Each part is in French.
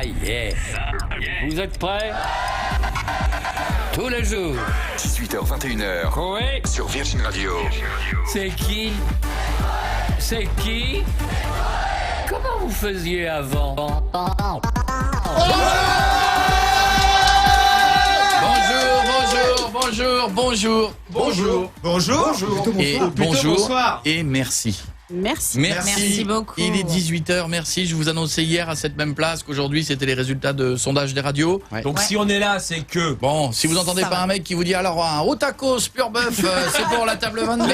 y est. Vous êtes prêts? Tous les jours. 18h-21h. Oui. Sur Virgin Radio. C'est qui? Comment vous faisiez avant? Bonjour. Et bonjour bonsoir. et merci. Merci beaucoup. Il est 18h, merci. Je vous annonçais hier à cette même place qu'aujourd'hui c'était les résultats de sondage des radios. Donc si on est là, c'est que... Bon, si vous entendez Ça pas va. un mec qui vous dit alors un haut tacos pur bœuf, c'est pour la table 22.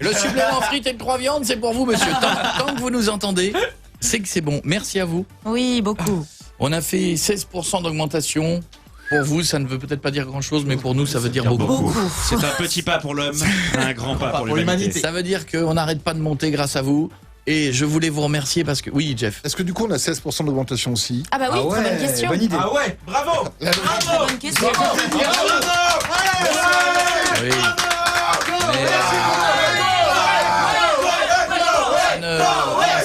Le supplément frites et de 3 viandes, c'est pour vous monsieur. Tant que vous nous entendez, c'est que c'est bon. Merci à vous. Oui, beaucoup. On a fait 16% d'augmentation. Pour vous, ça ne veut peut-être pas dire grand-chose, mais pour nous, ça veut dire beaucoup. C'est un petit pas pour l'homme, un grand pas pour l'humanité. Ça veut dire qu'on n'arrête pas de monter grâce à vous. Et je voulais vous remercier parce que... Oui, Jeff. Est-ce que du coup on a 16% d'augmentation aussi? Ah bah oui, très bonne question. Bonne idée. Ah ouais, bravo. Très bonne question. Oui.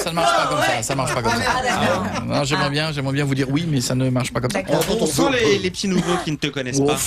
Ça ne marche pas comme ça. Ça marche pas comme ça. Non, j'aimerais bien vous dire oui, mais ça ne marche pas comme ça. D'accord. On sent les petits nouveaux qui ne te connaissent pas.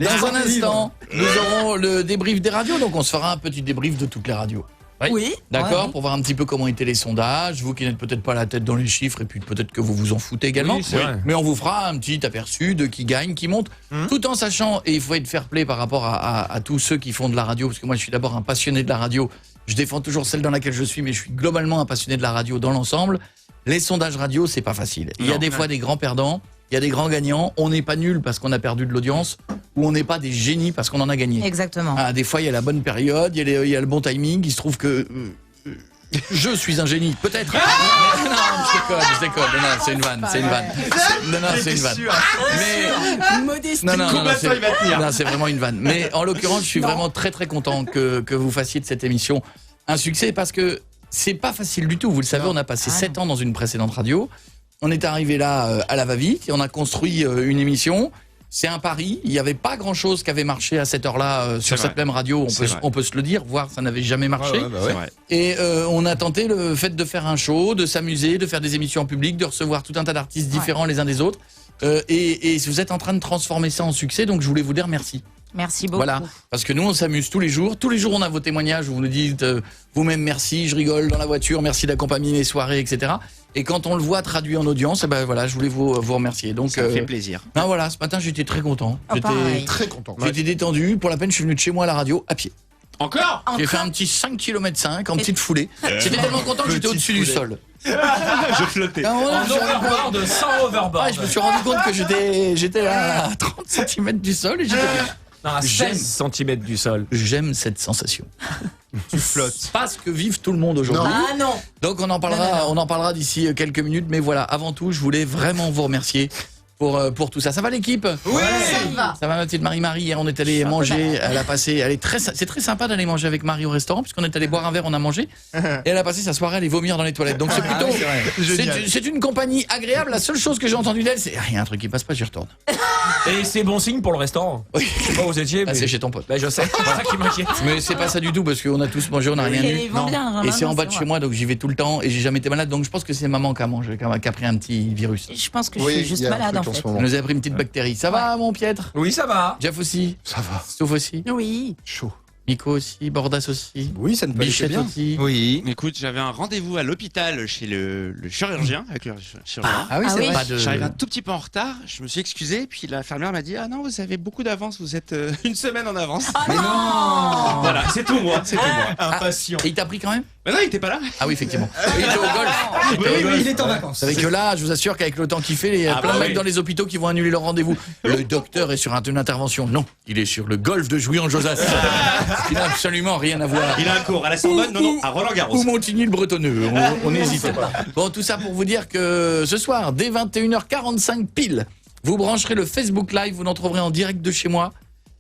Dans un instant, nous aurons le débrief des radios, donc on se fera un petit débrief de toutes les radios. Oui. D'accord, Ouais. pour voir un petit peu comment étaient les sondages, vous qui n'êtes peut-être pas la tête dans les chiffres, et puis peut-être que vous vous en foutez également. Oui, c'est vrai. Mais on vous fera un petit aperçu de qui gagne, qui monte, tout en sachant, et il faut être fair-play par rapport à tous ceux qui font de la radio, parce que moi je suis d'abord un passionné de la radio, je défends toujours celle dans laquelle je suis, mais je suis globalement un passionné de la radio dans l'ensemble. Les sondages radio, c'est pas facile. Il y a des fois des grands perdants, il y a des grands gagnants, on n'est pas nul parce qu'on a perdu de l'audience, ou on n'est pas des génies parce qu'on en a gagné. Exactement. Ah, des fois, il y a la bonne période, il y a le bon timing. Il se trouve que je suis un génie, peut-être. Non, je déconne. Non, c'est une vanne. Non, c'est une vanne. Mais Modestie. non, Combien de temps il va tenir? non, c'est vraiment une vanne. Mais en l'occurrence, je suis vraiment très très content que vous fassiez de cette émission un succès parce que c'est pas facile du tout. Vous le savez, on a passé 7 ans dans une précédente radio. On est arrivé là à la va-vite et on a construit une émission. C'est un pari. Il n'y avait pas grand-chose qui avait marché à cette heure-là sur cette même radio. On peut se le dire, voire ça n'avait jamais marché. C'est vrai. Et on a tenté le fait de faire un show, de s'amuser, de faire des émissions en public, de recevoir tout un tas d'artistes différents les uns des autres. Et vous êtes en train de transformer ça en succès, donc je voulais vous dire merci. Merci beaucoup. Voilà, parce que nous on s'amuse tous les jours. Tous les jours on a vos témoignages où vous nous dites vous-même merci, je rigole dans la voiture, merci d'accompagner mes soirées, etc. Et quand on le voit traduit en audience, ben voilà, je voulais vous remercier. Donc Ça me fait plaisir. ben voilà, ce matin j'étais très content. pareil. Très content. J'étais détendu. Pour la peine, je suis venu de chez moi à la radio à pied. Encore? J'ai fait un petit 5 km 5 en petite foulée. J'étais tellement content que j'étais au-dessus du sol. Je flottais. Ah, ouais, En je me suis rendu compte- overboard, sans overboard. Ouais, je me suis rendu compte que j'étais à 30 cm du sol et j'étais bien. Non, à 16 cm du sol. J'aime cette sensation. Tu flottes. Pas ce que vive tout le monde aujourd'hui. Ah non. Donc on en parlera d'ici quelques minutes. Mais voilà, avant tout, je voulais vraiment vous remercier pour tout ça. Ça va l'équipe? Oui. Ça va. Ça va ma petite Marie-Marie? Hier on est allé manger, c'est très sympa d'aller manger avec Marie au restaurant puisqu'on est allé boire un verre, on a mangé et elle a passé sa soirée à aller vomir dans les toilettes. Donc c'est plutôt c'est une compagnie agréable. La seule chose que j'ai entendue d'elle, c'est il y a un truc qui passe pas, j'y retourne. Et c'est bon signe pour le restaurant. Oui. Je sais pas où vous étiez, mais... C'est chez ton pote. Bah, je sais, c'est ça qui m'inquiète. Mais c'est pas ça du tout parce qu'on a tous mangé, on n'a rien eu. Ils vont bien. Et c'est en bas de chez moi, donc j'y vais tout le temps et j'ai jamais été malade. Donc je pense que c'est maman qui a mangé, qui a pris un petit virus. Je pense que je Oui, suis il juste y a un malade en truc en fait. ce moment. Elle nous a pris une petite bactérie. Ça va mon Pietre? Oui, ça va. Jeff aussi? Ça va. Stouff aussi? Oui. Chaud. Nico aussi? Bordas aussi? Oui, ça ne peut aller que Bichette bien. aussi? Oui. Écoute, j'avais un rendez-vous à l'hôpital chez le chirurgien, avec le chirurgien. Ah oui, Ah c'est oui. vrai. Pas de... J'arrive un tout petit peu en retard, je me suis excusé, puis l'infirmière m'a dit « Ah non, vous avez beaucoup d'avance, vous êtes une semaine en avance. Mais non. Voilà, c'est tout moi, c'est tout moi. Impatient. Et il t'a pris quand même? Mais non, il était pas là. Ah oui, effectivement. Il était au golf. Oui, il est en vacances. Vous savez que là, je vous assure qu'avec le temps qu'il fait, il y a plein de mecs dans les hôpitaux qui vont annuler leur rendez-vous. Le docteur est sur une intervention. Non, il est sur le golf de Jouy-en-Josas. Il n'a absolument rien à voir. Il a un cours à la Sorbonne, non, à Roland-Garros. Ou Montigny-le-Bretonneux, on n'hésite pas. Bon, tout ça pour vous dire que ce soir, dès 21h45 pile, vous brancherez le Facebook Live, vous l'en trouverez en direct de chez moi.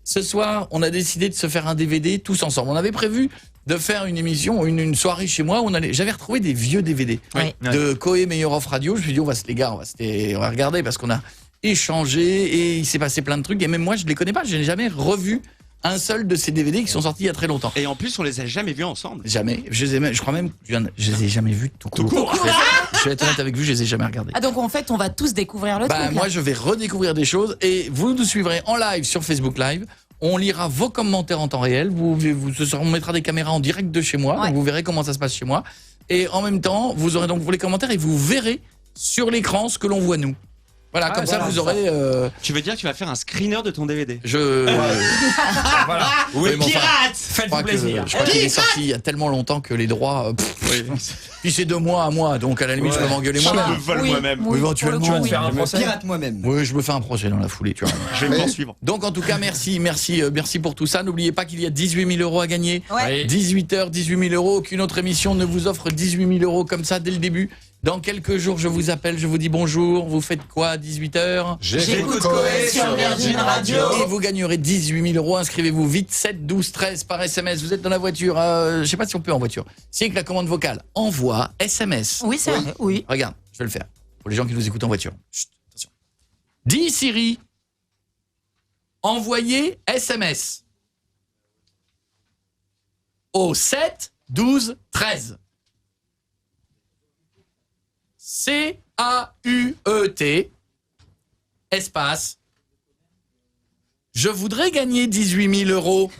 Ce soir, on a décidé de se faire un DVD tous ensemble. On avait prévu de faire une émission, une soirée chez moi où j'avais retrouvé des vieux DVD Oui. de Koé Meilleur Off Radio. Je me suis dit, on va regarder parce qu'on a échangé et il s'est passé plein de trucs. Et même moi, je ne les connais pas, je n'ai jamais revu un seul de ces DVD qui sont sortis il y a très longtemps. Et en plus, on les a jamais vus ensemble. Jamais. Je crois même, je les ai jamais vus tout court. Je vais être honnête avec vous, je les ai jamais regardés. Ah donc en fait, on va tous découvrir le truc. Moi, là. je vais redécouvrir des choses et vous nous suivrez en live sur Facebook Live. On lira vos commentaires en temps réel. On mettra des caméras en direct de chez moi. Ouais. Donc vous verrez comment ça se passe chez moi. Et en même temps, vous aurez donc les commentaires et vous verrez sur l'écran ce que l'on voit nous. Voilà, comme ça, vous aurez. Tu veux dire que tu vas faire un screener de ton DVD? Voilà. Oui, mais enfin, Pirate! je faites-vous crois plaisir. qu'il est sorti il y a tellement longtemps que les droits. Puis c'est de mois à mois, donc à la limite, je peux m'engueuler Je moi-même. me vole Oui, moi-même. oui, Éventuellement, pour le coup, tu vas te faire un Je me procès. pirate moi-même. Oui, je me fais un procès dans la foulée, tu vois. Je vais me poursuivre. Donc en tout cas, merci pour tout ça. N'oubliez pas qu'il y a 18 000 € à gagner. Ouais. 18h, 18 000 €. Aucune autre émission ne vous offre 18 000 € comme ça dès le début. Dans quelques jours, je vous appelle, je vous dis bonjour. Vous faites quoi à 18h? J'écoute Coé sur Virgin Radio. Et vous gagnerez 18 000 €. Inscrivez-vous vite, 7 12 13 par SMS. Vous êtes dans la voiture. Je sais pas si on peut en voiture. Si avec la commande vocale, envoie SMS. Oui, c'est vrai. Oui. Regarde, je vais le faire. Pour les gens qui nous écoutent en voiture. Chut, attention. Dis Siri, envoyez SMS au 7 12 13. C-A-U-E-T espace. Je voudrais gagner 18 000 €.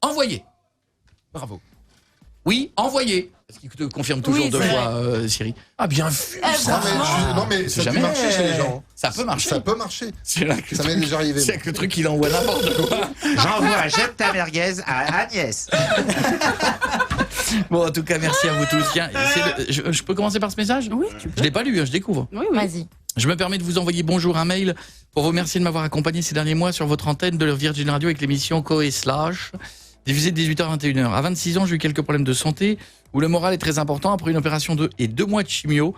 Envoyez. Bravo. Oui, envoyez. Est-ce qu'il te confirme toujours Oui, deux c'est fois, Siri? Ah, bien vu. Non, mais ça Jamais. peut marcher chez les gens. Ça peut marcher. Ça peut marcher. C'est là que Ça m'est déjà arrivé. C'est que le truc, il envoie n'importe quoi. J'envoie J'aime ta merguez à Agnès. Bon, en tout cas, merci à vous tous. Tiens, je peux commencer par ce message? Oui, tu Je l'ai pas lu, je découvre. Oui, vas-y. Je me permets de vous envoyer bonjour un mail pour vous remercier de m'avoir accompagné ces derniers mois sur votre antenne de Virgin Radio avec l'émission Coé Slash, diffusée de 18h à 21h. À 26 ans, j'ai eu quelques problèmes de santé où le moral est très important après une opération de 2 mois de chimio,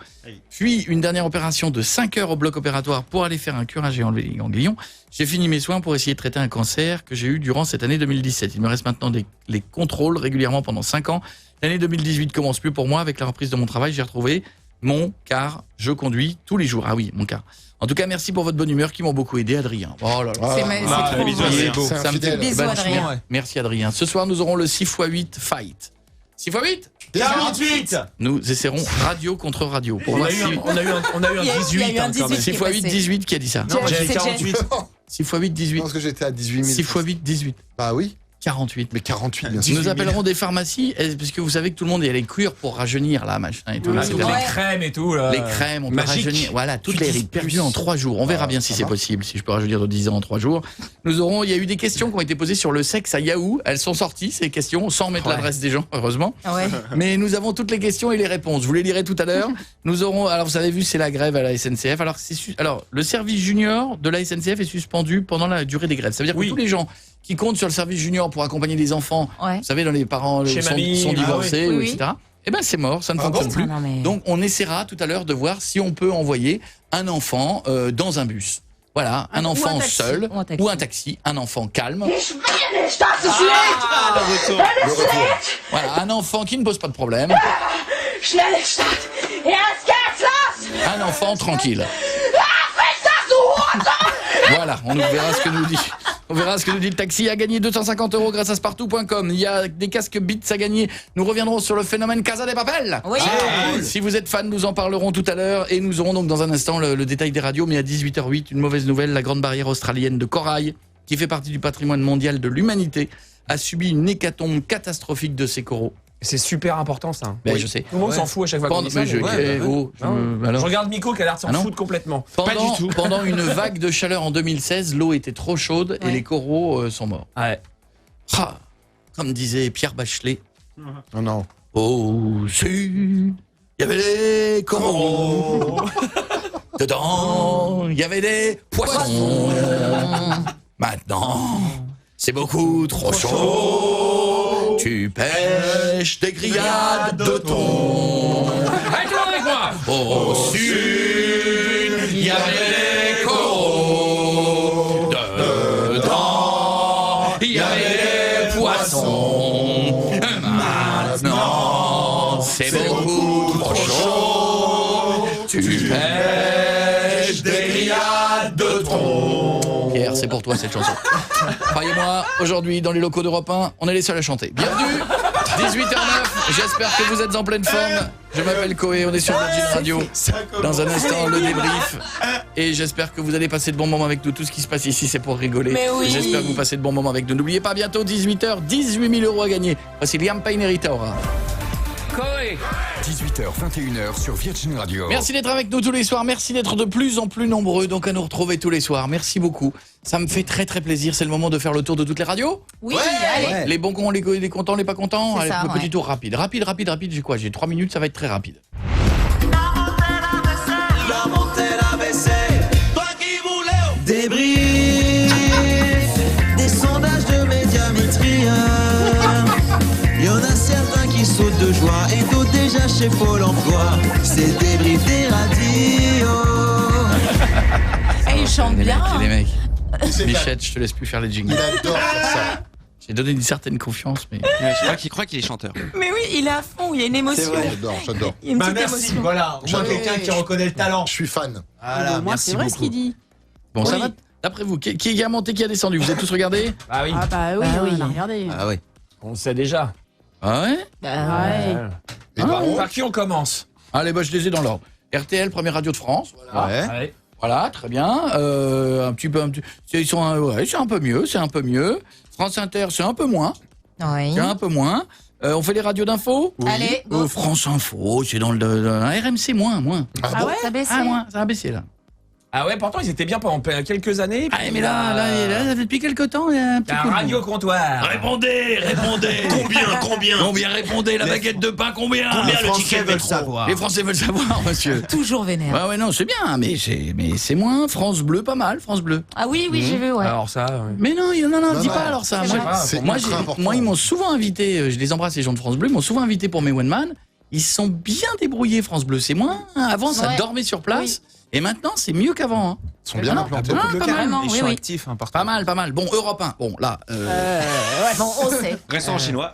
puis une dernière opération de 5 heures au bloc opératoire pour aller faire un curage et enlever les ganglions. J'ai fini mes soins pour essayer de traiter un cancer que j'ai eu durant cette année 2017. Il me reste maintenant les contrôles régulièrement pendant 5 ans. L'année 2018 commence plus pour moi. Avec la reprise de mon travail, j'ai retrouvé mon car. Je conduis tous les jours. Ah oui, mon car. En tout cas, merci pour votre bonne humeur qui m'ont beaucoup aidé, Adrien. Oh là là. C'est trop bisous, beau. Adrien. C'est un fidèle. Bisous, Adrien. Merci Adrien. Ce soir, nous aurons le 6x8 fight. 6x8 48. Nous essaierons radio contre radio. Pour On voir a si... eu un Il y a 18 eu un hein, quand même. 18. 6x8, 18 qui a dit ça. Non, j'avais C'est 48. 6x8, Je 18. pense que j'étais à 18 000. 6x8, 18. Bah oui, 48. mais 48, bien sûr. Nous appellerons des pharmacies, parce que vous savez que tout le monde, il y a les cures pour rajeunir, là, machin et tout. Ah, etc. toutes Ouais. les crèmes et tout là. Les crèmes, on peut Magique. rajeunir. Voilà, toutes Qui les disent perdues plus. en 3 jours. On verra bien si ça c'est va. possible, si je peux rajeunir de 10 ans en 3 jours. Il y a eu des questions qui ont été posées sur le sexe à Yahoo. Elles sont sorties, ces questions, sans mettre l'adresse des gens, heureusement. Ouais. Mais nous avons toutes les questions et les réponses. Je vous les lirai tout à l'heure. Nous aurons, alors vous avez vu, c'est la grève à la SNCF. Alors, le service junior de la SNCF est suspendu pendant la durée des grèves. Ça veut dire Oui. que tous les gens qui comptent sur le service junior pour accompagner les enfants, Ouais. vous savez, dans les parents Chez sont mamie, divorcés, oui. Oui, oui. etc. Eh ben c'est mort, ça ne Ah fonctionne bon plus. Ah non, mais- Donc on essaiera tout à l'heure de voir si on peut envoyer un enfant dans un bus. Voilà, un Ou un enfant taxi. seul Ou un taxi. un enfant calme. Le retour. Le retour. Voilà, un enfant qui ne pose pas de problème. Un enfant tranquille. Voilà, on nous verra ce que nous dit. On verra ce que nous dit le taxi. A gagné 250 € grâce à Spartou.com. Il y a des casques Beats à gagner. Nous reviendrons sur le phénomène Casa de Papel. Oui. Si vous êtes fan, nous en parlerons tout à l'heure. Et nous aurons donc dans un instant le détail des radios. Mais à 18h08, une mauvaise nouvelle. La grande barrière australienne de corail, qui fait partie du patrimoine mondial de l'humanité, a subi une hécatombe catastrophique de ses coraux. C'est super important ça. Ben, je sais. Tout le monde s'en fout à chaque fois qu'on dit ça. Mais je, mais- alors Je regarde Miko qui a l'air de s'en Ah non. foutre complètement. Pendant une vague de chaleur en 2016, l'eau était trop chaude et Ouais. les coraux sont morts. Ouais. Ah, comme disait Pierre Bachelet, Non, non. au sud, il y avait des coraux. Dedans, il y avait des poissons. Maintenant, c'est beaucoup trop chaud. Tu pêches des grillades de thon. Allez, tout le monde avec moi. Au sud, il y avait des coraux. Dedans, il y avait des poissons. Maintenant, c'est beaucoup trop chaud. Tu pêches des grillades de thon. Pierre, c'est pour toi cette chanson. Croyez-moi, aujourd'hui, dans les locaux d'Europe 1, on est les seuls à chanter. Bienvenue 18h09, j'espère que vous êtes en pleine forme. Je m'appelle Koé, on est sur Virgin Radio. Dans un instant, le débrief. Et j'espère que vous allez passer de bons moments avec nous. Tout ce qui se passe ici, c'est pour rigoler. Mais oui. J'espère que vous passez de bons moments avec nous. N'oubliez pas, bientôt 18h, 18 000 € à gagner. Voici Liam Payne et Rita Ora. Koé. 18h, 21h sur Virgin Radio. Merci d'être avec nous tous les soirs. Merci d'être de plus en plus nombreux donc à nous retrouver tous les soirs. Merci beaucoup. Ça me fait très très plaisir. C'est le moment de faire le tour de toutes les radios. Oui, allez. Les bons cons, les contents, les pas contents. C'est Allez, ça, le petit ouais. tour rapide. J'ai quoi? J'ai 3 minutes, ça va être très rapide. Débrief, des sondages de médiamétrie. Il y en a certains qui sautent de joie et d'autres déjà chez Pôle emploi. C'est débrief des radios. Et il chante Les bien. mecs. Michette, je te laisse plus faire les jingles. Il adore faire ça. J'ai donné une certaine confiance, mais... Je crois qu'il est chanteur. Mais oui, il est à fond, il y a une émotion. J'adore. Il y a une petite merci, émotion. voilà. Au moins quelqu'un qui reconnaît le talent. Je suis fan. Voilà, Moi, merci c'est vrai beaucoup. ce qu'il dit. Bon, ça Oui. va? D'après vous, qui a monté, qui a descendu? Vous êtes tous regardés? Ah oui. Ah bah oui, on a regardé. Ah ouais. On le sait déjà. Ah ouais? Bah ouais. Et par Par qui on commence? Allez, bah je les ai dans l'ordre. RTL, première radio de France. Voilà. Ouais. Allez. Voilà, très bien. Un petit peu, ils sont, ouais, c'est un peu mieux, c'est un peu mieux. France Inter, c'est un peu moins, Oui. c'est un peu moins. On fait les radios d'info. Allez, go. France Info, c'est dans le RMC moins. Ah ouais, ça baisse. Ah moins, ça a baissé là. Ah ouais, pourtant ils étaient bien pendant quelques années. Ah mais là, depuis quelque temps, il y a un petit un coup de radio mou. comptoir. Répondez. Combien baguette la baguette de pain, combien? Les Français veulent savoir. Les Français veulent savoir, monsieur. Toujours vénère. Ouais, non, c'est bien, mais c'est moins. France Bleu, pas mal, France Bleu. Ah oui, j'ai vu, ouais. Alors ça, ouais. Mais non, dis pas alors ça. C'est Moi, vrai. C'est moi, ultra important. moi, ils m'ont souvent invité, je les embrasse les gens de France Bleu, ils m'ont souvent invité pour mes One Man. Ils se sont bien débrouillés, France Bleu. C'est moins. Avant, ça Ouais. dormait sur place. Et maintenant, c'est mieux qu'avant. Hein. Ils sont bien Ah, implantés. ah, pas mal. Ils sont actifs, hein, partout. Pas mal. Bon, Europe 1. Bon, là. Bon, on sait. Restons en chinois.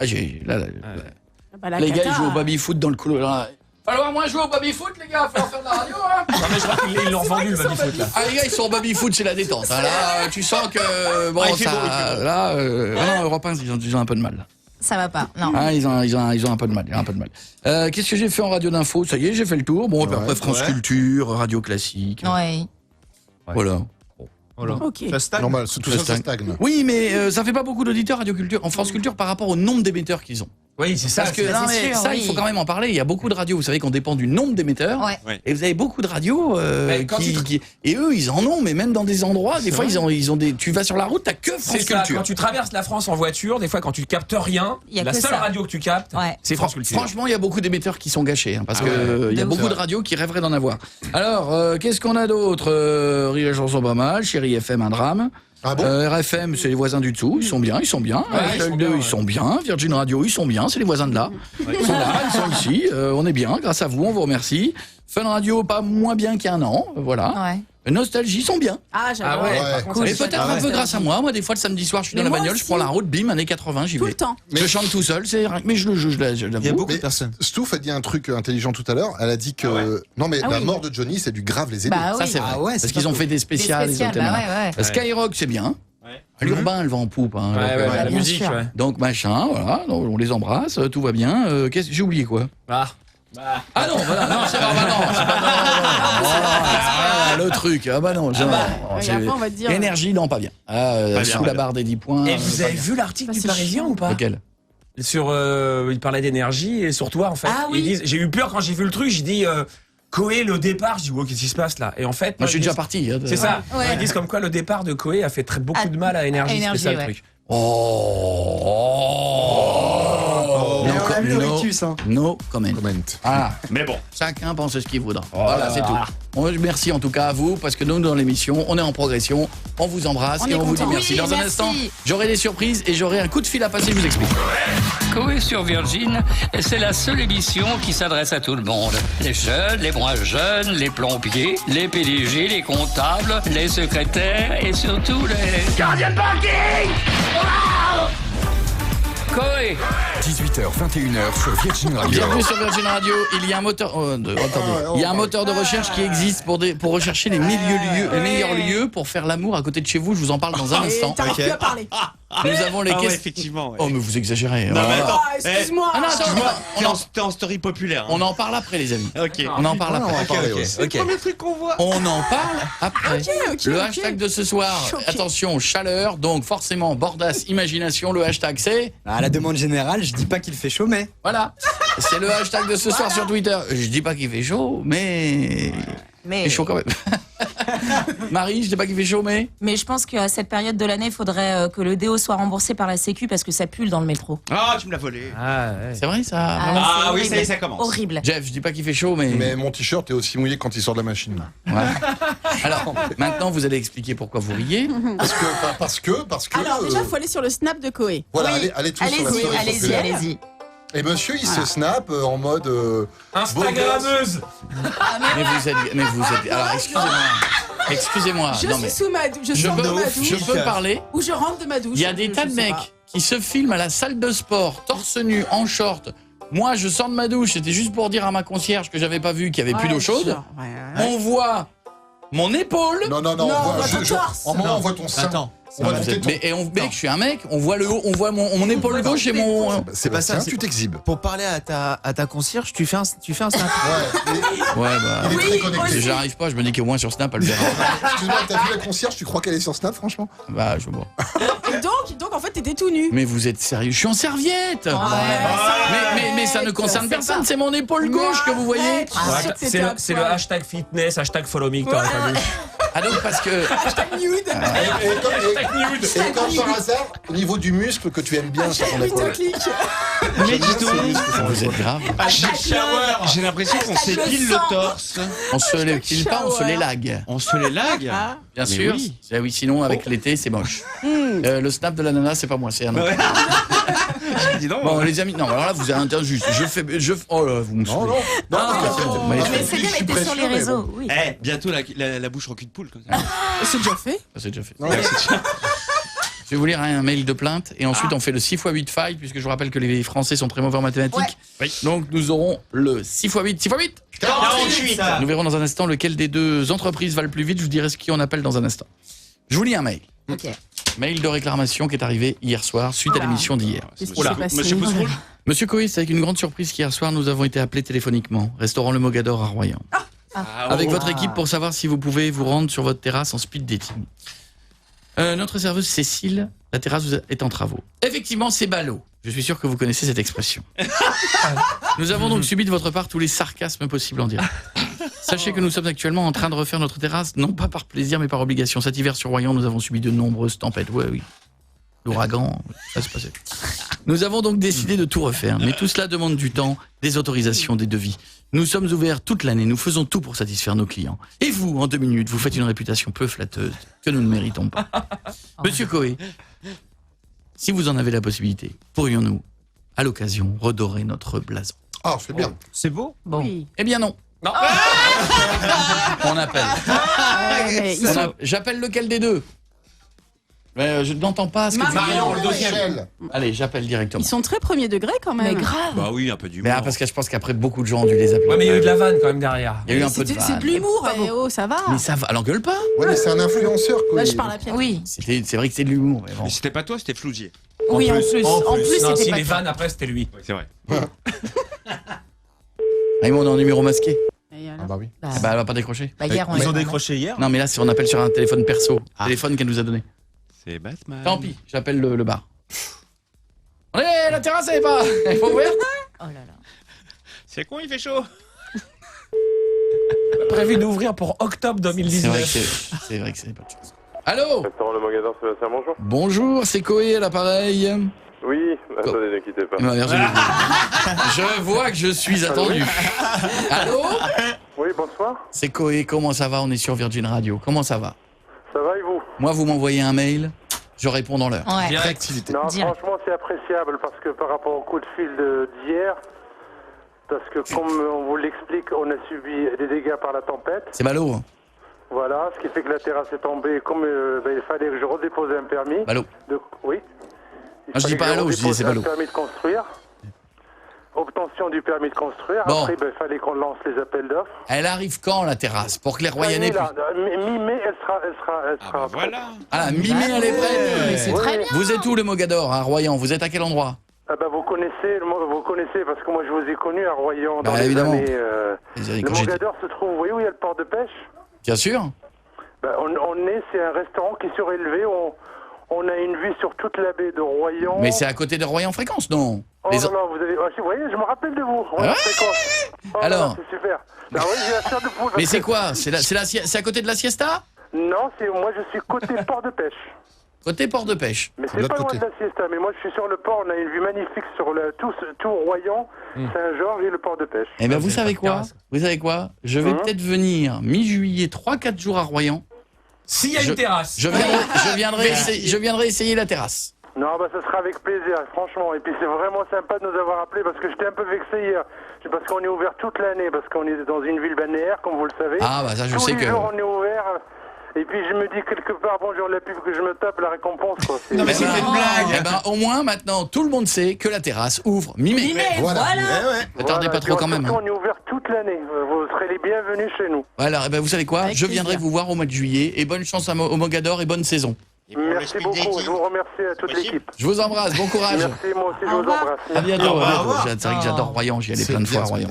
Bah, la les gars, cata, ils jouent au baby-foot dans le couloir. Falloir moins jouer au baby-foot, les gars. Falloir faire de la radio, hein. Non mais je crois qu'ils l'ont vendu le baby-foot là. Ah, les gars, ils sont au baby-foot, c'est la détente. Hein. Là, tu sens que. Bon, il fait ça. beau, il fait beau. Là, non, Europe 1, ils ont un peu de mal. Là. Ça va pas, non. Ah, ils ont un peu de mal. Qu'est-ce que j'ai fait en radio d'info? Ça y est, j'ai fait le tour. Bon, après France Culture, radio classique. Ouais. Voilà. Ok. Ça stagne. Normal, tout ça, ça stagne. Oui, mais ça fait pas beaucoup d'auditeurs Radio Culture en France Culture par rapport au nombre d'émetteurs qu'ils ont. Oui, c'est ça. Parce que c'est non, mais sûr, ça, oui. il faut quand même en parler. Il y a beaucoup de radios, vous savez qu'on dépend du nombre d'émetteurs. Ouais. Et vous avez beaucoup de radios quand et eux, ils en ont, mais même dans des endroits, des fois, ils ont des. Tu vas sur la route, t'as que France C'est ça, Culture. quand tu traverses la France en voiture, des fois quand tu captes rien, Y a la que seule ça. radio que tu captes, Ouais. c'est France Culture. Franchement, il y a beaucoup d'émetteurs qui sont gâchés, hein, parce Ah que il y a De beaucoup ouf. de radios qui rêveraient d'en avoir. Alors, qu'est-ce qu'on a d'autre? Rire et chanson pas mal, Chérie FM, un drame. Ah bon RFM, c'est les voisins du dessous, ils sont bien. ils sont RTL2, bien, ils sont bien. Virgin Radio, ils sont bien, c'est les voisins de là. Ils sont là, ils sont ici, on est bien, grâce à vous, on vous remercie. Fun Radio, pas moins bien qu'il y a un an, voilà. Ouais. Nostalgie, ils sont bien. Ah, j'adore. Ah ouais, Ouais. par contre, Et ça, peut-être c'est- un peu grâce à moi. Moi, des fois, le samedi soir, je suis Mais dans la moi bagnole, je aussi. prends la route, bim, années 80, j'y Tout vais. le temps. Je chante tout seul, mais je Il y a l'avoue. beaucoup de Mais personnes. Stouff a dit un truc intelligent tout à l'heure. Elle a dit que non mais Ah la oui. mort de Johnny, c'est du grave les aider. Bah Ça, oui. c'est vrai. Ah ouais, c'est Parce qu'ils pas ont faux. fait des Des spéciales. spéciales, ils ont bah tellement- ouais. Skyrock, c'est bien. Ouais. L'urbain, elle va en poupe. Hein, Ouais, donc, ouais, la bien musique, sûr. ouais. donc, machin, voilà, donc, on les embrasse, tout va bien. J'ai oublié quoi? Ah. Ah non, voilà, non, c'est pas, bah non, c'est pas, non, ah, le truc, ah bah non, Et après, on va te dire. énergie, non, pas bien. Sous la barre des 10 points. Et vous avez vu l'article du c'est Parisien chiant. ou pas? Lequel? Sur, il parlait d'énergie et sur toi en fait. Ah oui. Ils disent, j'ai eu peur quand j'ai vu le truc, j'ai dit Koé le départ, je dis oh, qu'est-ce qui se passe là? Et en fait, Moi, je suis ils déjà disent- parti. Hein, C'est ça. Ouais. Ils disent comme quoi le départ de Koé a fait beaucoup de mal à énergie, Énergie, c'est ça le ouais. truc. Mais No on a vu le rictus, hein. No comment. Comment. Ah, mais bon, chacun pense ce qu'il voudra. Voilà, c'est tout. Merci en tout cas à vous, parce que nous, dans l'émission, on est en progression, on vous embrasse On et est on vous dit content. merci. Oui, Dans un merci. instant, j'aurai des surprises et j'aurai un coup de fil à passer, je vous explique. Koé sur Virgin, c'est la seule émission qui s'adresse à tout le monde. Les jeunes, les moins jeunes, les plombiers, les PDG, les comptables, les secrétaires et surtout les gardiens de parking. Koé 18h, 21h sur Virgin Radio. Bienvenue sur Virgin Radio. Il y a un moteur, il y a un moteur de recherche qui existe pour rechercher les meilleurs lieux pour faire l'amour à côté de chez vous. Je vous en parle dans un instant. T'arrives plus à parler. Nous avons les questions. effectivement. Oh, mais vous exagérez. Non, mais attends. Excuse-moi. Ah non, attends, T'es en story populaire. on en parle après, les amis. Ok. On en parle On va en après. parler aussi. Le premier truc qu'on voit. On en parle après. Ok, Le ok. hashtag de ce soir, Choqué. attention, chaleur, donc forcément bordasse, imagination. Le hashtag c'est, À la demande générale, je dis pas qu'il fait chaud, mais. voilà, c'est le hashtag de ce soir sur Twitter. Je dis pas qu'il fait chaud, mais il fait chaud quand même. Marie, je dis pas qu'il fait chaud, mais je pense qu'à cette période de l'année, il faudrait que le déo soit remboursé par la Sécu parce que ça pue dans le métro. Ah, tu me l'as volé. c'est vrai ça. vraiment Ah c'est oui, horrible. ça y est, ça commence. Horrible. Jeff, je dis pas qu'il fait chaud, mais. Mais mon t-shirt est aussi mouillé quand il sort de la machine. Voilà. Alors, maintenant, vous allez expliquer pourquoi vous riez. Parce que. Alors, déjà, il faut aller sur le snap de Koé. Voilà, Oui. allez tous sur la Allez-y, story allez-y, populaire. allez-y. Et monsieur, il se snap en mode. Instagrammeuse. Mais vous êtes. Alors, excusez-moi. Je non, suis mais sous ma douche. Je je sors de ma peux, je douche. peux parler. Ou je rentre de ma douche. Il y a des tas de mecs qui se filment à la salle de sport, torse nu, en short. Moi, je sors de ma douche, c'était juste pour dire à ma concierge que j'avais pas vu qu'il y avait plus d'eau chaude. On voit mon épaule. Non, Non, on voit ton torse. En moment, on voit ton sein. Attends. On voit ton téton. Mec, je suis un mec, on voit le haut, on voit mon épaule gauche et mon. C'est pas ça. Tu t'exhibes. Pour parler à ta concierge, tu fais un snap. Ouais. Ouais, bah. Il est très connecté. J'arrive pas, je me dis qu'au moins sur Snap, elle le verra. Excuse-moi, t'as vu la concierge, tu crois qu'elle est sur Snap, franchement? Bah, je vois. Et donc, en fait, t'étais tout nu. Mais vous êtes sérieux? Je suis en serviette! Mais ça ne concerne personne, c'est mon épaule gauche que vous voyez. C'est le hashtag fitness, hashtag follow me que t'aurais pas vu. Ah donc parce que. Hashtag nude. Et comme par hasard, au niveau du muscle que tu aimes bien sur ton épaule. Clic. Mais dis donc. Vous êtes grave. J'ai l'impression qu'on s'épile le torse. On se l'épile pas, on se l'élague. On se les lague. Bien Mais sûr. oui. Oui, sinon avec l'été c'est moche. Le snap de la nana c'est pas moi, c'est un autre. Dis donc. Bon les amis, non alors là vous avez intérêt juste. Oh là vous me saoulez. Non, c'est bon, mais Mais c'est bien, elle était sur les réseaux. Oui. Eh, bientôt la bouche recul de poule comme ça. C'est déjà fait. c'est déjà fait. Non, Je vais vous lire un mail de plainte et ensuite on fait le 6x8 faille puisque je vous rappelle que les Français sont très mauvais en mathématiques. Oui. Donc nous aurons le 6x8. 6x8 48. Nous verrons dans un instant lequel des deux entreprises va le plus vite. Je vous dirai ce qui on appelle dans un instant. Je vous lis un mail. Ok. Mail de réclamation qui est arrivé hier soir suite à l'émission d'hier. Qu'est-ce qui s'est passé Monsieur Pousseroule. Monsieur Coé, c'est avec une grande surprise qu'hier soir nous avons été appelés téléphoniquement, restaurant Le Mogador à Royan, avec votre équipe pour savoir si vous pouvez vous rendre sur votre terrasse en speed dating. Notre serveuse Cécile, la terrasse est en travaux. Effectivement, c'est ballot. Je suis sûr que vous connaissez cette expression. Nous avons donc subi de votre part tous les sarcasmes possibles en direct. Sachez que nous sommes actuellement en train de refaire notre terrasse, non pas par plaisir mais par obligation. Cet hiver sur Royan, nous avons subi de nombreuses tempêtes. Ouais, oui. L'ouragan, ça se passait. Nous avons donc décidé de tout refaire, mais tout cela demande du temps, des autorisations, des devis. Nous sommes ouverts toute l'année, nous faisons tout pour satisfaire nos clients. Et vous, en 2 minutes, vous faites une réputation peu flatteuse que nous ne méritons pas. Monsieur Coé, si vous en avez la possibilité, pourrions-nous, à l'occasion, redorer notre blason? Ah, c'est bien. C'est beau. Bon. Oui. Eh bien non. Non. On appelle. J'appelle lequel des deux? Je n'entends pas ce que tu dis. Marion, le deuxième. Allez, j'appelle directement. Ils sont très premier degré quand même. Mais grave. Bah oui, un peu du Mais parce que je pense qu'après beaucoup de gens ont dû les appeler. Ouais, mais il y a eu de la vanne quand même derrière. Il y a eu un peu de C'est vanne. de l'humour. Oh, ça va. Mais ça va, alors gueule pas. Ouais, mais c'est un influenceur, quoi. Là, je parle à Pierre. Oui. C'est vrai que c'est de l'humour. Mais bon. Mais c'était pas toi, c'était Flougier. Oui, en plus. En plus, Non, c'était si pas les toi. vannes après c'était lui. C'est vrai. Raymond, on est en numéro masqué. Et alors Ah bah oui. Bah, Eh ben, elle va pas décrocher. bah, hier, on Ils l'a- ont décroché hier. Non, mais là, on appelle sur un téléphone perso. Téléphone qu'elle nous a donné. C'est Batman. Tant pis, j'appelle le bar. Allez, la terrasse, elle est pas ouverte. Oh là là. C'est con, il fait chaud. Prévu d'ouvrir pour octobre C'est vrai 2019. que c'est vrai que c'est pas de chance. Allô. Restaurant Le Mogador, Sébastien, bonjour. Bonjour, c'est Coé à l'appareil. Oui, attendez, ne quittez pas. Merci beaucoup. Je vois que je suis attendu. Allô. Oui, bonsoir. C'est Coé, comment ça va? On est sur Virgin Radio. Comment ça va? Ça va et vous? Moi, vous m'envoyez un mail, je réponds dans l'heure. Ouais. Réactivité. Non, Direct. franchement, c'est appréciable parce que par rapport au coup de fil d'hier, parce que comme on vous l'explique, on a subi des dégâts par la tempête. C'est ballot. Hein. Voilà, ce qui fait que la terrasse est tombée. Comme il fallait que je redépose un permis. Ballot. Oui. Ah, je dis pas allô, je dis c'est ballot. Un permis de construire. obtention du permis de construire. Bon. Après, il fallait qu'on lance les appels d'offres. Elle arrive quand, la terrasse? Pour que les Ça y Royannais est, là, puissent... mi-mai, elle sera prête. Voilà. Ah, mi-mai, elle est prête. Mais c'est très bien. Vous êtes où, le Mogador, à Royan? Vous êtes à quel endroit? Vous connaissez parce que moi je vous ai connu à Royan dans Bah, les évidemment. années. Les années Le quand j'étais- Mogador se trouve, vous voyez où il y a le port de pêche? Bien sûr. C'est un restaurant qui est surélevé. On a une vue sur toute la baie de Royan. Mais c'est à côté de Royan Fréquence, non? Oh Les- non, vous voyez, je me rappelle de vous. Ah ouais Fréquence. Oh, Alors là, c'est super. Ah ouais, j'ai la chair de poule. Mais c'est quoi? C'est à côté de la siesta? Non, moi je suis côté port de pêche. Côté port de pêche. Mais c'est pas loin de la siesta. Mais moi je suis sur le port. On a une vue magnifique sur tout Royan, Saint-Georges et le port de pêche. Eh bien, vous savez quoi? Vous savez quoi? Je vais peut-être venir mi-juillet 3-4 jours à Royan. S'il y a une terrasse. Je viendrai essayer la terrasse. Non, ça sera avec plaisir, franchement. Et puis c'est vraiment sympa de nous avoir appelés parce que j'étais un peu vexé hier. Parce qu'on est ouvert toute l'année, parce qu'on est dans une ville balnéaire, comme vous le savez. Ah, bah ça, je Tous sais les que... jours, on est ouvert. Et puis je me dis quelque part, bon, j'ai la pub que je me tape la récompense, quoi. Non, mais c'était une blague. Eh ben, au moins, maintenant, tout le monde sait que la terrasse ouvre mi-mai. Voilà. Attendez pas trop quand même. On est ouvert toute l'année. Vous serez les bienvenus chez nous. Voilà, eh ben, vous savez quoi? Avec Je viendrai plaisir. vous voir au mois de juillet. Et bonne chance au Mogador et bonne saison. Merci beaucoup. Je vous remercie à toute l'équipe. Je vous embrasse, bon courage. Merci, moi aussi, je Au vous revoir. embrasse. À bientôt. Au à bientôt. revoir. C'est vrai que j'adore Royan, j'y allais plein de fois à Royan.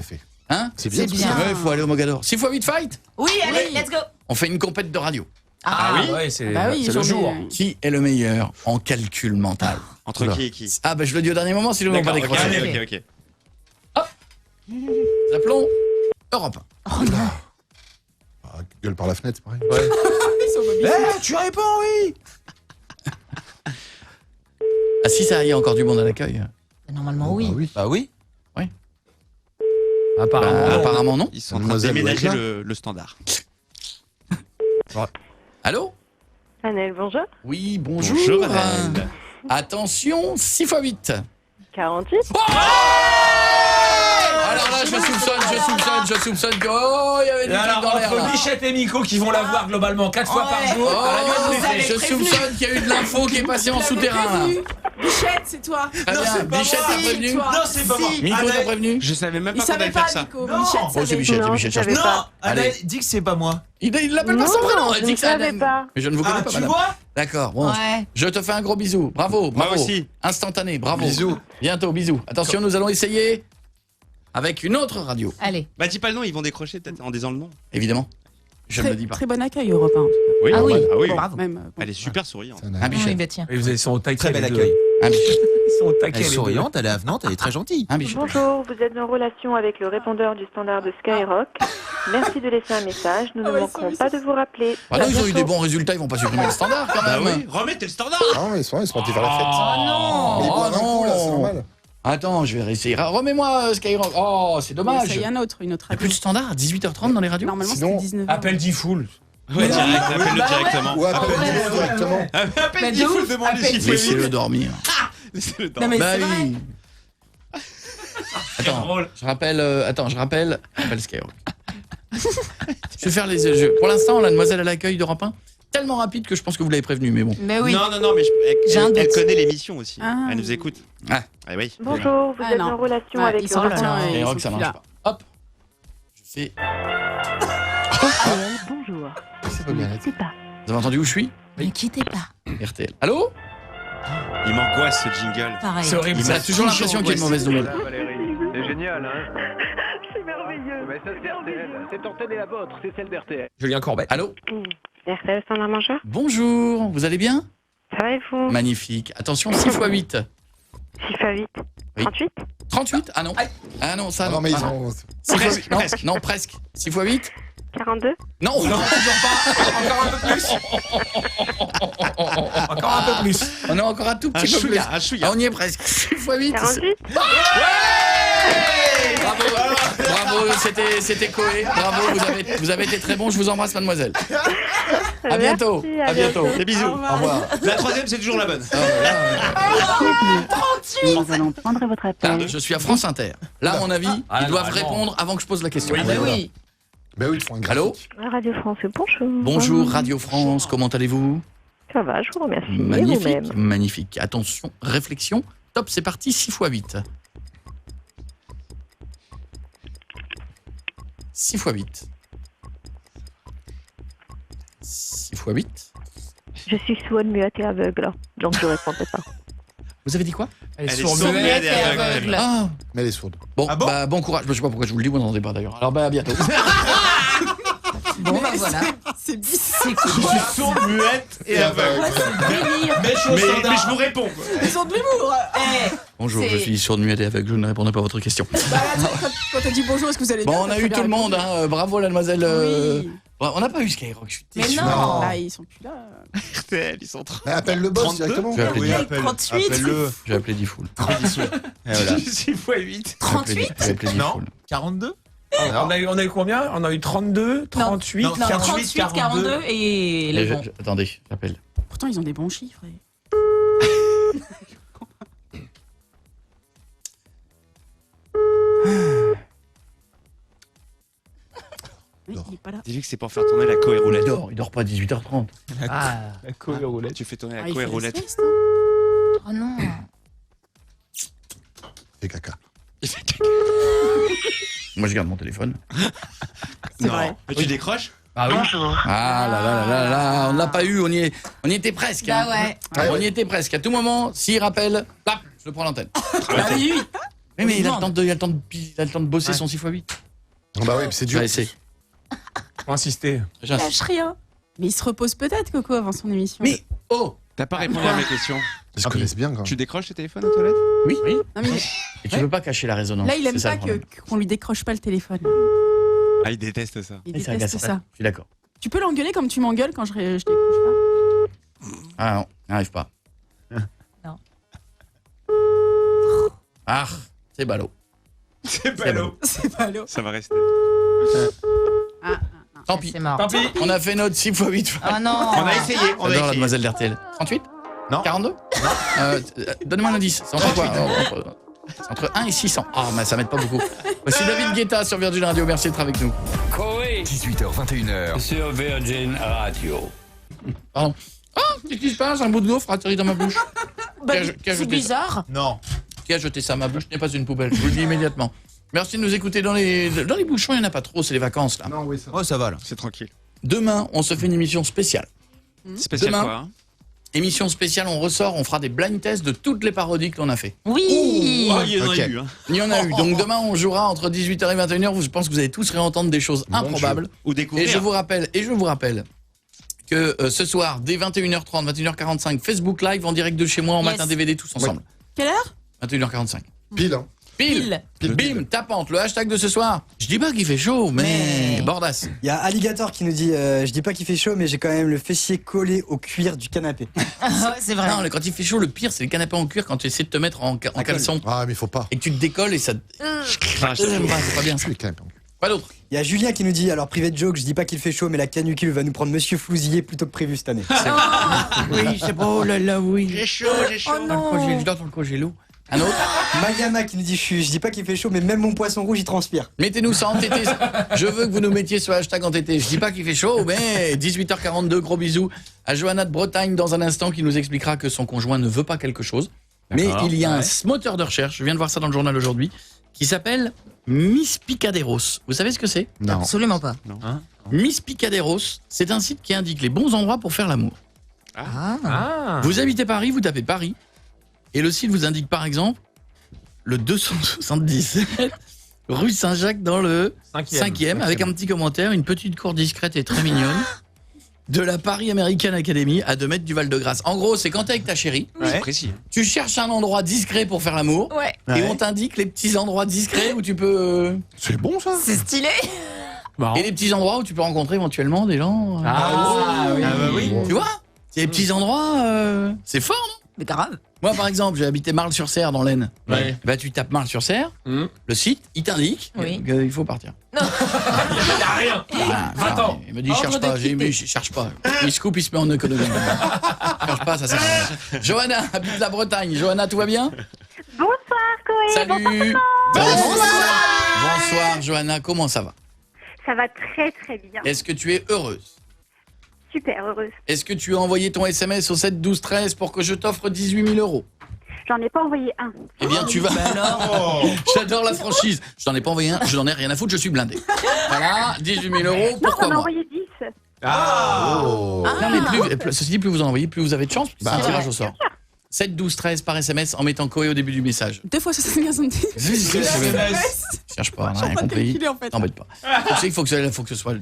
Hein? C'est bien. C'est bien. Ouais, il faut aller au Mogador. 6x8 fight? Oui, allez, let's go. On fait une compète de radio. Ah oui, ouais, c'est Bah oui, c'est j'en le ai- jour. Qui est le meilleur en calcul mental? Entre qui et qui? Ah, bah je le dis au dernier moment si nous n'avons pas D'accord, décroché. Ok. Nous appelons Europe 1. Oh non. Ah, gueule par la fenêtre, c'est pareil. Tu réponds, oui. Ah, si ça y est encore du monde à l'accueil. Normalement, oui. Bah oui. Bah oui. Apparemment non. Ils sont en train de Mademoiselle déménager Loisla. le standard. Allô? Annelle, bonjour. Oui, bonjour. Bonjour, Annelle. Attention, 6x8. 48. Alors là, je soupçonne que... Oh, il y avait Et des trucs alors, dans l'air, là. entre Bichette et Miko qui vont la voir globalement 4 fois par jour. Oh, à la même vous avez je prévenu. soupçonne qu'il y a eu de l'info qui est passée en souterrain, là. Bichette, c'est toi. Très Non, bien, c'est pas Bichette moi. t'a prévenu? Toi. Non, c'est pas moi. Miko t'a prévenu? Je savais même Il pas qu'on savait allait pas, faire ça. Nico. Non. Bichette Oh, c'est savait. Bichette, Non, c'est Bichette. je savais cherche- pas. Non, Annelle dit que c'est pas moi. Il l'appelle pas Non, son prénom, je elle dit que ne c'est savais Annelle. pas. Mais je ne vous connais Ah, pas, tu madame. vois? D'accord, bon. Ouais. Je te fais un gros bisou. Bravo, Moi bravo. aussi. Instantané, bravo. Bisous. Bientôt, bisous. Attention, nous allons essayer avec une autre radio, Allez. Bah dis pas le nom, ils vont décrocher peut-être en disant le nom. évidemment. Je ne le dis pas. Très bon accueil, Europe 1. Oui, Ah oui. Ah oui. Bravo. Même, bon. Elle est super souriante. Un Oui, Bichette. bah tiens. Et vous sont au taquet. Très bel les deux. accueil. Un Bichette. Ils sont au taquet. Elle est les deux. souriante, elle est avenante, elle est très gentille. Un Bichette. Bonjour, vous êtes en relation avec le répondeur du standard de Skyrock. Merci de laisser un message. Nous ne manquerons pas de vous rappeler. Ah non, À ils ont eu bientôt. des bons résultats, ils vont pas supprimer le standard quand Bah même. oui, remettez le standard. Ah ouais, ils sont partis faire la fête. Oh non. Mais ils boivent un coup, là, c'est non. normal. Attends, je vais réessayer. Remets-moi Skyrock. Oh, c'est Il dommage. y Il a une autre n'y a radio. plus de standard à 18h30 dans les radios. Normalement, Sinon, c'était 19h. Appelle D-Full. Ouais, direct, appelle-le Bah directement. Ou appelle-le directement. Appelle Mais de Diffoul, ouf, demande les appelle chiffres. Laissez-le dormir. Laissez-le Non, dormir. mais Bah c'est vrai. oui. Attends, drôle. je rappelle Skyrock. Je vais faire les jeux. Pour l'instant, la demoiselle à l'accueil d'Europe 1, tellement rapide que je pense que vous l'avez prévenu, mais bon. Mais oui. Non, mais J'ai un elle doute. connaît l'émission aussi. Ah. Elle nous écoute. Ah. Ah oui. Bonjour, vous Ah, êtes non. en relation Ouais, avec ils le sont là. répondeur. Ils Skyrock, sont ça plus marche là. pas. Hop. Je fais. Bonjour. C'est pas bien. C'est pas. Vous avez entendu où je suis? Ne quittez pas. RTL. Allô? Il m'angoisse ce jingle. Pareil. C'est horrible. Il a toujours l'impression qu'il y a une mauvaise nouvelle. C'est génial, hein. C'est merveilleux. Mais ça, c'est RTL. Cette antenne est la vôtre, c'est celle d'RTL. Julien Corbet. Allô? RTL Standard Mangeur. Bonjour, vous allez bien? Ça va et vous? Magnifique. Attention, 6 x 8. 6 à 8. Oui. 38. 38? Ah non. Ah non, ça Ah non. non, mais ils Ah non. ont. 6 fois Presque, 8. Non, presque. non, presque. 6 x 8? 42. Non. Non, toujours pas. Encore un peu plus. Encore un peu plus. On est encore un tout Un petit peu plus. chouïa, un chouïa. Ah, on y est presque. 6 x 8. 48. Bravo, bravo, c'était Coé. Bravo, vous avez été très bon. Je vous embrasse, mademoiselle. À bientôt. Merci, À bientôt. Des bisous. Au revoir. La troisième, c'est toujours la bonne. Nous allons prendre votre appel. Là, je suis à France Inter. Là, à mon avis, Ah, ils doivent normalement. répondre avant que je pose la question. Oui, Ah, oui. Ben oui, ils font un Allô? graphique. Radio France, bonjour. Bonjour Radio France, comment allez-vous? Ça va, je vous remercie. Et Magnifique, vous-même? magnifique. Attention, réflexion. Top, c'est parti, 6 x 8. 6 x 8. 6 x 8. Je suis sourde, muette et aveugle, donc je répondrai pas. Vous avez dit quoi? Elle est Elle est sourde, sourde, muette et aveugle. Ah. Mais elle est sourde. Bon, Ah bon bah, bon courage. Je sais pas pourquoi je vous le dis, vous n'entendez pas d'ailleurs. Alors, bah, à bientôt. Bon, bah voilà. C'est Je suis sourde, muette et aveugle. délire. Mais Mais je vous réponds. quoi. Ils ont de l'humour. Bonjour, C'est- je suis sourde, muette et aveugle. Je ne répondrai pas à votre question. Bah, attends, quand t'as dit bonjour, est-ce que vous allez Bon, bien? on a T'as eu fait tout le la monde. réponse. Hein. Bravo, la demoiselle. Oui. On n'a pas eu Skyrock. Je suis Mais déçu. non. Bah, ils sont plus là. RTL, ils sont trop. Appelle le boss 32. directement. Je vais appeler Oui, Diffoul. appelle- 38. appelle-le. Je vais appeler Diffoul. Et voilà. 6 x 8. 38. Je vais appeler Non. Diffoul. 42 On a eu combien? On a eu 32, 38, Non, 48, 38, 42 et les bons. Attendez, j'appelle. Pourtant, ils ont des bons chiffres. Oui, il est pas là. Dis-lui que c'est pour faire tourner la Coé roulette. Il dort pas à 18h30. Ah. La Coé roulette. Tu fais tourner Ah, la il Coé fait roulette. la sieste, hein. Oh non. C'est caca. Moi, je garde mon téléphone. C'est vrai. Mais tu décroches? Ah oui. Ah là là là là là, on l'a pas eu, on y était presque. Bah hein. ouais. On y était presque. À tout moment, s'il rappelle, plap, je prends l'antenne. Bah oui, oui. Oui, mais il a le temps de bosser son 6 x 8. Bah oui, c'est dur. Essayer. Faut insister. Lâche rien. Mais il se repose peut-être, Coco, avant son émission. Mais, oh, T'as pas répondu à mes questions. Ils se connaissent bien quand même. Tu décroches le téléphone aux toilettes? oui. Non, mais Et tu veux pas cacher la résonance. là, il aime c'est ça, pas le problème. qu'on lui décroche pas le téléphone. Ah, il déteste ça. Il Et ça déteste agace, ça. Je suis d'accord. Tu peux l'engueuler comme tu m'engueules quand je décroche pas. Ah non, n'arrive pas. Non. Ah, c'est ballot. C'est pas l'eau. C'est pas l'eau. Ça va rester. Tant pis. C'est mort. Tant pis. On a fait notre 6 x 8. Oh non. On a essayé, on a J'adore la essayé. demoiselle d'RTL. 38 Non. 42 Donne-moi un indice. C'est entre quoi? C'est entre 1 et 600. Ah, mais ça m'aide pas beaucoup. Voici David Guetta sur Virgin Radio. Merci d'être avec nous. Coé 18h, 21h. sur Virgin Radio. Pardon. Ah, qu'est-ce qui se passe? Un bout de gaufre atterri dans ma bouche. Bah, Qui a c'est jeté bizarre. Non. Qui a jeté ça? Ma bouche n'est pas une poubelle. Je vous le dis immédiatement. Merci de nous écouter dans les bouchons. Il n'y en a pas trop. C'est les vacances là. Non, oui, ça. Oh, ça va là. C'est tranquille. Demain, on se fait une émission spéciale. Spécial Demain. quoi hein? Émission spéciale, on ressort, on fera des blind tests de toutes les parodies que l'on a fait. Oui. Oh, il y en Ok. a eu. Hein. Il y en a eu. Donc demain, on jouera entre 18h et 21h. Je pense que vous allez tous réentendre des choses improbables. Ou découvrir. Et je vous rappelle que ce soir, dès 21h30, 21h45, Facebook Live en direct de chez moi en Yes. matin DVD tous ensemble. Quelle heure? 21h45. Pile, hein. Pile. Pile. Bim, tapante, le hashtag de ce soir. Je dis pas qu'il fait chaud, mais bordasse. Il y a Alligator qui nous dit je dis pas qu'il fait chaud, mais j'ai quand même le fessier collé au cuir du canapé. C'est vrai. Non, quand il fait chaud, le pire, c'est le canapé en cuir quand tu essaies de te mettre en caleçon Ah, mais faut pas. et que tu te décolles et ça. C'est pas bien ça. Je suis quand même. Pas d'autre. Il y a Julien qui nous dit alors privé de joke, je dis pas qu'il fait chaud, mais la canicule va nous prendre Monsieur Flousier plutôt que prévu cette année. Oui, c'est beau, oh là là, oui. J'ai chaud, j'ai chaud. Oh non. Je dors dans le congélo. Un autre. Mayama qui nous dit je dis pas qu'il fait chaud, mais même mon poisson rouge il transpire. Mettez-nous ça en TT. Je veux que vous nous mettiez ce hashtag en TT. Je dis pas qu'il fait chaud, mais 18h42, gros bisous à Johanna de Bretagne dans un instant qui nous expliquera que son conjoint ne veut pas quelque chose. Mais il y a un moteur de recherche, je viens de voir ça dans le journal aujourd'hui, qui s'appelle Miss Picaderos. Vous savez ce que c'est? Non. Absolument pas. Miss Picaderos, c'est un site qui indique les bons endroits pour faire l'amour. Ah. Vous habitez Paris, vous tapez Paris, et le site vous indique par exemple le 277 rue Saint-Jacques dans le 5e, avec un petit commentaire, une petite cour discrète et très mignonne de la Paris American Academy à 2 mètres du Val-de-Grâce. En gros, c'est quand t'es avec ta chérie, C'est précis. tu cherches un endroit discret pour faire l'amour, Ouais. et on t'indique les petits endroits discrets où tu peux... C'est bon ça. C'est stylé. Et les petits endroits où tu peux rencontrer éventuellement des gens... Ah oui. bah oui. Tu vois? C'est des petits endroits... C'est fort, non? Mais grave. Moi, par exemple, j'ai habité Marle-sur-Serre dans l'Aisne. Ouais. Bah, tu tapes Marle-sur-Serre, le site, il t'indique Oui. qu'il faut partir. Il y a rien. Ah, Attends. il me dit, cherche pas. J'ai dit, cherche pas. Il se coupe, il se met en économie. Cherche pas, ça sert à rien. Johanna habite la Bretagne. Johanna, tout va bien? Bonsoir, Coé. Salut. Bonsoir, Johanna. Comment ça va? Ça va très très bien. Est-ce que tu es heureuse? Super heureuse. Est-ce que tu as envoyé ton SMS au 7 12 13 pour que je t'offre 18 000 €? J'en ai pas envoyé un. Eh bien, tu vas. J'adore la franchise. Je n'en ai pas envoyé un, je n'en ai rien à foutre, je suis blindé. Voilà, 18 000 euros, Non, pourquoi j'en ai moi envoyé 10. Non, mais ceci dit, plus vous en envoyez, plus vous avez de chance, parce que c'est un tirage au sort. 7, 12, 13 par SMS en mettant Koé au début du message. 2 fois 75 centimes. Cherche pas, on n'a rien compris. T'embête pas. Tu sais qu'il faut que ce soit. Non,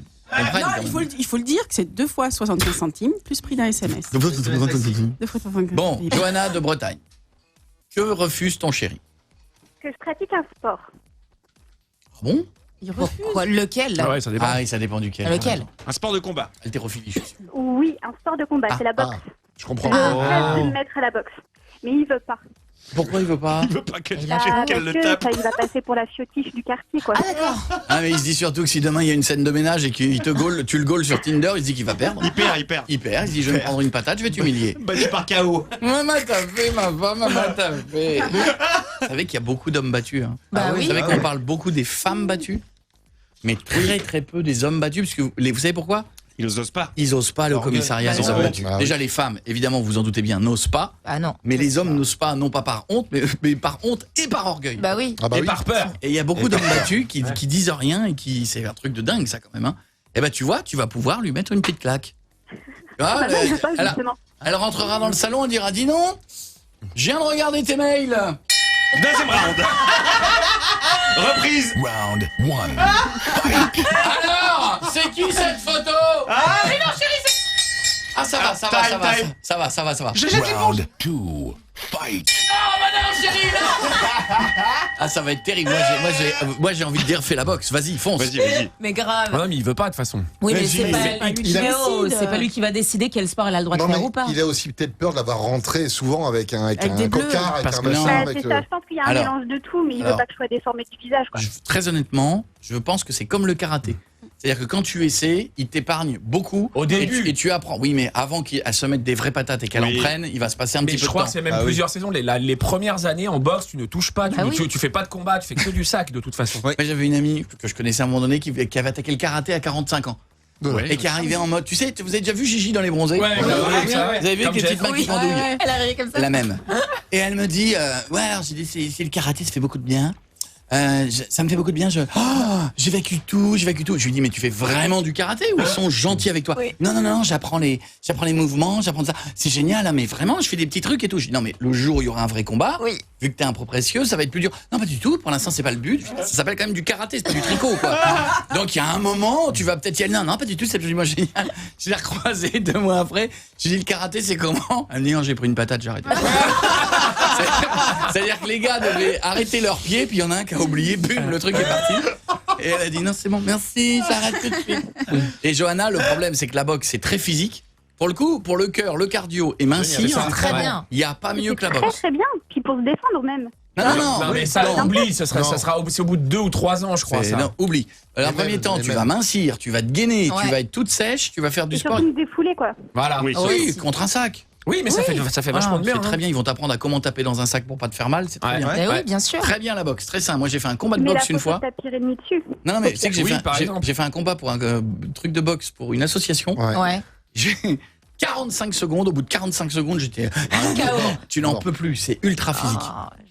il faut le dire que c'est 2 fois 75 centimes plus prix d'un SMS. 2 fois 75. Bon, Johanna de Bretagne. Que refuse ton chéri? Que je pratique un sport. Ah bon? Il refuse. Quoi, lequel Ah ouais, ça dépend. Ah oui, ça dépend duquel. Lequel? Un sport de combat. Haltérophilie, je suis sûr. Oui, un sport de combat, c'est la boxe. Je comprends. Je rêve de me mettre à la boxe. Mais il veut pas. Pourquoi il veut pas? Il veut pas qu'elle le Parce tape. que il va passer pour la fiotiche du quartier, quoi. Ah d'accord. Ah mais il se dit surtout que si demain il y a une scène de ménage et qu'il te gaule, tu le gaules sur Tinder, il se dit qu'il va perdre. Il perd. Il perd, il se dit je vais me prendre une patate, je vais t'humilier. Battu par KO. Maman t'a fait, ma femme, maman t'a fait. Vous savez qu'il y a beaucoup d'hommes battus. Hein. Bah oui. Vous savez qu'on parle beaucoup des femmes battues, mais très très peu des hommes battus, parce que vous savez pourquoi? Ils osent pas. Ils osent pas aller au commissariat, les hommes battus. Déjà les femmes, évidemment, vous en doutez bien, n'osent pas. Ah non. Mais les hommes n'osent pas, non pas par honte, mais par honte et par orgueil. Bah oui. Et par peur. Et il y a beaucoup d'hommes battus qui disent rien et qui c'est un truc de dingue ça quand même. Hein. Et ben tu vois, tu vas pouvoir lui mettre une petite claque. Bah non, il veut pas, justement. Elle rentrera dans le salon et dira dis non, je viens de regarder tes mails. Deuxième round. Reprise. Round 1. Alors, c'est qui cette photo? Mais non chérie, c'est... Ah ça va. Round 2. Fight. Non, chérie, là. Ah ça va être terrible. Moi j'ai envie de dire fais la boxe, vas-y, fonce. Vas-y. Mais grave. Non, mais il veut pas de toute façon. Oui, mais Mais c'est pas lui qui va décider quel sport elle a le droit de Non, faire mais ou pas. il a aussi peut-être peur de l'avoir rentré souvent avec un des bleus. cocard, avec Parce un que machin. non. avec C'est ça, je pense qu'il y a un Alors. mélange de tout, mais il veut Alors. pas que je sois déformée du visage, quoi. Très honnêtement, je pense que c'est comme le karaté. C'est-à-dire que quand tu essaies, il t'épargne beaucoup. Au début. Et tu apprends. Oui, mais avant qu'elle se mette des vraies patates et qu'elle en prenne, il va se passer un Mais petit peu je de crois temps. que c'est même plusieurs saisons. Les premières années en boxe, tu ne touches pas, tu fais pas de combat, tu fais que du sac de toute façon. Moi, j'avais une amie que je connaissais à un moment donné qui avait attaqué le karaté à 45 ans. Ouais. Et qui arrivait en mode, tu sais, vous avez déjà vu Gigi dans Les Bronzés? Ouais, Vous ça, ouais. avez vu avec les petites mains qui pendouillent? Elle arrivait comme ça. La même. Et elle me dit, ouais, alors j'ai dit, c'est le karaté, ça fait beaucoup de bien. Ça me fait beaucoup de bien. J'évacue tout. Je lui dis, mais tu fais vraiment du karaté ou ils sont gentils avec toi? Non, j'apprends les mouvements, j'apprends ça. C'est génial, hein, mais vraiment, je fais des petits trucs et tout. Je dis, non, mais le jour où il y aura un vrai combat, vu que t'es un pro précieux, ça va être plus dur. Non, pas du tout. Pour l'instant, c'est pas le but. Ça s'appelle quand même du karaté, c'est pas du tricot, quoi. Donc, il y a un moment où tu vas peut-être y aller. Non, pas du tout. C'est absolument génial. Je l'ai recroisé 2 mois après. Je lui dis, le karaté, c'est comment? Elle me dit, non, j'ai pris une patate, j'arrête. C'est-à-dire que les gars devaient arrêter leurs pieds, puis il y en a un qui a oublié, bum, le truc est parti. Et elle a dit non, c'est bon, merci, j'arrête tout de suite. Et Johanna, le problème, c'est que la boxe, c'est très physique. Pour le coup, pour le cœur, le cardio et mincir, très bien. il n'y a pas mieux que la Très boxe. très bien, puis pour se défendre même. Non, mais ça, oublie, c'est au bout de 2 ou 3 ans, je crois. Ça. Non, oublie. Alors, en premier temps, tu vas mincir, tu vas te gainer, tu vas être toute sèche, tu vas faire du Et sport. surtout me défouler, quoi. Voilà. Oui, contre un sac. Oui, mais ça fait vachement de bien. C'est très bien, ils vont t'apprendre à comment taper dans un sac pour pas te faire mal, c'est très bien. Oui, bien sûr. Très bien la boxe, très simple. Moi j'ai fait un combat de Mais boxe la une fois. photo de ta pire ennemie dessus. Non, mais tu sais que Oui, j'ai fait un combat pour un truc de boxe pour une association. Ouais. J'ai 45 secondes, au bout de 45 secondes, j'étais tu n'en peux plus, c'est ultra physique.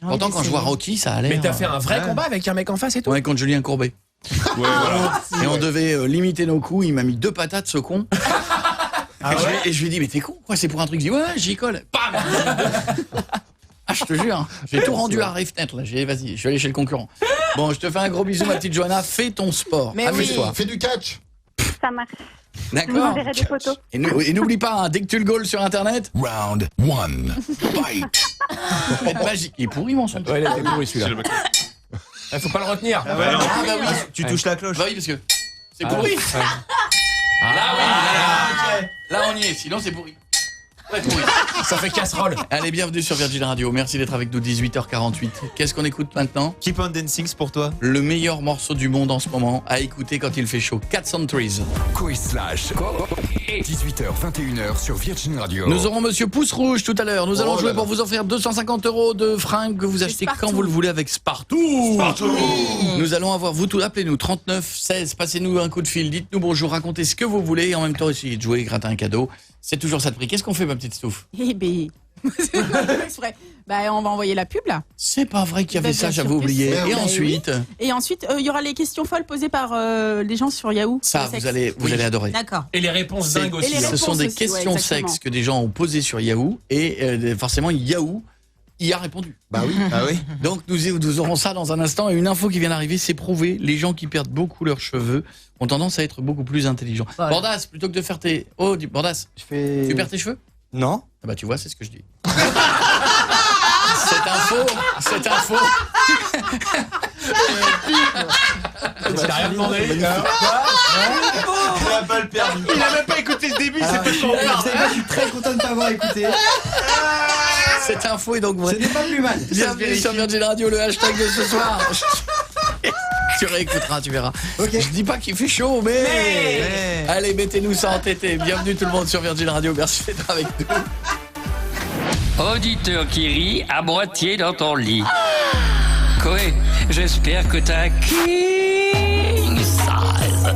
Pourtant quand je vois Rocky, ça allait. Mais t'as fait un vrai combat avec un mec en face et tout? Ouais, contre Julien Courbet. Ouais, voilà. Et on devait limiter nos coups, il m'a mis 2 patates ce con. Et je lui ai dit mais t'es con quoi, c'est pour un truc. Il dit ouais, j'y colle. Bam. Ah, je te jure, j'ai tout rendu à Rive-Fenêtre là. J'ai dit vas-y, je suis allé chez le concurrent. Bon, je te fais un gros bisou ma petite Johanna, fais ton sport. Amuse-toi. Fais du catch. Ça marche. Je vous D'accord. enverrai des photos. Et n'oublie pas, hein, dès que tu le gaules sur internet, Round 1. Fight. être magique. Il est pourri mon son. Ouais, il était pourri celui-là. Faut pas le retenir. Ah bah oui, Tu touches la cloche. bah oui parce que c'est pourri. Là on y est, sinon c'est pourri. Ouais, pourri. Ça fait casserole. Allez, bienvenue sur Virgin Radio. Merci d'être avec nous, 18h48. Qu'est-ce qu'on écoute maintenant? Keep on dancing c'est pour toi. Le meilleur morceau du monde en ce moment, à écouter quand il fait chaud. Cats on Trees. Quiz Slash. 18h, 21h sur Virgin Radio. Nous aurons Monsieur Pouce Rouge tout à l'heure. Nous allons jouer pour vous offrir 250 € de fringues que vous achetez quand vous le voulez avec Spartoo. Nous allons avoir vous tous. Appelez-nous 39 16. Passez-nous un coup de fil. Dites-nous bonjour. Racontez ce que vous voulez et en même temps essayez de jouer, gratter un cadeau. C'est toujours ça de prix. Qu'est-ce qu'on fait, ma petite Stouff? Eh ben, Exprès. Bah, on va envoyer la pub là. C'est pas vrai qu'il y avait ça, j'avais oublié. Et ensuite Et ensuite, il y aura les questions folles posées par les gens sur Yahoo. Ça, vous allez adorer. D'accord. Et les réponses dingues aussi. Ce sont des questions sexes que des gens ont posées sur Yahoo et forcément Yahoo y a répondu. Bah oui. Donc nous aurons ça dans un instant et une info qui vient d'arriver, c'est prouvé, les gens qui perdent beaucoup leurs cheveux ont tendance à être beaucoup plus intelligents. Voilà. Bordas, plutôt que de faire tes... Oh, Bordas, tu perds tes cheveux? Non. Ah bah tu vois, c'est ce que je dis. Cette info. Il a rien demandé. Il a pas le permis. Il a même pas écouté le début, c'est pas Je suis très content de t'avoir écouté. Cette info est donc vraie. Ce n'est pas plus mal. Bienvenue sur Virgin Radio, le hashtag de ce soir. Tu réécouteras, tu verras. Okay. Je dis pas qu'il fait chaud, mais... Allez, mettez-nous ça en tété. Bienvenue tout le monde sur Virgin Radio. Merci d'être avec nous. Auditeur qui rit à moitié dans ton lit. Coé, j'espère que t'as king size.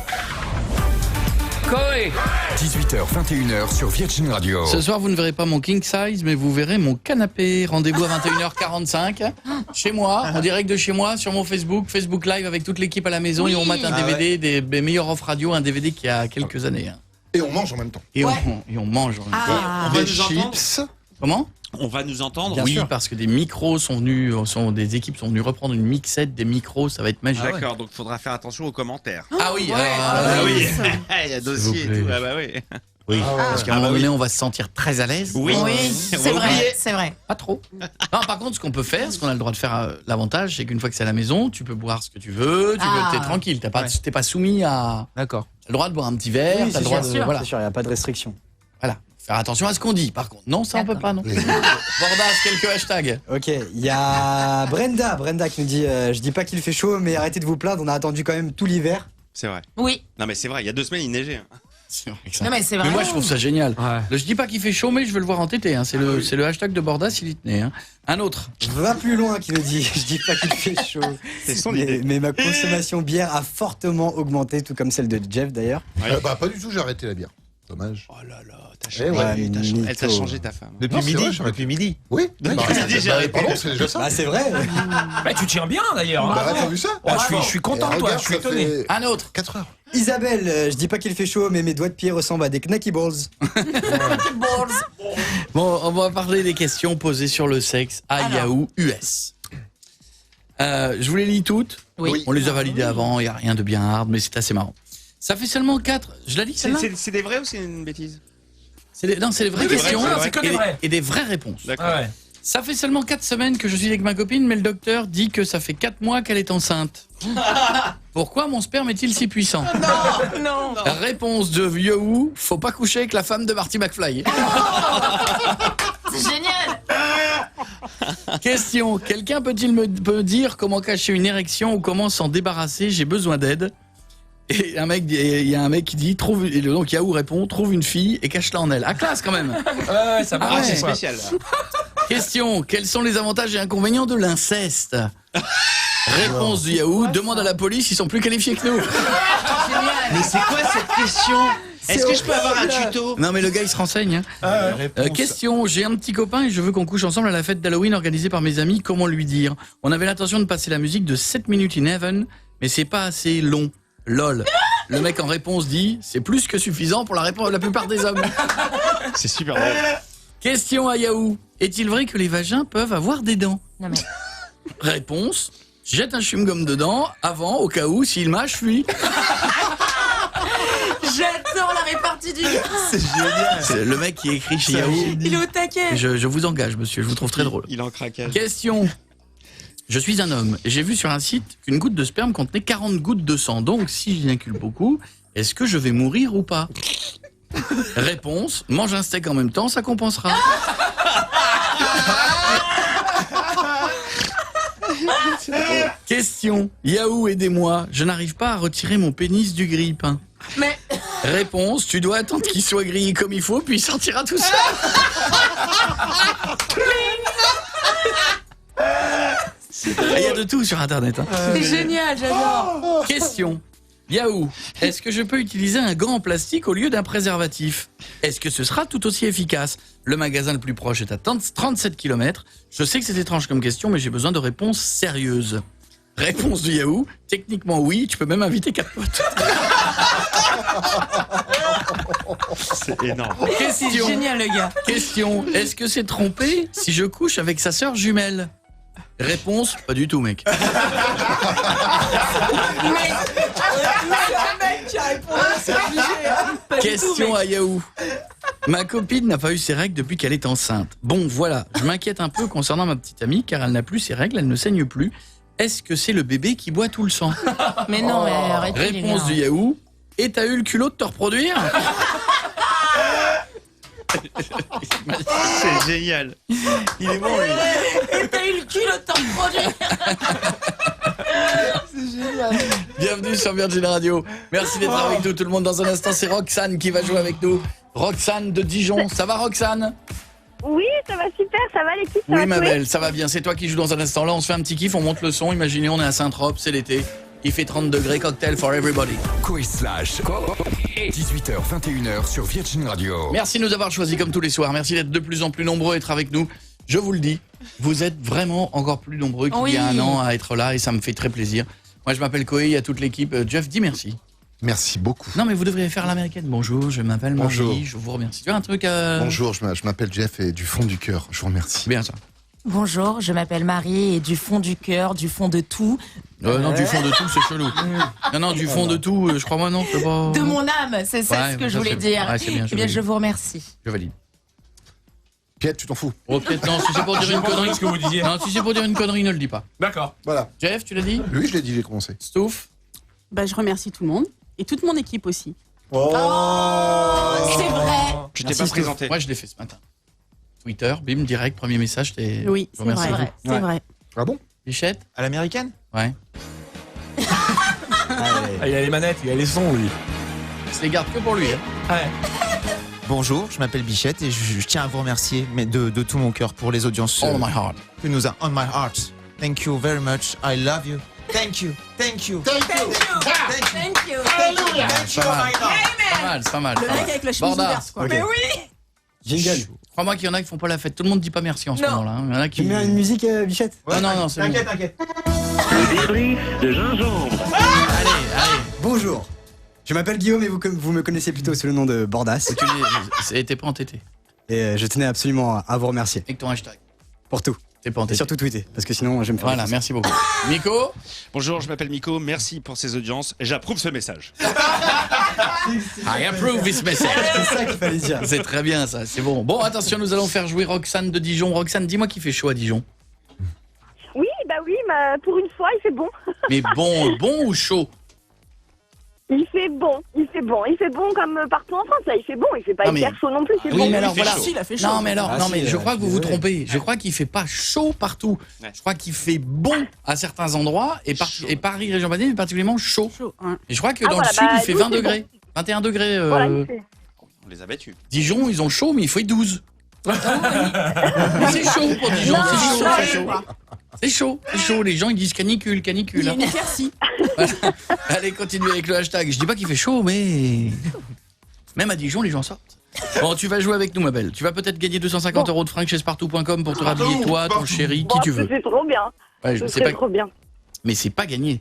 Coé. 18h, 21h sur Virgin Radio. Ce soir, vous ne verrez pas mon king size, mais vous verrez mon canapé. Rendez-vous à 21h45. Chez moi, en direct de chez moi, sur mon Facebook Live avec toute l'équipe à la maison. Oui. Et on mate un DVD des meilleurs off radio, un DVD qui a quelques années. Et on mange en même temps. Et on mange en même temps. On va nous entendre. Comment ? On va nous entendre. Bien sûr. Parce que des micros des équipes sont venues reprendre une mixette des micros, ça va être magique. D'accord, donc il faudra faire attention aux commentaires. Ah oui, oui. Il y a dossier et tout. Ah bah oui. Oui, parce qu'à un moment donné, on va se sentir très à l'aise. Oui, c'est vrai, c'est vrai. Pas trop. Non, par contre, ce qu'on peut faire, ce qu'on a le droit de faire, l'avantage, c'est qu'une fois que c'est à la maison, tu peux boire ce que tu veux, t'es tranquille, t'es pas soumis à... D'accord. T'as le droit de boire un petit verre, Oui, t'as le droit de... Voilà. C'est sûr, il n'y a pas de restriction. Voilà. Faire attention à ce qu'on dit, par contre. Non, ça on peut pas, non. Bordas, quelques hashtags. Ok, il y a Brenda qui nous dit je dis pas qu'il fait chaud, mais arrêtez de vous plaindre, on a attendu quand même tout l'hiver. C'est vrai. Oui. Non mais c'est vrai, il y a 2 semaines il neigeait. C'est vrai que ça... Non mais c'est vrai. Mais moi je trouve ça génial. Ouais. Je dis pas qu'il fait chaud, mais je veux le voir en tété. Hein. C'est le hashtag de Bordas, il y tenait. Hein. Un autre. Va plus loin qui nous dit je dis pas qu'il fait chaud. C'est son idée. Mais ma consommation bière a fortement augmenté, tout comme celle de Jeff d'ailleurs. Bah pas du tout, j'ai arrêté la bière. Dommage. Oh là là, t'as changé. Elle t'a changé ta femme. Depuis midi. Oui. Pardon, c'est déjà ça. Bah c'est vrai. Bah tu tiens bien d'ailleurs. Bah t'as vu ça? Je suis content de toi, je suis étonné. Un autre. 4 heures. Isabelle, je dis pas qu'il fait chaud, mais mes doigts de pied ressemblent à des knacky balls. Bon, on va parler des questions posées sur le sexe à Yahoo US. Je vous les lis toutes. Oui. On les a validées avant, il n'y a rien de bien hard, mais c'est assez marrant. Ça fait seulement 4. Je l'ai dit celle-là. C'est des vrais ou c'est une bêtise? Non, c'est des vraies questions c'est que des vrais. et des vraies réponses. D'accord. Ah ouais. Ça fait seulement 4 semaines que je suis avec ma copine, mais le docteur dit que ça fait 4 mois qu'elle est enceinte. Pourquoi mon sperme est-il si puissant? Non. Réponse de Yahoo, faut pas coucher avec la femme de Marty McFly. C'est génial. Question, quelqu'un peut-il me dire comment cacher une érection ou comment s'en débarrasser? J'ai besoin d'aide. Et il y a un mec qui dit, donc Yahoo répond, trouve une fille et cache-la en elle. Ah, classe quand même. Ouais, ça va. C'est spécial là. Question, quels sont les avantages et inconvénients de l'inceste? Réponse de Yahoo, demande à la police, ils sont plus qualifiés que nous. Mais c'est quoi cette question? Est-ce que je peux avoir un tuto? Non mais le gars il se renseigne. Hein. Question, j'ai un petit copain et je veux qu'on couche ensemble à la fête d'Halloween organisée par mes amis, comment lui dire? On avait l'intention de passer la musique de 7 minutes in heaven, mais c'est pas assez long. LOL. Le mec en réponse dit, c'est plus que suffisant pour la plupart des hommes. C'est super drôle. Question à Yahoo, est-il vrai que les vagins peuvent avoir des dents? Non mais. Réponse, jette un chewing-gum dedans, avant, au cas où, s'il mâche, fuit. J'adore la répartie du gars. C'est génial. C'est le mec qui écrit chez Yahoo. Il est au taquet. Je vous engage, monsieur, je vous trouve très drôle. Il est en craquage. Question. Je suis un homme et j'ai vu sur un site qu'une goutte de sperme contenait 40 gouttes de sang. Donc, si j'inocule beaucoup, est-ce que je vais mourir ou pas? Réponse, mange un steak en même temps, ça compensera. Question, Yahoo, aidez-moi, je n'arrive pas à retirer mon pénis du grille-pain. Mais... Réponse, tu dois attendre qu'il soit grillé comme il faut, puis il sortira tout seul. Il y a de tout sur internet. Hein. C'est génial, j'adore. Question. Yahoo, est-ce que je peux utiliser un gant en plastique au lieu d'un préservatif? Est-ce que ce sera tout aussi efficace? Le magasin le plus proche est à 37 km. Je sais que c'est étrange comme question, mais j'ai besoin de réponses sérieuses. Réponse de Yahoo, techniquement oui, tu peux même inviter 4 potes. C'est énorme. C'est génial, le gars. Question, est-ce que c'est trompé si je couche avec sa sœur jumelle? Réponse, pas du tout, mec. C'est un mec qui a répondu, c'est obligé. Question à Yahoo. Ma copine n'a pas eu ses règles depuis qu'elle est enceinte. Bon, voilà, je m'inquiète un peu concernant ma petite amie, car elle n'a plus ses règles, elle ne saigne plus. Est-ce que c'est le bébé qui boit tout le sang? Mais non, mais arrêtez. Réponse du Yahoo. Et t'as eu le culot de te reproduire? C'est génial. Il est bon, lui. Et t'as eu le culot de t'en produire. C'est génial. Bienvenue sur Virgin Radio. Merci d'être avec nous tout le monde. Dans un instant, c'est Roxane qui va jouer avec nous. Roxane de Dijon. Ça va, Roxane? Oui, ça va super, ça va l'équipe, ça Oui, va ma Chloé belle, ça va bien. C'est toi qui joues dans un instant. Là, on se fait un petit kiff, on monte le son. Imaginez, on est à Saint-Tropez, c'est l'été. Il fait 30 degrés, cocktail for everybody. Quiz Slash. 18h, 21h sur Virgin Radio. Merci de nous avoir choisis comme tous les soirs. Merci d'être de plus en plus nombreux à être avec nous. Je vous le dis, vous êtes vraiment encore plus nombreux qu'il y a un an à être là et ça me fait très plaisir. Moi, je m'appelle Koé, il y a toute l'équipe. Jeff, dis merci. Merci beaucoup. Non, mais vous devriez faire l'américaine. Bonjour, je m'appelle Marie, je vous remercie. Tu as un truc à... Bonjour, je m'appelle Jeff et du fond du cœur, je vous remercie. Bien ça. Bonjour, je m'appelle Marie et du fond du cœur, du fond de tout. Non, du fond de tout, c'est chelou. Non, du fond de tout, je crois moi, non, c'est pas... De mon âme, c'est ça ce que je voulais dire. Ouais, c'est bien, Eh bien, je vous remercie. Je valide. Piet, tu t'en fous? Oh, Piet, non, si c'est pour dire une connerie, ce que vous disiez. Non, si c'est pour dire une connerie, ne le dis pas. D'accord. Voilà. Jeff, tu l'as dit? Oui, je l'ai dit, j'ai commencé. Stouff? Bah, je remercie tout le monde et toute mon équipe aussi. Oh, c'est vrai. Tu t'es pas présenté. Moi, je l'ai fait ce matin. Twitter, bim, direct, premier message. Oui, c'est vrai. C'est vrai. Ah bon? Bichette? À l'américaine? Ouais. Ah, il a les manettes, il a les sons, lui. Il se les garde que pour lui. Hein. Ouais. Bonjour, je m'appelle Bichette et je tiens à vous remercier mais de tout mon cœur pour les audiences On my heart. que nous a on my heart. Thank you very much. I love you. Thank you. Thank you. Thank you. Thank you. Hallelujah. Thank you. Pas mal. my God. Pas mal, c'est pas mal. Le pas mec mal. avec la chemise Borda. ouverte, quoi. Ok. Mais oui. Jingle. Crois-moi qu'il y en a qui font pas la fête. Tout le monde dit pas merci en ce Non. moment-là. hein. Il y en a qui... Tu mets une musique, Bichette? Non, c'est bon. T'inquiète. Le débrief de gingembre. Allez. Bonjour. Je m'appelle Guillaume et vous me connaissez plutôt sous le nom de Bordas. T'es pas entêté. Et je tenais absolument à vous remercier. Avec ton hashtag. Pour tout. T'es pas Et entêté. surtout tweeter, parce que sinon je vais me faire... Voilà, merci beaucoup. Miko? Bonjour, je m'appelle Miko. Merci pour ces audiences. J'approuve ce message. I approve this message. C'est ça qu'il fallait dire. C'est très bien ça, c'est bon. Bon, attention, nous allons faire jouer Roxane de Dijon. Roxane, dis-moi qu'il fait chaud à Dijon. Oui, pour une fois, il fait bon. Mais bon ou chaud? Il fait bon comme partout en France, là. Il fait bon, il fait pas Non, mais- hyper chaud non plus, c'est Oui, bon. mais alors fait voilà. chaud. Si, il a fait chaud. Non, mais alors, Ah, non, si, mais je crois que vous vous désolé. trompez. Je crois qu'il fait pas chaud partout. Ouais. Je crois qu'il fait bon à certains endroits et Paris, région parisienne, est particulièrement chaud. Chaud, hein. Et je crois que Ah, dans voilà, le sud, bah, il fait nous, 20 c'est degrés. 21 degrés. Voilà, il fait. On les a battus. Dijon, ils ont chaud, mais il fait 12. Mais c'est chaud pour Dijon, Non, c'est chaud, non, c'est chaud. C'est chaud, les gens ils disent canicule. Il y a hein. une éclaircie. Allez, continue avec le hashtag. Je dis pas qu'il fait chaud, mais même à Dijon, les gens sortent. Bon, tu vas jouer avec nous, ma belle. Tu vas peut-être gagner 250 € de francs chez Spartou.com pour te rhabiller, toi, ton chéri, qui tu veux. C'est trop bien. Ouais, je sais C'est pas, trop bien. mais c'est pas gagné.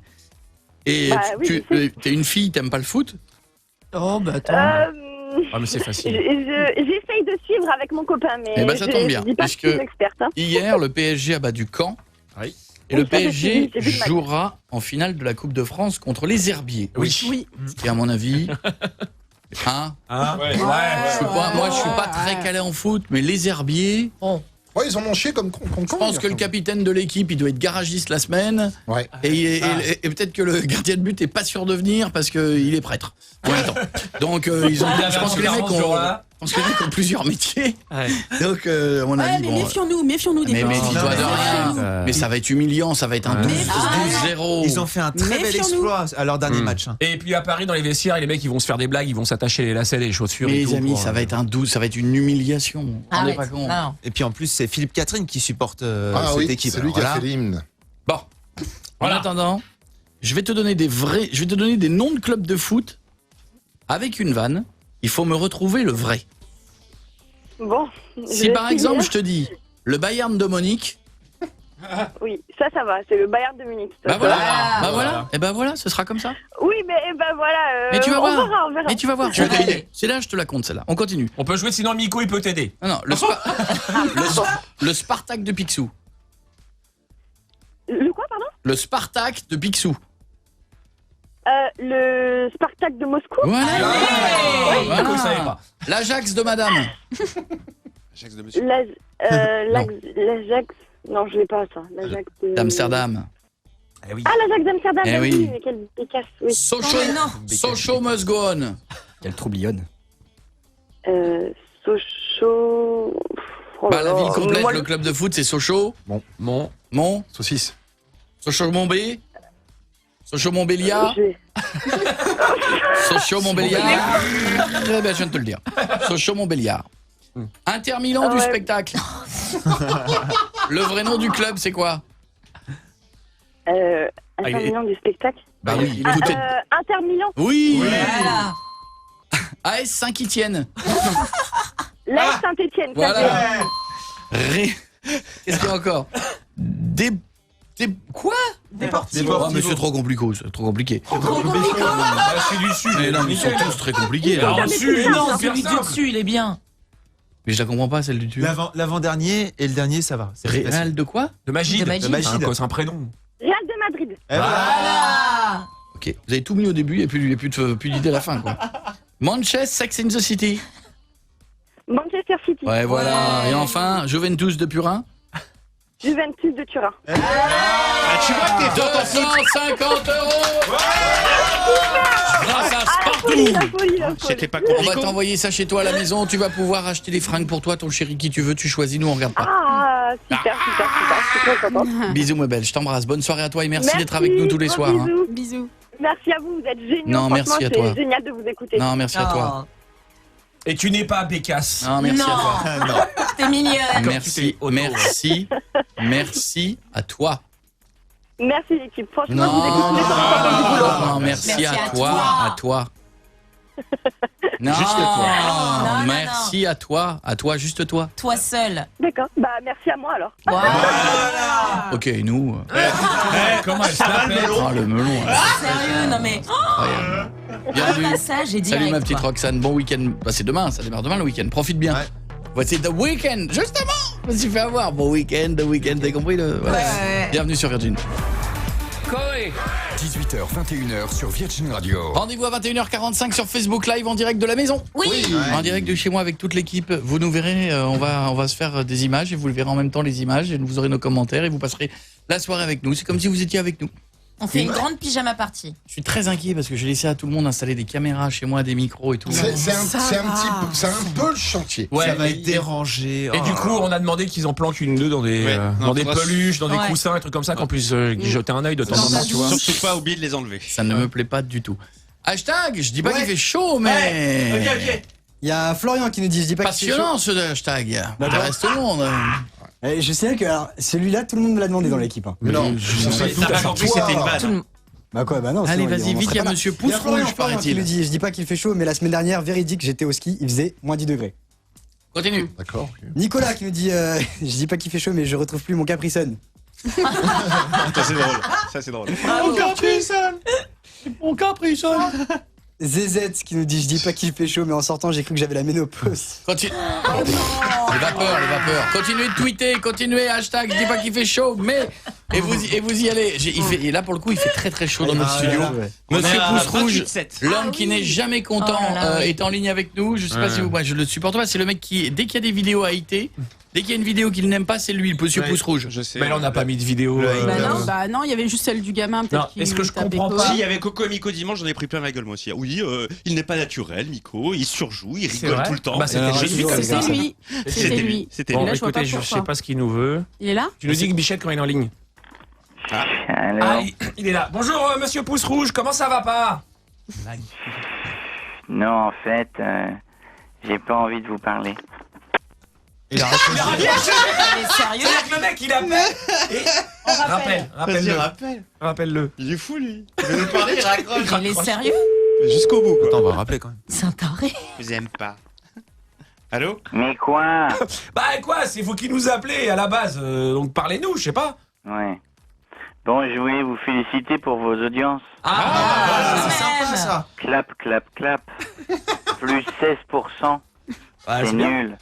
Et Bah oui, je sais. t'es une fille, t'aimes pas le foot? Oh, bah attends. Ah, mais c'est facile. J'essaye de suivre avec mon copain, mais Eh ben, ça tombe bien, je dis pas que puisque je suis une experte. Hein. Hier, le PSG a battu Caen. Oui. Et le Oui, ça, j'ai PSG vu le match. jouera en finale de la Coupe de France contre les Herbiers. Oui. Ce qui, à mon avis, hein, Hein? Ouais. moi, je suis pas très calé en foot, mais les Herbiers. Ouais, ils en ont chié comme con. Je pense que le capitaine de l'équipe, il doit être garagiste la semaine. Ouais. Et peut-être que le gardien de but est pas sûr de venir parce qu'il est prêtre en même temps. Donc, je pense que les mecs ont plusieurs métiers. Ouais. Donc, à mon Ouais, avis, mais bon. méfions-nous des Mais fois. méfie-toi de rien. Mais ça va être humiliant, ça va être un 12-0. Ils ont fait un très bel Méfions-nous. exploit à leur dernier match. hein. Et puis à Paris, dans les vestiaires, les mecs, ils vont se faire des blagues, ils vont s'attacher les lacets, les chaussures. et Mais les tout amis, pour, ça va être un 12, ça va être une humiliation. Vous vous rendez pas compte. Non. Et puis en plus, c'est Philippe Catherine qui supporte Ah cette oui, équipe. c'est lui Alors qui a là, fait l'hymne. Bon, en attendant, Je vais te donner des noms de clubs de foot avec une vanne. Il faut me retrouver le vrai. Bon. Si par exemple je te dis le Bayern de Munich. Oui, ça va, c'est le Bayern de Munich. Bah voilà, et ben voilà, ce sera comme ça. Oui, mais voilà. Mais tu vas on voir. verra. Mais tu vas voir. C'est là, je te la compte celle-là. On continue. On peut jouer sinon Miko il peut t'aider. Non, le Spartak de Picsou. Le quoi, pardon? Le Spartak de Picsou. Le Spartak de Moscou. Voilà. L'Ajax de Madame. L'Ajax de Monsieur. L'Ajax. Non, je l'ai pas ça. L'Ajax d'Amsterdam. Ah, l'Ajax d'Amsterdam. Eh oui. Mais quelle bécasse. Oui. Sochaux must go on. Quelle troublionne. Sochaux. La ville complète, le club de foot, c'est Sochaux. Mont. Saucisse. Sochaux-Montbé. Sochaux-Montbéliard. Sochaux-Montbéliard. Eh ben, je viens de te le dire. Sochaux-Montbéliard. Inter Milan du spectacle. Le vrai nom du club, c'est quoi? Inter Milan du spectacle. Bah oui, Inter Milan. Oui. Voilà. AS Saint-Étienne. L'AS Saint-Étienne. Voilà. Qu'est-ce qu'il y a encore? Quoi? Deportivo. Oh, mais c'est trop compliqué. C'est trop compliqué. Je suis du sud. Mais non, mais ils sont tous très compliqués. Là. Non, celui du dessus, il est bien. Mais je la comprends pas, celle du dessus. L'avant-dernier et le dernier, ça va. Réal de quoi? De Magide. C'est un prénom. Real de Madrid. Voilà. Ok, vous avez tout mis au début, il n'y a plus d'idée à la fin, quoi. Manchester, Sex and the City. Manchester City. Ouais, voilà. Et enfin, Juventus de Purin. Juventus de Turin. Tu vois que t'es 250 €. Grâce à Spartou. C'était pas On compliqué. va t'envoyer ça chez toi à la maison. Tu vas pouvoir acheter des fringues pour toi, ton chéri, qui tu veux. Tu choisis, nous on regarde pas. Ah, super. Je suis très contente. Bisous, ma belle. Je t'embrasse. Bonne soirée à toi et merci d'être avec nous tous les soirs. Bisous. Bisous. Merci à vous, vous êtes géniaux. Non, merci à toi. C'est génial de vous écouter. Non, merci à toi. Et tu n'es pas bécasse. Non, merci à toi. Non. T'es mignonne. Merci à toi. Merci l'équipe. Franchement, vous écoutez tous les temps. Non, merci à toi. Non, Juste toi. Non, merci à toi, juste toi. Toi seul. D'accord, bah merci à moi alors. Voilà. Ok, nous. Comment elle s'appelle? Oh, le melon. Sérieux, non mais. Bienvenue. Passage et direct. Salut ma petite Roxane, bon week-end. Bah, c'est demain, ça démarre demain le week-end. Profite bien. Voici The Weeknd, justement. Je me suis fait avoir. Bon week-end, The Weeknd, t'as compris le. Voilà. Ouais. Bienvenue sur Virgin. Corée. 18h, 21h sur Virgin Radio. Rendez-vous à 21h45 sur Facebook Live en direct de la maison. Oui. En direct de chez moi avec toute l'équipe. Vous nous verrez, on va se faire des images et vous le verrez en même temps les images et vous aurez nos commentaires et vous passerez la soirée avec nous. C'est comme si vous étiez avec nous. On fait une grande pyjama party. Je suis très inquiet parce que j'ai laissé à tout le monde installer des caméras chez moi, des micros et tout. C'est un peu le chantier. Ouais, ça va être dérangé. Et du coup, on a demandé qu'ils en planquent une ou deux dans des peluches, dans des coussins, des trucs comme ça, qu'on puisse y jeter un œil de temps en temps, tu vois. Surtout pas oublier de les enlever. Ça ne me plaît pas du tout. Hashtag, je dis pas qu'il fait chaud, mais... Ok. Il y a Florian qui nous dit, je dis pas qu'il fait chaud. Passionnant ce hashtag. Reste tout le monde. Je sais que alors, celui-là, tout le monde me l'a demandé dans l'équipe. Hein. Mais non, T'as pas compris, c'était une vanne. Bah quoi, bah non. Allez, sinon, vas-y, vite, il y a monsieur Pouce Rouge, Florian qui paraît-il. nous dit, je dis pas qu'il fait chaud, mais la semaine dernière, véridique, j'étais au ski, il faisait moins 10 degrés. Continue. D'accord. Nicolas qui nous dit, je dis pas qu'il fait chaud, mais je retrouve plus mon Capri Sun. Ça c'est drôle. Ça c'est drôle. Mon Capri Sun. Mon Capri Sun. ZZ qui nous dit, je dis pas qu'il fait chaud, mais en sortant, j'ai cru que j'avais la ménopause. Continue. Les vapeurs. Continuez de tweeter, continuez, hashtag, je dis pas qu'il fait chaud, mais... Et vous y allez. Et là, pour le coup, il fait très très chaud dans notre studio. Monsieur Pouce Rouge, l'homme qui n'est jamais content, est en ligne avec nous. Je sais pas si vous... Moi, je le supporte pas. C'est le mec qui, dès qu'il y a des vidéos à hater, dès qu'il y a une vidéo qu'il n'aime pas, c'est lui, le monsieur Pouce Rouge. Je sais. Mais là, on n'a pas mis de vidéo. Bah non, il y a juste celle du gamin, peut-être. Est-ce que je comprends pas? Si, il y avait Coco et Miko dimanche, j'en ai pris plein ma gueule moi aussi. Oui, il n'est pas naturel, Miko, il surjoue, il rigole tout le temps. Bah, c'était lui. C'était lui. Bon, Là, je vois écoutez, pas je pourquoi. sais pas ce qu'il nous veut. Il est là? Tu nous dis que Bichette quand il est en ligne. Alors, Il est là. Bonjour monsieur Pouce Rouge, comment ça va pas? non, en fait, j'ai pas envie de vous parler. Il a raccroché. Elle est sérieux? C'est-à-dire que le mec, il appelle. Et... Rappelle-le. Il est fou, lui. Il veut nous parler, il raccroche. Il est sérieux? Jusqu'au bout, quoi. Attends, on va rappeler quand même. C'est un taré. Je vous aime pas. Allô? Mais quoi? Bah quoi, c'est vous qui nous appelez à la base, donc parlez-nous, je sais pas. Ouais. Bon, je voulais vous féliciter pour vos audiences. C'est sympa ça. Clap, clap, clap. Plus 16%. C'est nul.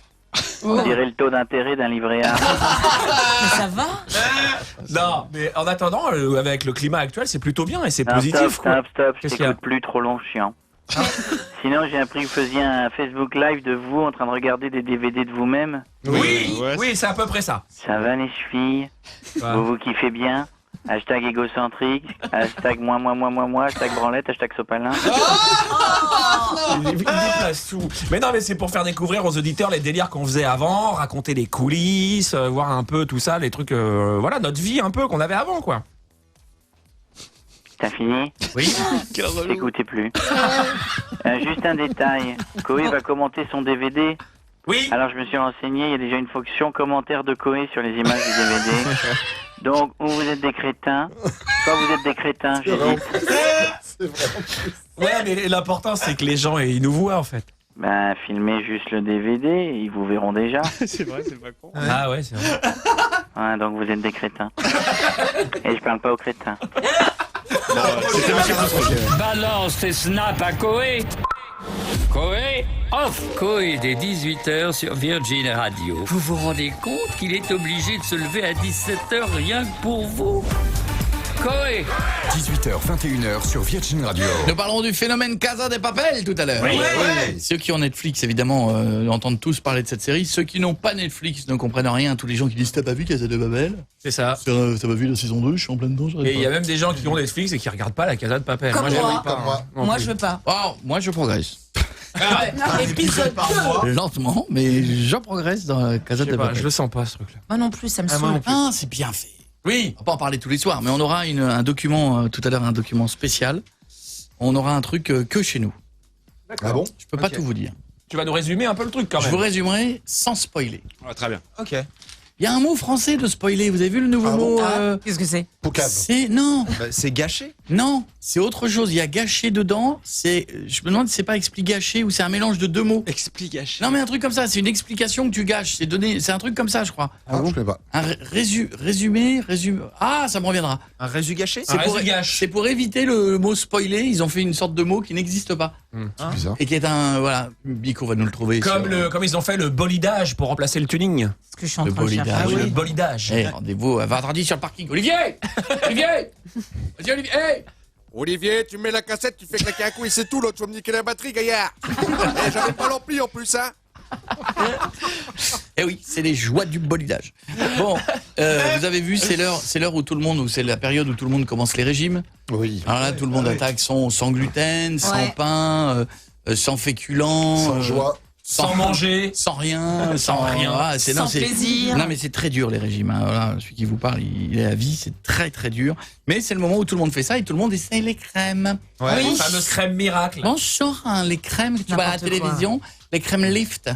On dirait le taux d'intérêt d'un livret A. Mais ça va? Non, mais en attendant, avec le climat actuel, c'est plutôt bien et c'est positif. Stop, je t'écoute plus, trop long, chiant. Sinon, j'ai appris que vous faisiez un Facebook Live de vous en train de regarder des DVD de vous-même. Oui, c'est à peu près ça. Ça va les chevilles? Vous kiffez bien? Hashtag égocentrique, hashtag moi, hashtag branlette, hashtag sopalin. Il déplace tout. Mais non, mais c'est pour faire découvrir aux auditeurs les délires qu'on faisait avant, raconter les coulisses, voir un peu tout ça, les trucs, voilà, notre vie un peu qu'on avait avant, quoi. T'as fini? Oui. Je t'écoutais plus. Juste un détail. Koé va commenter son DVD. Oui. Alors je me suis renseigné, il y a déjà une fonction commentaire de Koé sur les images du DVD. Donc, ou vous êtes des crétins, soit vous êtes des crétins, j'hésite. C'est vraiment triste. Ouais, mais l'important, c'est que les gens, ils nous voient, en fait. Ben, filmez juste le DVD, ils vous verront déjà. C'est vrai, c'est pas con. Ah ouais, c'est vrai. Ouais, donc vous êtes des crétins. Et je parle pas aux crétins. C'était Monsieur Pousse. Balance tes snaps à Koé. Koé off. Koé dès 18h sur Virgin Radio. Vous vous rendez compte qu'il est obligé de se lever à 17h rien que pour vous? Koé. 18h, 21h sur Virgin Radio. Nous parlerons du phénomène Casa de Papel tout à l'heure. Oui. Ceux qui ont Netflix, évidemment, entendent tous parler de cette série. Ceux qui n'ont pas Netflix ne comprennent rien. Tous les gens qui disent « T'as pas vu Casa de Papel ?» C'est ça. T'as pas vu la saison 2? Je suis en plein dedans. Et il y a même des gens qui ont Netflix et qui regardent pas la Casa de Papel. Comme moi. pas. Moi, je veux pas. Oh, moi, je progresse. Épisode 2. Lentement, mais je progresse dans la Casa de Papel. Je le sens pas, ce truc-là. Moi non plus, ça me saoule. Ah, c'est bien fait. Oui. On va pas en parler tous les soirs, mais on aura un document, tout à l'heure, un document spécial. On aura un truc que chez nous. Ah bon? Je peux pas tout vous dire. Tu vas nous résumer un peu le truc, quand même. Je vous résumerai sans spoiler. Ouais, très bien. Ok. Il y a un mot français de spoiler. Vous avez vu le nouveau mot Qu'est-ce que c'est? Poucave. C'est non. Bah, c'est gâché. Non, c'est autre chose. Il y a gâché dedans. Je me demande si c'est pas gâché ou c'est un mélange de deux mots. Explication. Non, mais un truc comme ça. C'est une explication que tu gâches. C'est un truc comme ça, je crois. Ah bon? Je connais pas. Un résumé. Ah, ça me reviendra. Un résu gâché. C'est pour éviter le mot spoiler. Ils ont fait une sorte de mot qui n'existe pas. C'est bizarre. Et qui est Bico va nous le trouver. Comme ils ont fait le bolidage pour remplacer le tuning. Ce que je suis en train de chercher. Ah oui, le bolidage. Rendez-vous à vendredi sur le parking. Olivier. Vas-y, Olivier. Hey. Olivier, tu mets la cassette, tu fais claquer un coup et c'est tout, l'autre, tu vas me niquer la batterie, gaillard. J'avais pas l'ampli en plus, hein. Eh oui, c'est les joies du bolidage. Bon, vous avez vu, c'est l'heure où tout le monde, ou c'est la période où tout le monde commence les régimes. Oui. Alors là, tout le monde attaque sans gluten, sans pain, sans féculents, sans joie. Sans manger, sans rien, sans plaisir. Non mais c'est très dur les régimes. Hein. Voilà, celui qui vous parle, il est à vie, c'est très très dur. Mais c'est le moment où tout le monde fait ça et tout le monde essaye les crèmes. Ouais, oui. Les fameuses crèmes miracles. Bonjour, les crèmes que tu vois à la télévision, les crèmes Lift.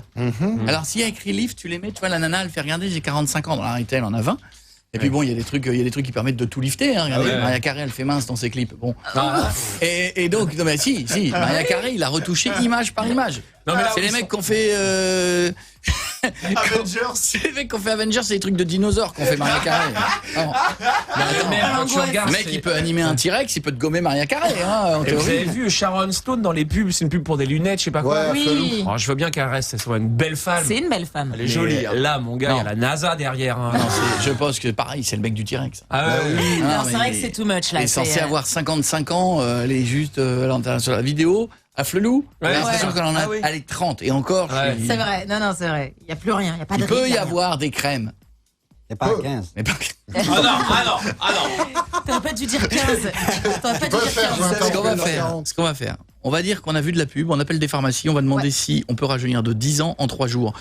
Alors s'il y a écrit Lift, tu les mets. Tu vois la nana, elle fait regarder, j'ai 45 ans. Dans la retail, elle en a 20. Et puis bon, il y a des trucs qui permettent de tout lifter. Hein. Regardez, Maria Carré, elle fait mince dans ses clips. Bon. Et donc, non mais si, Maria Carré, il a retouché image par image. C'est les mecs qui ont fait Avengers. C'est les mecs qui ont fait Avengers, c'est des trucs de dinosaures qu'on fait Maria Carré. Le mec, il peut animer un T-Rex, il peut te gommer Maria Carré. Hein, vous avez vu Sharon Stone dans les pubs, c'est une pub pour des lunettes, je sais pas quoi. Oui. Oh, je veux bien qu'elle reste, soit une belle femme. C'est une belle femme. Elle est jolie. Là, mon gars, il y a la NASA derrière. Hein. Non, je pense que pareil, c'est le mec du T-Rex. Ah oui. Non, c'est vrai que c'est too much là. Elle est censée avoir 55 ans, elle est juste sur la vidéo. À Flelou, j'ai l'impression qu'elle en a, elle est 30 et encore. C'est vrai, non, c'est vrai. Il n'y a plus rien, il n'y a pas de Il peut y avoir des crèmes. Mais pas 15. Mais pas... Ah non. T'aurais pas dû dire 15. T'aurais pas dû dire 15. Ce qu'on va faire, on va dire qu'on a vu de la pub, on appelle des pharmacies, on va demander si on peut rajeunir de 10 ans en 3 jours.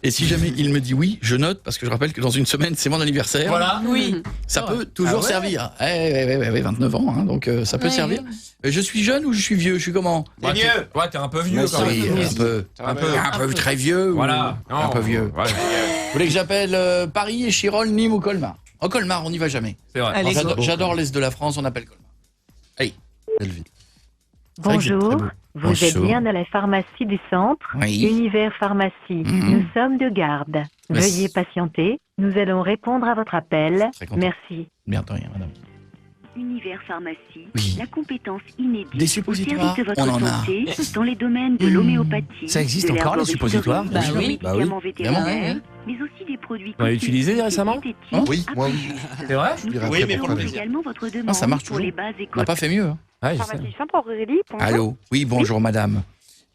Et si jamais il me dit oui, je note, parce que je rappelle que dans une semaine, c'est mon anniversaire. Voilà. Oui. Ça peut toujours servir. 29 ans, hein, donc ça peut servir. Je suis jeune ou je suis vieux? Je suis comment? T'es vieux. Ouais, t'es un peu vieux quand même. Un peu très vieux. Voilà. Un peu vieux. voulez que j'appelle Paris, Échirolles, Nîmes ou Colmar? En Colmar, on n'y va jamais. C'est vrai. Allez, J'adore l'Est de la France, on appelle Colmar. Allez, belle vie. Bonjour, vous êtes bien à la pharmacie du centre, Oui. Univers Pharmacie. Nous sommes de garde. Merci. Veuillez patienter, nous allons répondre à votre appel. Très content. Merci. Bien, de rien, madame. Univers Pharmacie, Oui. la compétence inédite Des au suppositoires, service de votre on en a. santé dans les domaines de l'homéopathie. Ça existe de encore, les l'herboristerie, suppositoires Bah des oui. médicaments vétérinaires, Évidemment, mais aussi des produits On l'a utilisé cosmétiques et récemment diététiques. Oui, moi oui. C'est vrai Je dirais Oui, après mais pour pour le travailler. plaisir. Également votre demande Non, ça marche pour toujours. les bases On n'a écoles. pas fait mieux. Hein. Ouais, je sais. Pharmacie du centre, Aurélie, bonjour. Allô? Oui, bonjour madame.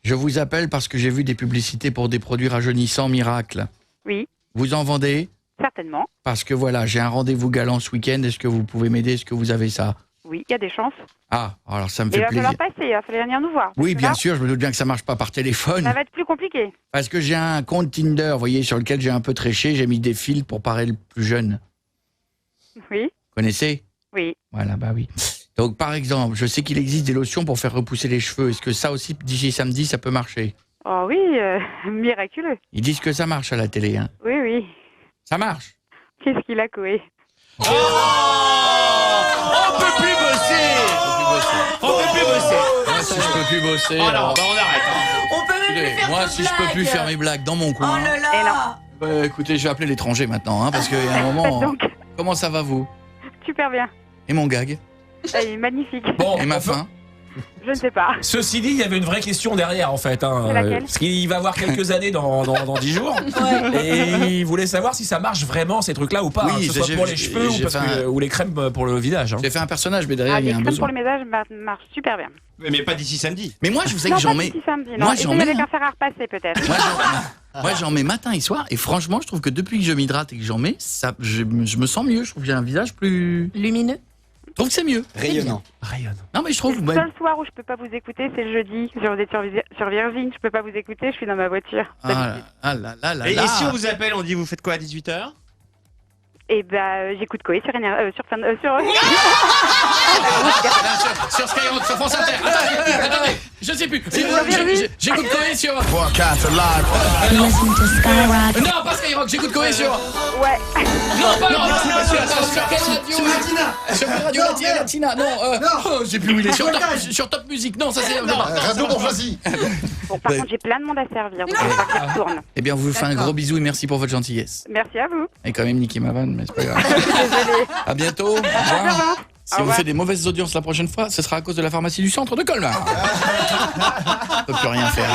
Je vous appelle parce que j'ai vu des publicités pour des produits rajeunissants miracles. Oui, Vous en vendez? certainement. Parce que voilà, j'ai un rendez-vous galant ce week-end. Est-ce que vous pouvez m'aider? Est-ce que vous avez ça? Oui, il y a des chances. Ah, alors ça me Il fait va plaisir. falloir passer, il va falloir venir nous voir. Oui, Parce que bien là, sûr, je me doute bien que ça marche pas par téléphone. Ça va être plus compliqué. Parce que j'ai un compte Tinder, vous voyez, sur lequel j'ai un peu tréché, j'ai mis des filtres pour paraître plus jeune. Oui, Connaissez? oui. Voilà, bah oui. Donc par exemple, je sais qu'il existe des lotions pour faire repousser les cheveux. Est-ce que ça aussi, d'ici samedi, ça peut marcher? Oh oui, miraculeux. Ils disent que ça marche à la télé, hein. Oui, oui. Ça marche. Qu'est-ce qu'il a, Koé? On peut plus bosser. On peut plus bosser. Moi, si je peux plus bosser. Oh non, alors- bah on arrête. Hein. On peut même plus faire Moi, de si je peux plus blagues. faire mes blagues dans mon Oh coin. là Et là. non. Écoutez, je vais appeler l'étranger maintenant, hein, parce qu'il y a un moment. Donc, Comment ça va vous? super bien. Et mon gag? Elle est magnifique. Bon, Et ma on peut- faim? Je ne sais pas. Ceci dit, il y avait une vraie question derrière en fait. Hein, C'est laquelle parce qu'il va avoir quelques années dans 10 jours. Et il voulait savoir si ça marche vraiment ces trucs-là ou pas. Oui, hein, que ce ça, soit pour les j'ai cheveux ou, fait parce que- ou les crèmes pour le visage. Hein. J'ai fait un personnage, mais derrière, Ah, il y les a un crèmes pour besoin. le ménage marchent super bien. Mais pas d'ici samedi. Mais moi, je vous sais Non, que j'en pas mets. d'ici samedi, non. Moi, j'en Essayez mets. avec hein. un fer à repasser, peut-être. Moi, j'en mets matin et soir. Et franchement, je trouve que depuis que je m'hydrate et que j'en mets, ça, je me sens mieux. Je trouve que j'ai un visage plus. Lumineux. Je trouve que c'est mieux. Rayonnant. Non, mais je trouve. Le seul soir où je peux pas vous écouter, c'est le jeudi. Vous êtes sur Virgin, je peux pas vous écouter, je suis dans ma voiture. Ah là là là Et là. si on vous appelle, on dit vous faites quoi à 18h? Et bah, j'écoute Koé sur Sur Skyrock, sur France Inter. Attendez, je sais plus. J'écoute Koé sur. Non, pas Skyrock, j'écoute Koé sur. Ouais. Non, sur quelle radio? Sur Latina. Sur quelle radio? Latina. Non, oh, j'ai plus où il est. Sur Top Music. Non, ça c'est. Radio Bourgeoisie. Bon, par contre, j'ai plein de monde à servir, donc il va falloir que je retourne. Eh bien, on vous fait un gros bisou et merci pour votre gentillesse. Merci à vous. Et quand même niqué ma vanne, mais c'est pas grave. Désolée. À bientôt. Au revoir. Si on fait des mauvaises audiences la prochaine fois, ce sera à cause de la pharmacie du centre de Colmar. On peut plus rien faire.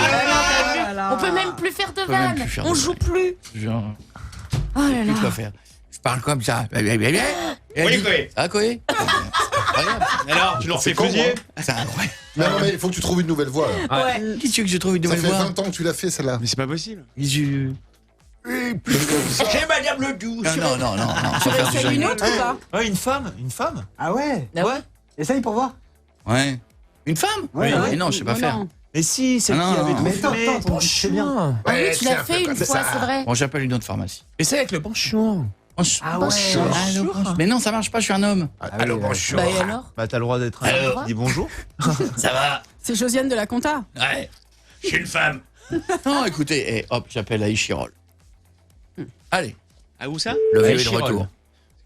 On peut même plus faire de peut même vannes. plus faire de On joue plus. Genre, Oh là plus là. quoi faire. Je parle comme ça. Oui, Koé. Ah, Koé. Alors, tu leur fais con, plaisir? C'est incroyable. Non, mais il faut que tu trouves une nouvelle voix. là. Ouais. Qui tu veux que je trouve une Ça nouvelle fait voix? 20 ans que tu l'as fait, celle-là. Mais c'est pas possible. Je- J'ai madame le douce. Non, non, non, non. Sans faire du C'est une genre. autre ou pas? Ouais, une femme, une femme. Ah ouais. Ah ouais. Essaye pour voir. Ouais. Une femme? Ouais, Oui. ouais. Mais non, je sais pas Non, faire. non. Mais si, celle Ah qui non. avait Mais trop fumé. tente, c'est bien. Ah oui, tu l'as fait une fois, c'est vrai. Bon, j'appelle une autre pharmacie. Essaye avec le penchant. Ah ouais. Mais non, ça marche pas, je suis un homme. Allô, bonjour. Bah et alors? Bah t'as le droit d'être un homme qui dit bonjour. Ça va? C'est Josiane de la Compta. Ouais. Je suis une femme. Non, écoutez, hop, j'appelle à Échirolles. Allez, Ah, où ça? le vieux est de Échirolles. retour.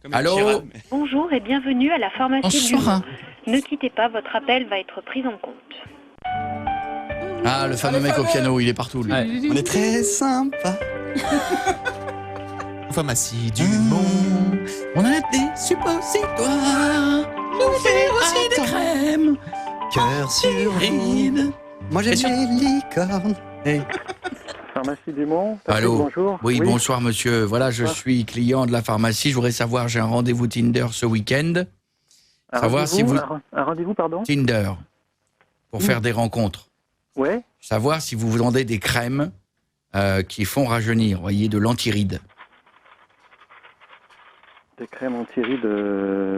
Comme Allô? Chirac, mais- Bonjour et bienvenue à la pharmacie du Bonsoir. Mans. Ne quittez pas, votre appel va être pris en compte. Ah, le fameux mec au piano, il est partout, lui. On est très sympa. Pharmacie du monde. On a des suppositoires. Nous fait aussi des crèmes. Cœur sur Ride. Moi j'ai Et sur- les licornes. Pharmacie du Mans. Allô? Bonjour. Oui, bonsoir monsieur. Voilà, je suis client de la pharmacie. Je voudrais savoir, j'ai un rendez-vous Tinder ce week-end. Un Savoir si rendez-vous- vous... un rendez-vous, pardon? Tinder. Pour faire des rencontres. Ouais. Savoir si vous vendez des crèmes qui font rajeunir, vous voyez, de l'antiride. Des crèmes anti-rides,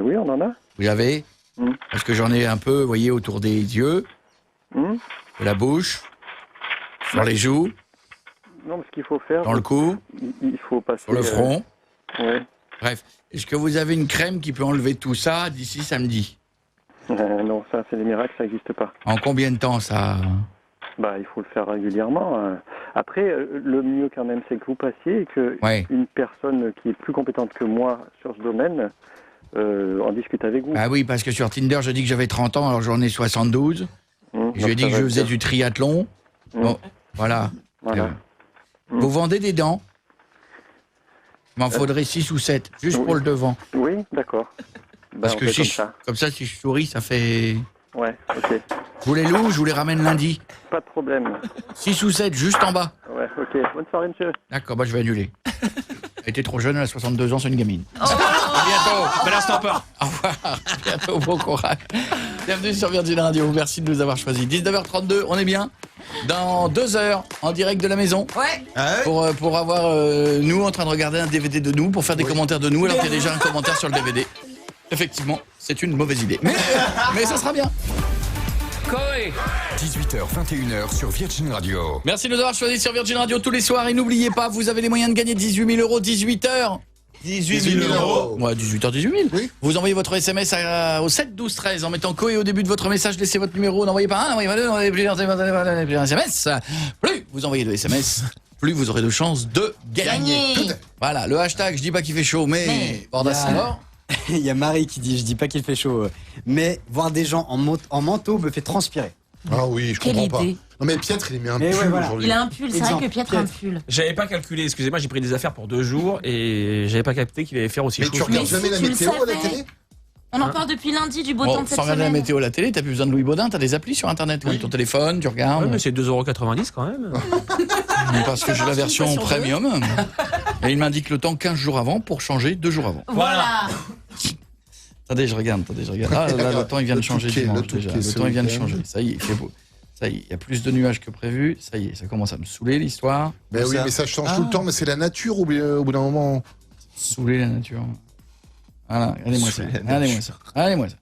oui, on en a. Vous avez? Mm. Parce que j'en ai un peu, vous voyez, autour des yeux, Hmm. de la bouche, sur les joues, Non, mais ce qu'il faut faire, dans le cou, il faut passer... sur le front. Ouais. Bref, est-ce que vous avez une crème qui peut enlever tout ça d'ici samedi? Non, ça, c'est des miracles, ça n'existe pas. En combien de temps ça? Bah, il faut le faire régulièrement. Après, le mieux quand même, c'est que vous passiez et que une personne qui est plus compétente que moi sur ce domaine en discute avec vous. Ah oui, parce que sur Tinder, je dis que j'avais 30 ans, alors j'en ai 72. Je lui ai dit que je faisais du triathlon. Bon, voilà. Vous vendez des dents? Il m'en faudrait 6 ou 7, juste pour le devant. Oui, d'accord. Parce que si comme ça, si je souris, ça fait... Ouais, ok. Je vous les loue, je vous les ramène lundi. Pas de problème. 6 ou 7, juste en bas. Ouais, ok. Bonne soirée, monsieur. D'accord, bah je vais annuler. Elle était trop jeune, elle a 62 ans, c'est une gamine. À bientôt. Bel instant peur. Au revoir. À bientôt, bon courage. Bienvenue sur Virgin Radio, merci de nous avoir choisis. 19h32, on est bien. Dans 2 heures, en direct de la maison. Ouais. Pour avoir nous en train de regarder un DVD de nous, pour faire des commentaires de nous, alors qu'il y a déjà un commentaire sur le DVD. Effectivement, c'est une mauvaise idée. Mais ça sera bien. Coé 18h, 21h sur Virgin Radio. Merci de nous avoir choisis sur Virgin Radio tous les soirs. Et n'oubliez pas, vous avez les moyens de gagner 18 000 €, 18h. 18 000 €. Ouais, 18h, 18 000. Oui. Vous envoyez votre SMS au 7 12 13 en mettant Coé au début de votre message. Laissez votre numéro. N'envoyez pas un, n'envoyez pas deux, n'envoyez plusieurs SMS. Plus vous envoyez de SMS, plus vous aurez de chances de gagner. Voilà, le hashtag je dis pas qu'il fait chaud, mais Bordas alors. Il y a Marie qui dit je dis pas qu'il fait chaud, mais voir des gens en manteau me fait transpirer. Ah oui, je comprends pas. Non mais Pietre, il met un pull aujourd'hui. Il a un pull, c'est vrai que Pietre a un pull. J'avais pas calculé, excusez-moi, j'ai pris des affaires pour 2 jours et j'avais pas capté qu'il allait faire aussi chaud. Mais tu regardes jamais la météo à la télé? On en parle depuis lundi du beau temps de cette sans regarder la semaine. météo à la télé, t'as plus besoin de Louis Baudin, t'as des applis sur internet, ton téléphone, tu regardes. Ouais, mais c'est 2,90 € quand même. Parce que j'ai la version premium. Et il m'indique le temps 15 jours avant pour changer 2 jours avant. Voilà. Attendez, je regarde. Ah là, le temps il vient de changer dimanche déjà. Le temps il vient de changer. Ça y est, il fait beau. Ça y est, il y a plus de nuages que prévu. Ça y est, ça commence à me saouler l'histoire. Ben oui, mais ça change tout le temps, mais c'est la nature au bout d'un moment. Saouler la nature. Voilà, regardez-moi ça. Regardez-moi ça.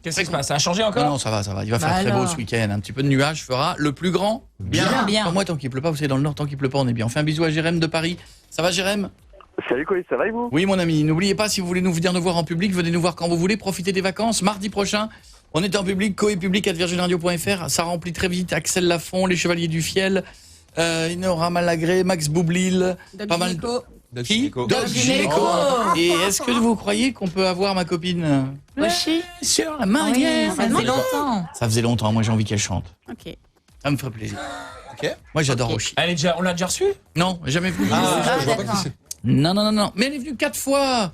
Qu'est-ce qui se passe? Ça a changé encore? Non, ça va. Il va faire très beau ce week-end. Un petit peu de nuages fera le plus grand bien. Pour moi, tant qu'il pleut pas, vous savez, dans le nord, tant qu'il pleut pas, on est bien. On fait un bisou à Jérém de Paris. Ça va, Jérém? Salut Coé, ça va et vous? Oui, mon ami. N'oubliez pas, si vous voulez nous venir nous voir en public, venez nous voir quand vous voulez. Profitez des vacances. Mardi prochain, on est en public. coépublic@virginradio.fr. Ça remplit très vite. Axel Lafont, les Chevaliers du Fiel, Inora Malagré, Max Boublil, pas mal. Doc Gynéco. Et est-ce que vous croyez qu'on peut avoir ma copine Oshi sur la Marie-Ève? Ça faisait longtemps. Ça faisait longtemps, moi j'ai envie qu'elle chante. Ok. Ça me ferait plaisir. Ok. Moi j'adore Oshi. On l'a déjà reçue? Non, jamais venue. Je vois pas qui c'est. Non. Mais elle est venue 4 fois.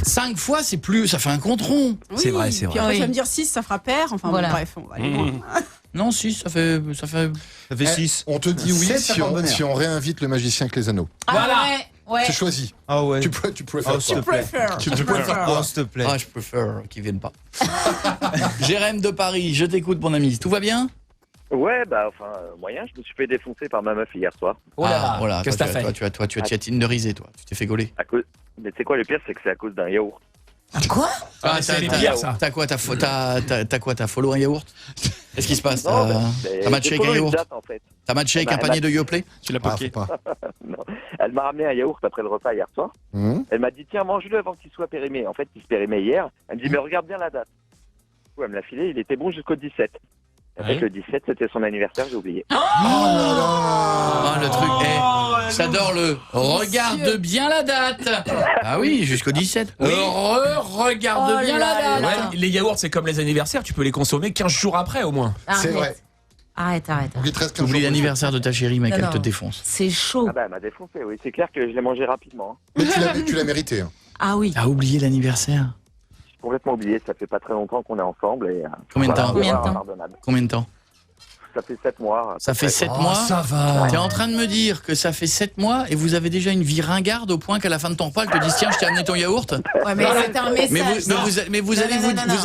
5 fois, c'est plus. Ça fait un compte rond. Oui, c'est vrai. Puis après, tu vas me dire 6, ça fera pair. Enfin, voilà. Bref, on va aller loin. Non, 6, ça fait 6. On te dit oui si on réinvite le magicien avec les anneaux. Voilà. Ouais. Tu choisis. Ah ouais. Tu préfères. s'il te plaît. Tu préfères Oh, quoi? s'il te plaît. Ah, je préfère qu'ils viennent pas. Jérém de Paris, je t'écoute, mon ami. Tout va bien? Ouais, moyen. Je me suis fait défoncer par ma meuf hier soir. Voilà. Qu'est-ce que t'as fait? Toi, tu as tinderisé, toi. Tu t'es fait gauler. Mais tu sais quoi, le pire, c'est que c'est à cause d'un yaourt. Quoi? C'est les pires, ça. T'as quoi? T'as quoi? T'as follow un yaourt? Qu'est-ce qui se passe? T'as matché avec un yaourt? T'as matché avec un panier de Yoplait? Tu l'as poqué. Non. Elle m'a ramené un yaourt après le repas hier soir. Elle m'a dit tiens, mange-le avant qu'il soit périmé. En fait, il se périmait hier. Elle me dit mais regarde bien la date. Du coup, elle me l'a filé, il était bon jusqu'au 17. En fait, le 17, c'était son anniversaire, j'ai oublié. Le truc, j'adore le regarde bien la date. Ah oui, jusqu'au 17. Regarde bien la date. Ouais, les yaourts, c'est comme les anniversaires, tu peux les consommer 15 jours après au moins. C'est vrai. Arrête. Oublie l'anniversaire de ta chérie, mec, elle te défonce. C'est chaud. Ah bah, elle m'a défoncé, oui. C'est clair que je l'ai mangé rapidement. Mais tu l'as mérité. Hein. Ah oui. T'as oublié l'anniversaire? J'ai complètement oublié, ça fait pas très longtemps qu'on est ensemble. Et, Combien de temps? Combien de temps? Ça fait 7 mois. Ça fait 7 mois? Ça va. T'es en train de me dire que ça fait 7 mois et vous avez déjà une vie ringarde au point qu'à la fin de ton repas, elle te dit tiens, je t'ai amené ton yaourt? Ouais, mais c'était un message. Mais vous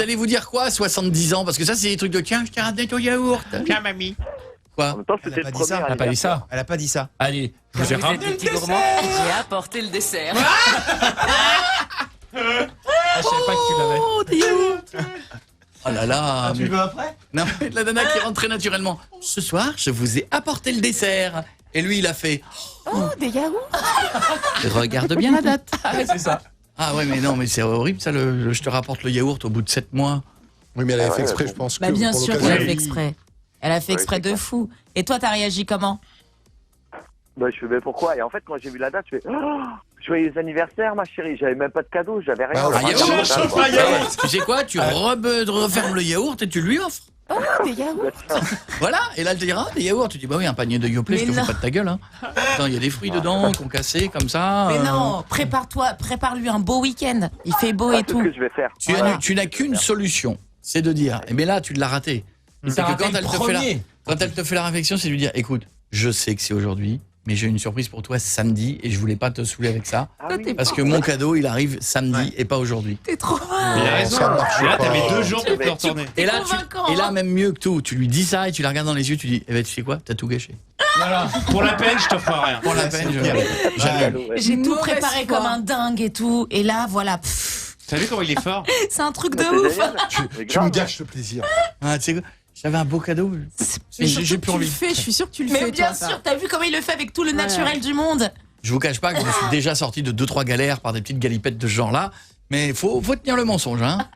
allez vous dire quoi à 70 ans? Parce que ça, c'est des trucs de tiens, je t'ai ramené ton yaourt. Tiens, mamie. Quoi? En même temps, c'était le premier. Elle a pas dit ça. Elle a pas dit ça. Allez, je vais ramener le dessert. J'ai apporté le dessert. Je savais pas que tu l'avais. Oh, des yaourts. Oh là là. Tu veux après? Non, mais la nana qui rentre très naturellement. Ce soir, je vous ai apporté le dessert. Et lui, il a fait. Oh, des yaourts. Regarde bien la date. C'est ça. Ah ouais, mais non, mais c'est horrible ça. Je te rapporte le yaourt au bout de 7 mois. Oui, mais elle avait fait exprès, je pense. Bah bien sûr qu'elle a fait exprès. Elle a fait exprès de fou. Et toi, t'as réagi comment? Bah, je fais, mais pourquoi? Et en fait, quand j'ai vu la date, je fais, joyeux anniversaire, ma chérie. J'avais même pas de cadeau, j'avais rien. Tu sais quoi? Tu refermes le yaourt et tu lui offres. Oh, des yaourts. Voilà, et là elle te dira des yaourts. Tu dis bah oui, un panier de Yoplait, je te fous pas de ta gueule. Hein. Attends, il y a des fruits dedans qu'on cassé comme ça. Mais non, prépare-lui un beau week-end. Il fait beau et tout. C'est ce que je vais faire. Tu n'as qu'une solution, c'est de dire, mais là tu l'as raté. C'est que quand elle te fait la réflexion, c'est de lui dire, écoute, je sais que c'est aujourd'hui, mais j'ai une surprise pour toi samedi et je voulais pas te saouler avec ça. Parce que mon cadeau, il arrive samedi et pas aujourd'hui. T'es trop Il a raison. Et là, t'avais 2 jours pour te retourner. Et là, même mieux que tout, tu lui dis ça et tu la regardes dans les yeux, tu dis, eh ben tu sais quoi, t'as tout gâché. Voilà. Pour la peine, je t'offre rien. Pour la peine, J'ai tout préparé comme un dingue et tout. Et là, voilà. T'as vu comment il est fort? C'est un truc de ouf. Tu me gâches le plaisir. Ah, tu sais quoi, j'avais un beau cadeau. Mais j'ai plus envie. Je suis sûr que tu le fais. Mais bien sûr, t'as vu comment il le fait avec tout le naturel du monde. Je vous cache pas que je me suis déjà sorti de 2-3 galères par des petites galipettes de ce genre-là. Mais faut tenir le mensonge, hein.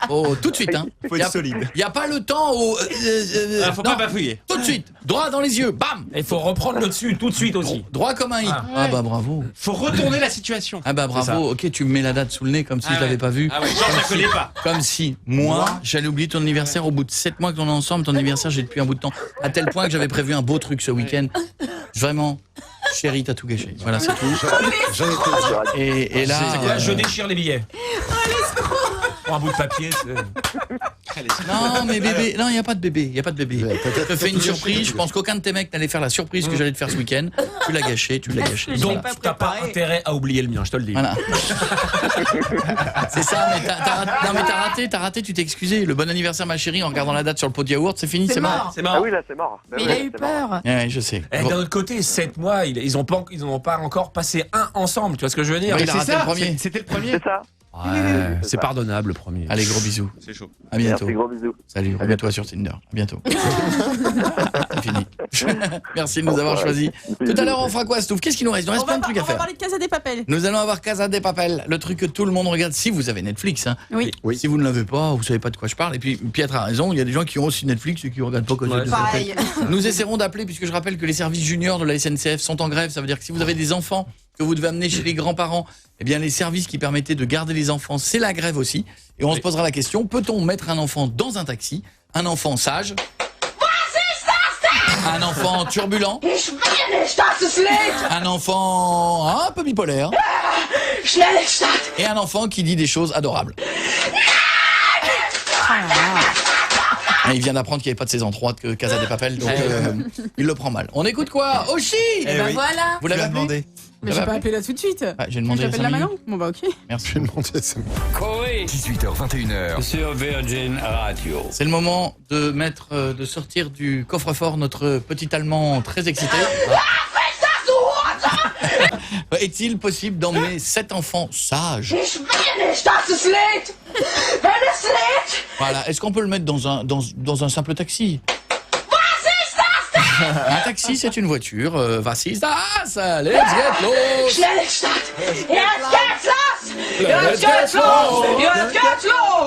Tout de suite, hein. Faut être solide. Il n'y a pas le temps au. Faut pas bafouiller. Tout de suite, droit dans les yeux, bam. Il faut reprendre le dessus tout de suite aussi. Droit comme un i. Ah bah bravo. Faut retourner la situation. Ah bah bravo. Ok, tu me mets la date sous le nez comme si je l'avais pas vu. Ah ouais, genre je la connais pas. Comme si moi, j'allais oublier ton anniversaire au bout de 7 mois que l'on est ensemble. Ton anniversaire, j'ai depuis un bout de temps. À tel point que j'avais prévu un beau truc ce week-end. Vraiment. Chérie, t'as tout gâché. Voilà, c'est tout. Et là. C'est quoi? Je déchire les billets. Pour un bout de papier. Non, mais bébé, non, il n'y a pas de bébé. Il n'y a pas de bébé. Je te fais une surprise. Je pense qu'aucun de tes mecs n'allait faire la surprise que j'allais te faire ce week-end. Tu l'as gâché, tu l'as gâché. Donc, tu n'as pas intérêt à oublier le mien, je te le dis. Voilà. C'est ça, mais t'as raté, tu t'es excusé. Le bon anniversaire, ma chérie, en regardant la date sur le pot de yaourt, c'est fini, c'est mort. C'est mort. Ah oui, là, c'est mort. Mais il a eu peur. Ouais, je sais. Et d'un autre côté, 7 mois, ils n'ont pas encore passé un ensemble, tu vois ce que je veux dire? Oui, il a raté le premier. C'était le premier. C'est ça. Ouais, c'est pardonnable le premier. Allez, gros bisous. C'est chaud. À bientôt. Merci, gros bisous. Salut, remets-toi sur Tinder. À bientôt. C'est fini. Merci de nous avoir choisis. Tout à l'heure, on fera quoi, Stouff? Qu'est-ce qu'il nous reste? Il nous reste plein de trucs à On va faire. parler de Casa des Papel. Nous allons avoir Casa de Papel, le truc que tout le monde regarde si vous avez Netflix. Hein. Oui. Si vous ne l'avez pas, vous savez pas de quoi je parle. Et puis Pietre a raison, il y a des gens qui ont aussi Netflix et qui ne regardent pas Casa de Pareil. Papel. Nous essaierons d'appeler, puisque je rappelle que les services juniors de la SNCF sont en grève. Ça veut dire que si vous avez des enfants que vous devez amener chez les grands-parents, eh bien les services qui permettaient de garder les enfants, c'est la grève aussi. Et on se posera la question, peut-on mettre un enfant dans un taxi, un enfant sage, un enfant turbulent, un enfant un peu bipolaire, et un enfant qui dit des choses adorables. Et il vient d'apprendre qu'il n'y avait pas de saison 3 de Casa des Papel, donc il le prend mal. On écoute quoi? Oshi. Ben voilà. Vous l'avez demandé? Mais j'ai pas appelé là tout de suite. J'ai demandé J'appelle là maintenant. Bon bah ok. Merci. J'ai demandé à ça. Coé 18h, 21h. sur Virgin Radio. C'est le moment de de sortir du coffre-fort notre petit Allemand très excité. Est-il possible d'emmener 7 enfants sages? Voilà. Est-ce qu'on peut le mettre dans un simple taxi? Un taxi, c'est une voiture. Was ist das? Let's get los!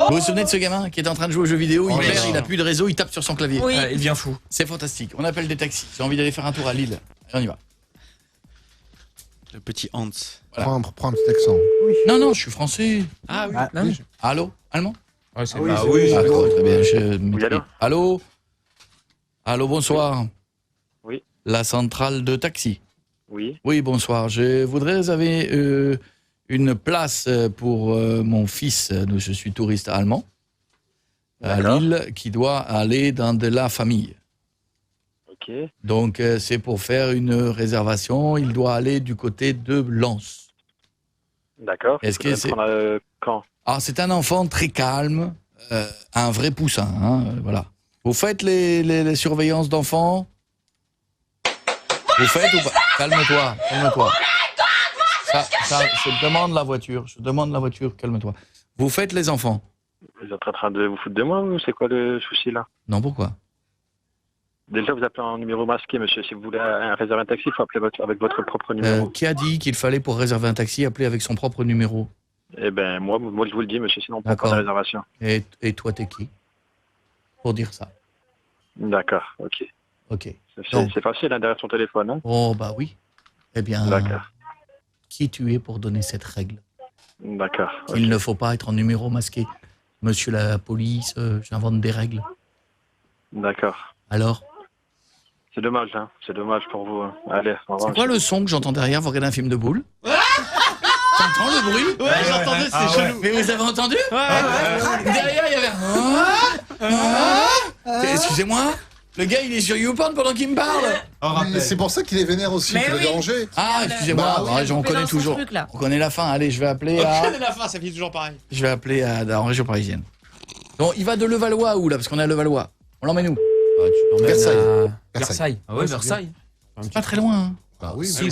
Vous vous souvenez de ce gamin qui est en train de jouer aux jeux vidéo? Il perd, il a plus de réseau, il tape sur son clavier. Oui. Il devient fou. C'est fantastique. On appelle des taxis. J'ai envie d'aller faire un tour à Lille. Et on y va. Le petit Hans. Voilà. Prends un petit accent. Non, je suis français. Ah oui. Non. Allô? Allemand? Ouais, c'est oui, pas- c'est- oui, D'accord, très bien. Oui, allô? Allô? Allô, bonsoir. Oui. La centrale de taxi. Oui. Oui, bonsoir. Je voudrais une place pour mon fils. Je suis touriste allemand à D'accord. Lille qui doit aller dans de la famille. Ok. Donc, c'est pour faire une réservation. Il doit aller du côté de Lens. D'accord. Est-ce que c'est... Quand? Ah, c'est un enfant très calme, un vrai poussin. Hein, voilà. Vous faites les surveillances d'enfants? Vous faites ou pas? Calme-toi, calme-toi. Je demande la voiture, calme-toi. Vous faites les enfants? Vous êtes en train de vous foutre de moi ou c'est quoi le souci là? Non, pourquoi? Déjà, vous appelez un numéro masqué, monsieur. Si vous voulez réserver un taxi, il faut appeler avec votre propre numéro. Qui a dit qu'il fallait pour réserver un taxi appeler avec son propre numéro? Eh ben, moi, je vous le dis, monsieur, sinon on peut pas de réservation. Et toi, t'es qui? Pour dire ça. D'accord, ok. Ok. C'est facile, hein, derrière son téléphone. Hein. Oh, bah oui. Eh bien, D'accord. qui tu es pour donner cette règle? D'accord. Il ne faut pas être en numéro masqué. Monsieur la police, j'invente des règles. D'accord. Alors? C'est dommage, hein. C'est dommage pour vous. Hein. Allez, au revoir. C'est quoi le son que j'entends derrière? Vous regardez un film de boules? T'entends le bruit? Ouais, j'entendais, c'est chelou. Mais vous avez entendu? Derrière, il y avait... Excusez-moi, le gars, il est sur YouPorn pendant qu'il me parle. Mais c'est pour ça qu'il est vénère aussi, qu'il a dérangé. Ah, excusez-moi, on connaît toujours. On connaît la fin. Allez, je vais appeler à... On connaît la fin, ça finit toujours pareil. Je vais appeler en région parisienne. Donc, il va de Levallois où, là? Parce qu'on est à Levallois. On l'emmène où? Versailles. Ah ouais, Versailles. C'est pas très loin. Hein. Bah oui, Si,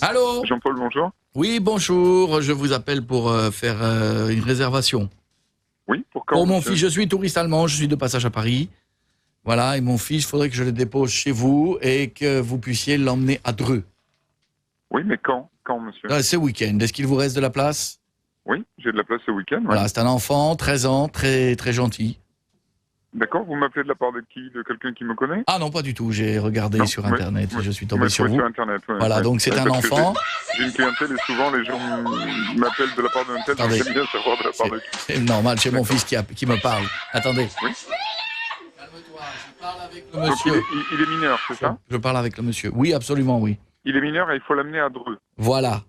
Allô Jean-Paul, bonjour. Oui, bonjour. Je vous appelle pour faire une réservation. Oui, pour quand? Pour mon fils, je suis touriste allemand, je suis de passage à Paris. Voilà, et mon fils, il faudrait que je le dépose chez vous et que vous puissiez l'emmener à Dreux. Oui, mais quand? Quand, monsieur? Ce week-end. Est-ce qu'il vous reste de la place? Oui, j'ai de la place ce week-end. Ouais. Voilà, c'est un enfant, 13 ans, très, très gentil. D'accord, vous m'appelez de la part de qui? De quelqu'un qui me connaît? Ah non, pas du tout. J'ai regardé sur Internet et je suis tombé Ouais, sur vous. sur Internet, ouais, Voilà, ouais. donc c'est un Parce que enfant. J'ai une clientèle et souvent les gens m'appellent de la part d'un tel, donc j'aime bien savoir de la part de qui. C'est normal, c'est mon fils qui me parle. Attendez. Oui. Calme-toi, je parle avec le Donc monsieur. il est mineur, c'est ça? Je parle avec le monsieur. Oui, absolument, oui. Il est mineur et il faut l'amener à Dreux. Voilà.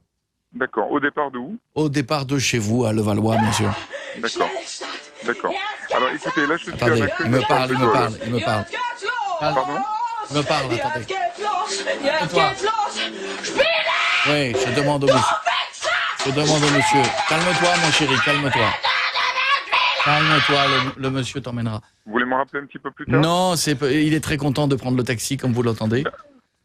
D'accord. Au départ de où? Au départ de chez vous, à Levallois, monsieur. D'accord. D'accord. Alors écoutez, là je suis Attendez, à l'accueil il me de parle. Pardon? Il me parle, attendez. Calme-toi. Oui, je demande au monsieur. Calme-toi, mon chéri, calme-toi. Calme-toi, le monsieur t'emmènera. Vous voulez me rappeler un petit peu plus tard? Non, il est très content de prendre le taxi, comme vous l'entendez.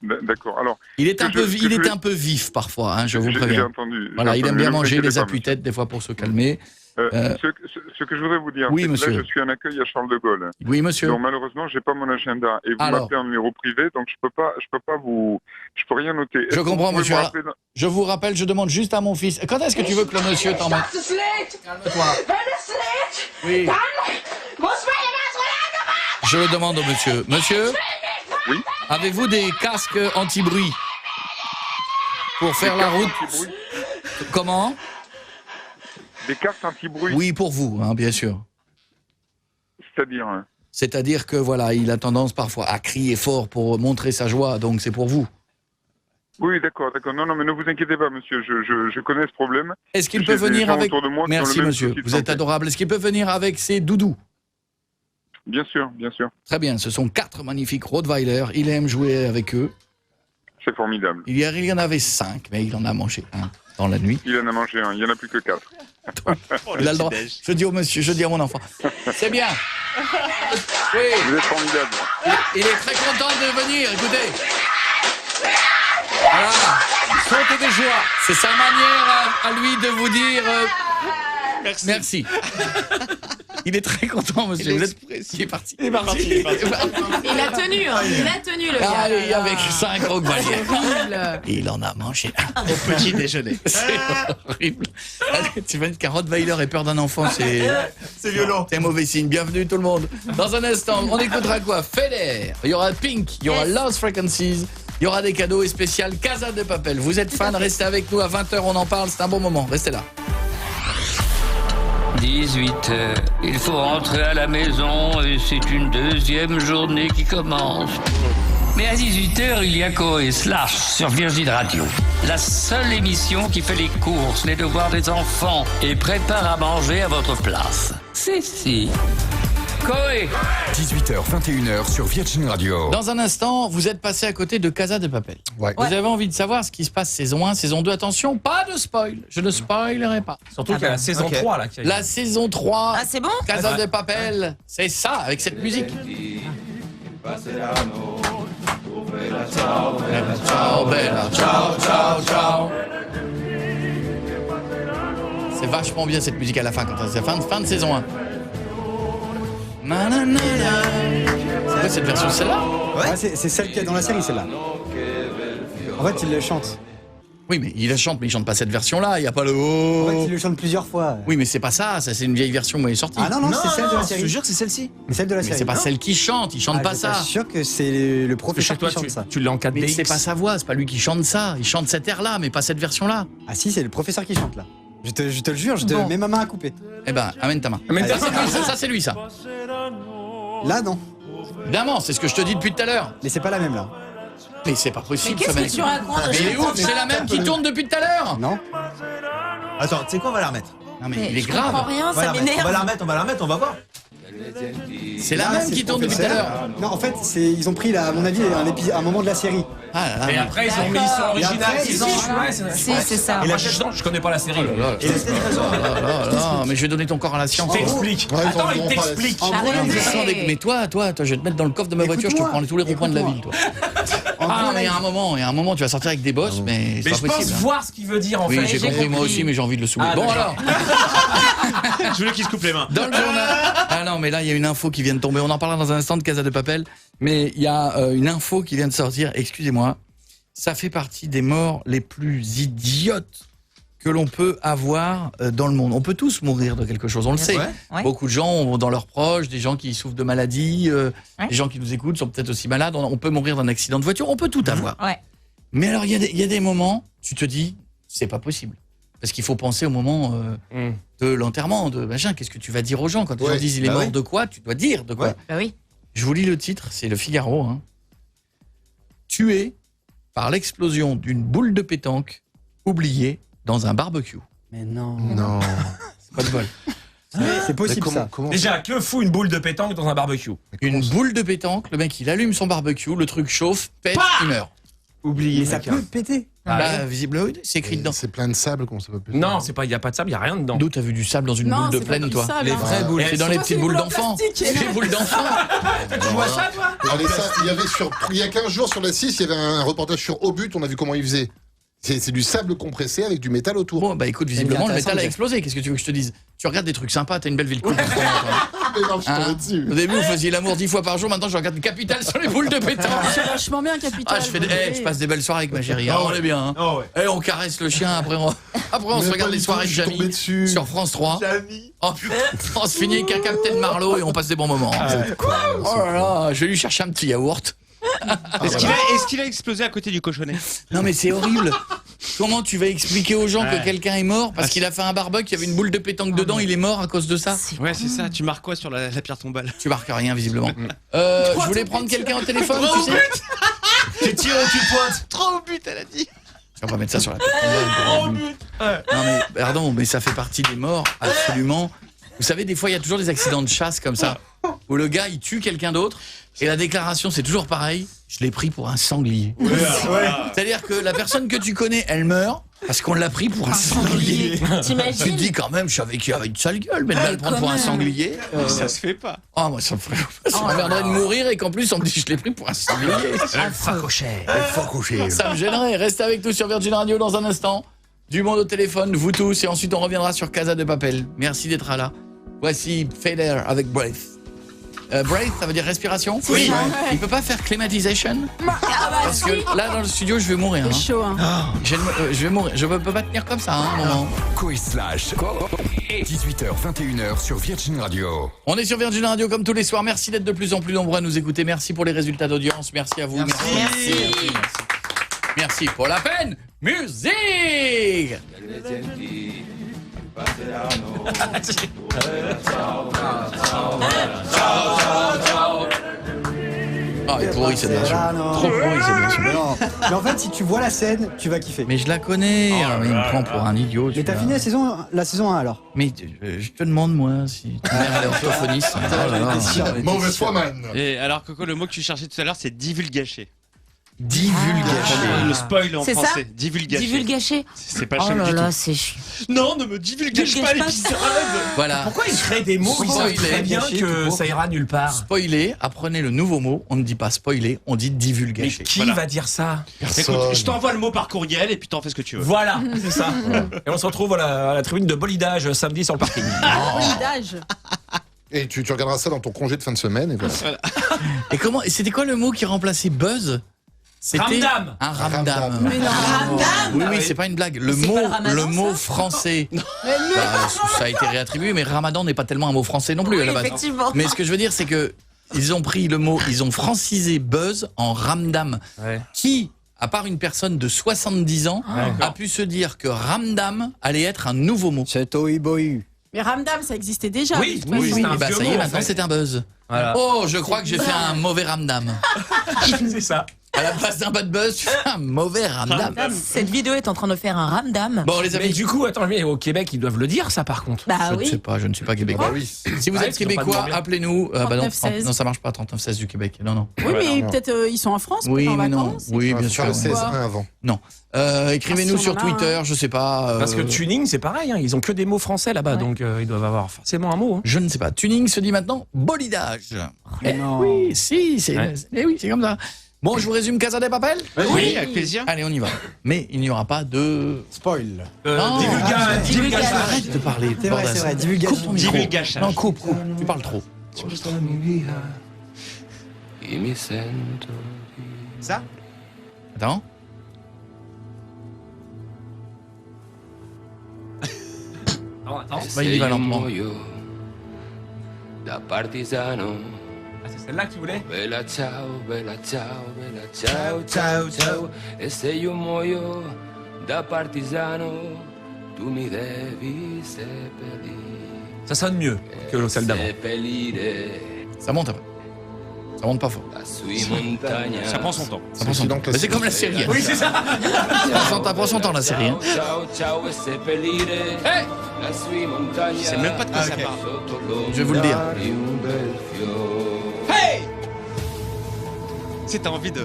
D'accord. Alors, il est un peu vif parfois, hein, je vous J'ai préviens. entendu. Voilà, il aime bien Ne vous manger inquiétez les pas, appuis-têtes des fois pour se calmer. Ce que je voudrais vous dire, Oui, c'est que monsieur. là, je suis en accueil à Charles de Gaulle. Oui, monsieur. Donc malheureusement, j'ai pas mon agenda et vous Alors. m'appelez en numéro privé, donc je peux rien noter. Est-ce Je que vous comprends, pouvez monsieur. me Alors, rappeler dans- je vous rappelle, je demande juste à mon fils. Quand est-ce que tu veux que le monsieur t'emmène? Calme-toi. Oui. Je le demande au monsieur. Monsieur? Oui. Avez-vous des casques anti-bruit pour faire la route? Comment? Des cartes anti-bruit? Oui, pour vous, hein, bien sûr. C'est-à-dire hein, C'est-à-dire que voilà, il a tendance parfois à crier fort pour montrer sa joie, donc c'est pour vous. Oui, d'accord. Non, mais ne vous inquiétez pas, monsieur, je connais ce problème. Est-ce qu'il J'ai peut des venir gens avec... autour de moi qui ont le Merci même monsieur, souci de vous êtes santé. adorable. Est-ce qu'il peut venir avec ses doudous? Bien sûr, bien sûr. Très bien, ce sont 4 magnifiques Rottweiler, il aime jouer avec eux. C'est formidable. Il y en avait 5, mais il en a mangé un dans la nuit. Il en a mangé un, il n'y en a plus que 4. Il a le droit. Je dis au monsieur, je dis à mon enfant, c'est bien. Oui. Vous êtes formidable. Il est très content de venir, écoutez. Voilà. Sautez de joie. C'est sa manière à lui de vous dire merci. Il est très content, monsieur. Il est parti. Il a tenu, hein. Il a tenu le gars. Allez, avec 5 Rottweilers. Horrible. Il en a mangé un. Au petit déjeuner. C'est horrible. Allez, tu vas dire qu'un Rottweiler ait peur d'un enfant, c'est violent. C'est un mauvais signe. Bienvenue tout le monde. Dans un instant, on écoutera quoi? Feder. Il y aura Pink, il y aura Lost Frequencies, il y aura des cadeaux et spécial Casa de Papel. Vous êtes fan, restez avec nous à 20h, on en parle, c'est un bon moment. Restez là. 18h, il faut rentrer à la maison et c'est une deuxième journée qui commence. Mais à 18h, il y a Coé Slash sur Virgin Radio. La seule émission qui fait les courses, les devoirs des enfants et prépare à manger à votre place. C'est si. Coé. 18h, 21h sur Virgin Radio. Dans un instant, vous êtes passé à côté de Casa de Papel. Ouais. Vous avez envie de savoir ce qui se passe saison 1, saison 2. Attention, pas de spoil. Je ne spoilerai pas. Surtout qu'il y a la saison 3 là. La saison 3. Ah, c'est bon? Casa de Papel. C'est ça, avec cette musique. Ciao, bella, ciao, ciao, ciao. C'est vachement bien cette musique à la fin, quand c'est fin de saison 1. C'est quoi cette version, celle-là? Ouais, c'est celle qu'il y a dans la série, celle-là. En fait, il le chante. Oui, mais il la chante, mais il chante pas cette version-là. Il y a pas le. En fait, il le chante plusieurs fois. Oui, mais c'est pas ça. Ça, c'est une vieille version où elle est sortie. Ah non, c'est celle de la série. Je te jure que c'est celle-ci. Mais celle de la série. Mais c'est pas celle qui chante. Il chante pas ça. Je suis sûr que c'est le professeur toi, qui chante ça. tu l'as en 4DX. Mais c'est pas sa voix. C'est pas lui qui chante ça. Il chante cette air-là, mais pas cette version-là. Ah si, c'est le professeur qui chante là. Je te le jure, je te mets ma main à couper. Eh ben, amène ta main. Ça, c'est lui, ça. Là, non. Évidemment, c'est ce que je te dis depuis tout à l'heure. Mais c'est pas la même là. Mais c'est pas possible. Mais qu'est-ce que tu racontes? Mais il est ouf, c'est la même qui tourne depuis tout à l'heure. Non. Attends, tu sais quoi, on va la remettre. Non mais il est je grave. comprends rien, ça m'énerve. On va la remettre, on va voir. C'est la même qui tourne depuis tout à l'heure. Non, en fait, ils ont pris, à mon avis, un moment de la série. Ah là là. Et après, ils ont mis sur original. Si, c'est ça. Et là, je connais pas la série. Mais je vais donner ton corps à la science. T'expliques. Attends, il t'explique. Mais toi, je vais te mettre dans le coffre de ma voiture, je te prends tous les ronds-points de la ville, toi. Ah, mais il y a un moment, tu vas sortir avec des bosses, mais c'est pas possible. Mais je pense voir ce qu'il veut dire en fait. Oui, j'ai compris moi aussi, mais j'ai envie de le soulever. Bon alors. Je voulais qu'il se coupe les mains. Dans le journal. Ah non, mais là, il y a une info qui vient de tomber. On en parlera dans un instant de Casa de Papel. Mais il y a une info qui vient de sortir. Excusez-moi. Ça fait partie des morts les plus idiotes que l'on peut avoir dans le monde. On peut tous mourir de quelque chose, on le sait. Ouais. Beaucoup de gens ont dans leurs proches, des gens qui souffrent de maladies, des gens qui nous écoutent sont peut-être aussi malades. On peut mourir d'un accident de voiture, on peut tout avoir. Ouais. Mais alors, il y a des moments, tu te dis, c'est pas possible. Parce qu'il faut penser au moment de l'enterrement, de machin. Qu'est-ce que tu vas dire aux gens quand les gens disent il est mort de quoi? Tu dois dire de quoi. Bah oui. Je vous lis le titre, c'est le Figaro. Hein. Tué par l'explosion d'une boule de pétanque oubliée dans un barbecue. Mais non. Non. C'est pas de bol. C'est possible ça. Déjà, que fout une boule de pétanque dans un barbecue? Une boule de pétanque, le mec il allume son barbecue, le truc chauffe, pète, il meurt. Oublié. Mais ça peut péter. Bah, visiblement, c'est écrit dedans. C'est plein de sable, comment ça peut péter? Non, il n'y a pas de sable, il n'y a rien dedans. D'où t'as vu du sable dans une boule de plaine, toi? Sable, Les vraies boules, c'est dans les petites boules d'enfants. Les boules d'enfants. Tu vois ça, toi? Allez, ça, il y a 15 jours sur la 6, il y avait un reportage sur Obut, on a vu comment ils faisaient. C'est du sable compressé avec du métal autour. Bon, bah écoute, visiblement, le métal a explosé. Qu'est-ce que tu veux que je te dise? Tu regardes des trucs sympas, t'as une belle ville cool. Au début, vous faisiez l'amour 10 fois par jour, maintenant je regarde Capital sur les boules de pétanque. C'est vachement bien, Capital. Ah, je passe des belles soirées avec ma chérie. On est bien. Et on caresse le chien, après on se regarde les soirées de Jamie sur France 3. On se finit avec un Captain Marlowe et on passe des bons moments. Oh là là, je vais lui chercher un petit yaourt. Est-ce qu'il a explosé à côté du cochonnet? Non mais c'est horrible. Comment tu vas expliquer aux gens que quelqu'un est mort parce qu'il a fait un barbecue, il y avait une boule de pétanque dedans, il est mort à cause de ça? Ouais, c'est ça. Tu marques quoi sur la pierre tombale? Tu marques rien visiblement. Je voulais prendre quelqu'un au téléphone, tu sais. Tu tires ou tu pointes? Trop au but, elle a dit. On va mettre ça sur la pierre tombale. Non mais pardon, mais ça fait partie des morts absolument. Vous savez, des fois il y a toujours des accidents de chasse comme ça où le gars il tue quelqu'un d'autre et la déclaration c'est toujours pareil. Je l'ai pris pour un sanglier. C'est-à-dire que la personne que tu connais, elle meurt parce qu'on l'a pris pour un sanglier. T'imagines? Tu te dis quand même, je savais qu'il avait une sale gueule, mais de le prendre pour un sanglier. Ça se fait pas. Ah, moi, ça me ferait. Ça m'emmerderait de mourir et qu'en plus, on me dit, je l'ai pris pour un sanglier. Ça me gênerait. Restez avec nous sur Virgin Radio dans un instant. Du monde au téléphone, vous tous, et ensuite on reviendra sur Casa de Papel. Merci d'être là. Voici Fader avec Breath. Breath, ça veut dire respiration? Oui. Il peut pas faire climatisation? Parce que là, dans le studio, je vais mourir. C'est chaud, hein. Je vais mourir. Je peux pas tenir comme ça, hein, un moment. Quiz/. 18h, 21h sur Virgin Radio. On est sur Virgin Radio comme tous les soirs. Merci d'être de plus en plus nombreux à nous écouter. Merci pour les résultats d'audience. Merci à vous. Merci pour la peine. Musique. Ah, il est pourri cette version. Trop pourri cette version. Mais en fait, si tu vois la scène, tu vas kiffer. Mais je la connais. Mais il me prend pour un idiot. Mais t'as fini la saison 1 alors? Mais je te demande, moi, si ta mère est orthophoniste. Mauvaise foi, man. Et alors, Coco, le mot que tu cherchais tout à l'heure, c'est divulgacher. Divulgacher. Le spoil en C'est ça? français. Divulgacher. Divulgacher. C'est pas Oh cher là du là, tout. c'est chiant. Non, ne me divulgage pas l'épisode. Voilà. Pourquoi ils créent des mots? Ils savent très bien que ça ira nulle part. Spoiler, apprenez le nouveau mot. On ne dit pas spoiler, on dit Mais divulgacher. qui va dire ça? Écoute, je t'envoie le mot par courriel et puis t'en fais ce que tu veux. Voilà, c'est ça. Et on se retrouve à la tribune de bolidage samedi sur le parking. Bolidage. Et tu regarderas ça dans ton congé de fin de semaine et voilà. Et comment? C'était quoi le mot qui remplaçait buzz? C'était Ramdam. un ramdam. Mais non, Ramdam. Oui, c'est pas une blague. c'est pas le ramadan, le mot français, Mais non. ça a été réattribué, mais ramadan n'est pas tellement un mot français non plus à la base. effectivement. Mais ce que je veux dire, c'est que ils ont pris le mot, ils ont francisé buzz en ramdam, qui, à part une personne de 70 ans, a pu se dire que ramdam allait être un nouveau mot. C'est tohu-bohu. Mais Ramdam, ça existait déjà. Oui, de toute façon. c'est un Et bah vieux ça y mot, est, en maintenant fait. c'est un buzz. Voilà. Oh, je crois que j'ai fait un mauvais ramdam. C'est ça. À la place d'un bad buzz, tu fais un mauvais ramdam. Cette vidéo est en train de faire un ramdam. Bon, les Mais amis, du coup, attends, mais au Québec, ils doivent le dire, ça, par contre. Bah je ne oui. sais pas, je ne suis pas québécois. Si vous Ouais, êtes parce qu'ils ont pas québécois, demandé. appelez-nous. Bah non, 39-16. non, ça marche pas, 39-16 du Québec. Non, non. Oui, mais peut-être ils sont en France, Oui, peut-être en mais non. vacances. Oui, bien sûr. le ouais. 16 avant. Non. Écrivez-nous Ah, si on sur en a Twitter, je sais pas. Parce que tuning, c'est pareil, hein, ils ont que des mots français là-bas, donc ils doivent avoir forcément un mot. Hein. Je ne sais pas. Tuning se dit maintenant bolidage. non. Oui, si, c'est Ouais. oui, c'est comme ça. Bon, je vous résume Casa de Papel. Oui, avec plaisir. Allez, on y va. Mais il n'y aura pas de Spoil. Non, Divulgation. Arrête de parler. C'est vrai, Bordas. c'est vrai. Divulgation. Coupe ton micro. Divulgation. Non, coupe. Tu parles trop. Ça Attends. Non, attends. Bah, il y va lentement. Da partigiano. Ah, c'est celle-là que tu voulais Bella ciao, bella ciao, bella ciao, ciao, ciao. E se io muoio da partigiano, tu mi devi seppellire. Ça sonne mieux que celle d'avant. Seppellire Ça monte après. Ça monte pas fort. la sui montagna. Ça prend son temps. Ça prend son temps. Mais c'est comme la série. hein. Oui, c'est ça. Ça prend son temps la série. hein. Ciao, ciao, e seppellire Hey, la sui montagna. C'est même pas de quoi ça ok. parle. Sotto je vais vous le dire. l'ombra di un bel fiore. Hey t'as envie de.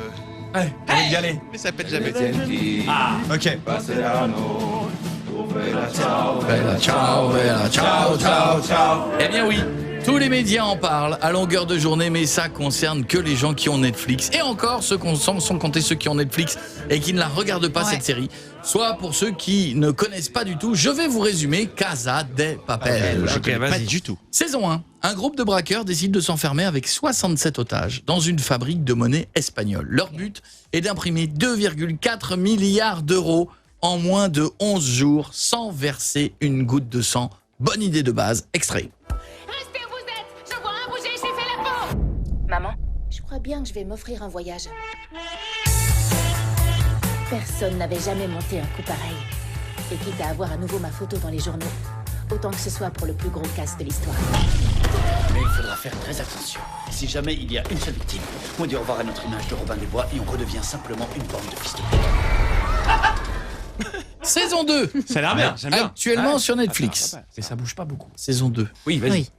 Ouais, allez, y aller. Mais ça pète jamais. Senti Ok. passeranno. Oh, bella ciao, Bella ciao, bella ciao, ciao, ciao. Eh bien oui, tous les médias en parlent à longueur de journée, mais ça concerne que les gens qui ont Netflix. Et encore, sans compter ceux qui ont Netflix et qui ne la regardent pas, cette série. Soit pour ceux qui ne connaissent pas du tout, je vais vous résumer Casa de Papel. Je connais pas du tout. Saison 1. Un groupe de braqueurs décide de s'enfermer avec 67 otages dans une fabrique de monnaie espagnole. Leur but est d'imprimer 2,4 milliards d'euros en moins de 11 jours sans verser une goutte de sang. Bonne idée de base. Extrait. Restez où vous êtes. Je vois un bouger, j'ai fait la peau. Maman, Je crois bien que je vais m'offrir un voyage. Personne n'avait jamais monté un coup pareil. Et quitte à avoir à nouveau ma photo dans les journaux, autant que ce soit pour le plus gros casse de l'histoire. Mais il faudra faire très attention. Si jamais il y a une seule victime, on dit au revoir à notre image de Robin des Bois et on redevient simplement une bande de fistons. Saison 2. Ça a l'air bien, j'aime bien. Actuellement sur Netflix. Mais ça bouge pas beaucoup. Saison 2. Oui, vas-y. Oui.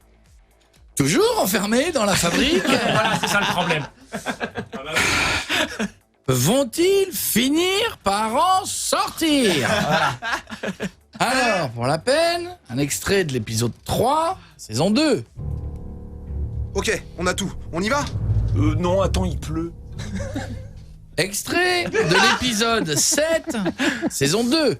Toujours enfermés dans la fabrique. Voilà, c'est ça le problème. Vont-ils finir par en sortir? Alors, pour la peine, un extrait de l'épisode 3, saison 2. Ok, on a tout. On y va? Non, attends, il pleut. Extrait de l'épisode 7, saison 2.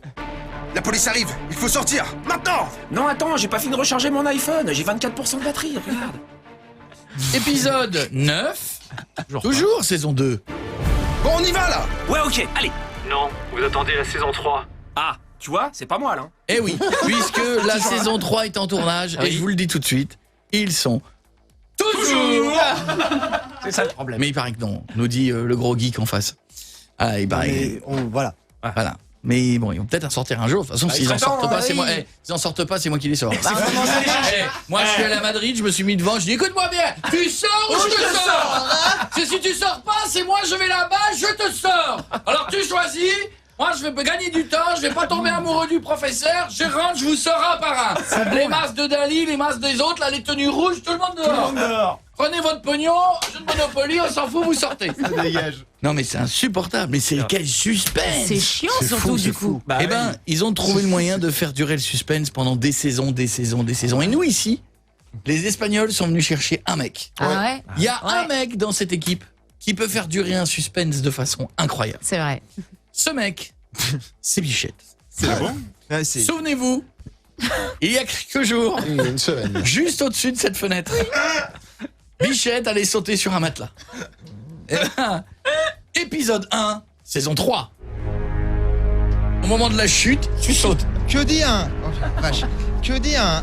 La police arrive, il faut sortir, maintenant! Non, attends, j'ai pas fini de recharger mon iPhone. J'ai 24% de batterie, regarde. Épisode 9, toujours saison 2. Bon, on y va là! Ouais, ok, allez. Non, vous attendez la saison 3. Ah, tu vois, c'est pas moi là. Eh oui, puisque la saison 3 est en tournage, et je vous le dis tout de suite, ils sont toujours. C'est ça le problème. Mais il paraît que non, nous dit le gros geek en face. Ah, il paraît. Voilà. Voilà. Mais bon, ils vont peut-être en sortir un jour. De toute façon, Bah, s'ils en il sortent serait pas, temps, c'est oui. moi. S'ils en sortent pas, c'est moi qui les sors. C'est vraiment ça, les chercher. Moi, je suis allé à Madrid, je me suis mis devant, je dis écoute-moi bien, tu sors ou je te sors? C'est si tu sors pas, c'est moi, je vais là-bas, je te sors. Alors tu choisis. Moi, je vais gagner du temps, je vais pas tomber amoureux du professeur, je rentre, je vous sors un par un. Les masques de Dali, les masques des autres, là, les tenues rouges, tout le monde dehors. Prenez votre pognon, jeu de Monopoly, on s'en fout, vous sortez. Ça dégage. Non mais c'est insupportable, mais c'est quel suspense. C'est chiant C'est surtout fou, du c'est coup. fou. Eh ben, ils ont trouvé le moyen de faire durer le suspense pendant des saisons. Et nous ici, les Espagnols sont venus chercher un mec. Ah ouais. Il y a un mec dans cette équipe qui peut faire durer un suspense de façon incroyable. C'est vrai. Ce mec, c'est Bichette. C'est bon? Souvenez-vous, il y a quelques jours, Une semaine. juste au-dessus de cette fenêtre, Bichette allait sauter sur un matelas. Et ben, Épisode 1, saison 3. Au moment de la chute, tu sautes. Que dit un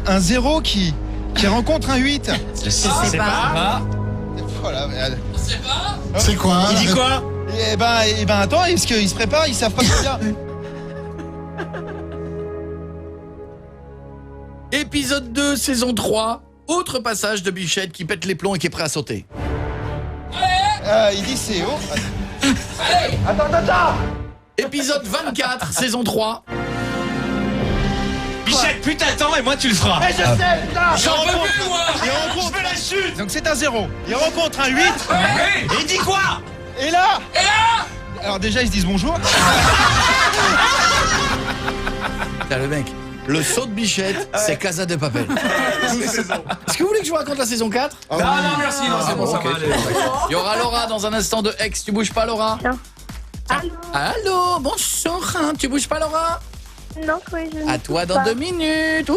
un 0 qui rencontre un 8? Je sais pas. Voilà, mais... C'est quoi? Il dit quoi? Eh ben attends, est-ce qu'ils se préparent? Ils savent pas ce qu'il y a. Épisode 2, saison 3. Autre passage de Bichette qui pète les plombs et qui est prêt à sauter. Il dit c'est haut. Allez, attends. Épisode 24, saison 3. Bichette, putain, attends, et moi tu le feras. Mais je sais, putain. J'en veux plus, moi. Il rencontre... Je veux la chute. Donc c'est un 0. Il rencontre un 8. Et il dit quoi? Et là Alors déjà, ils se disent bonjour. Putain, le mec. Le saut de Bichette, c'est Casa de Papel. Est-ce que vous voulez que je vous raconte la saison 4? Non, merci, non, c'est bon, ça va aller. Il y aura Laura dans un instant de Ex. Tu bouges pas, Laura? Allô, bonjour. Tu bouges pas, Laura? Non, quoi, je ne À toi bouge dans pas. 2 minutes. Ouh,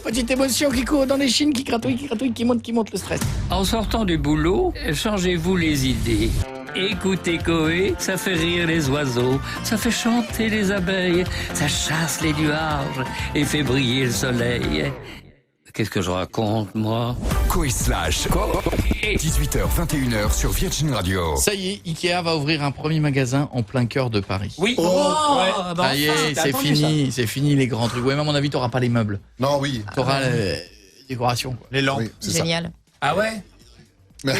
petite émotion qui court dans les chines, qui gratouille, qui monte le stress. En sortant du boulot, changez-vous les idées. Écoutez Coé, ça fait rire les oiseaux, ça fait chanter les abeilles, ça chasse les nuages et fait briller le soleil. Qu'est-ce que je raconte, moi? Coé Slash. 18h, 21h sur Virgin Radio. Ça y est, Ikea va ouvrir un premier magasin en plein cœur de Paris. Oui. Ça y est, c'est fini les grands trucs. Ouais, mais à mon avis, t'auras pas les meubles. Non, oui. T'auras les décorations, quoi. Les lampes. Oui, c'est ça. Génial. Ah ouais? Les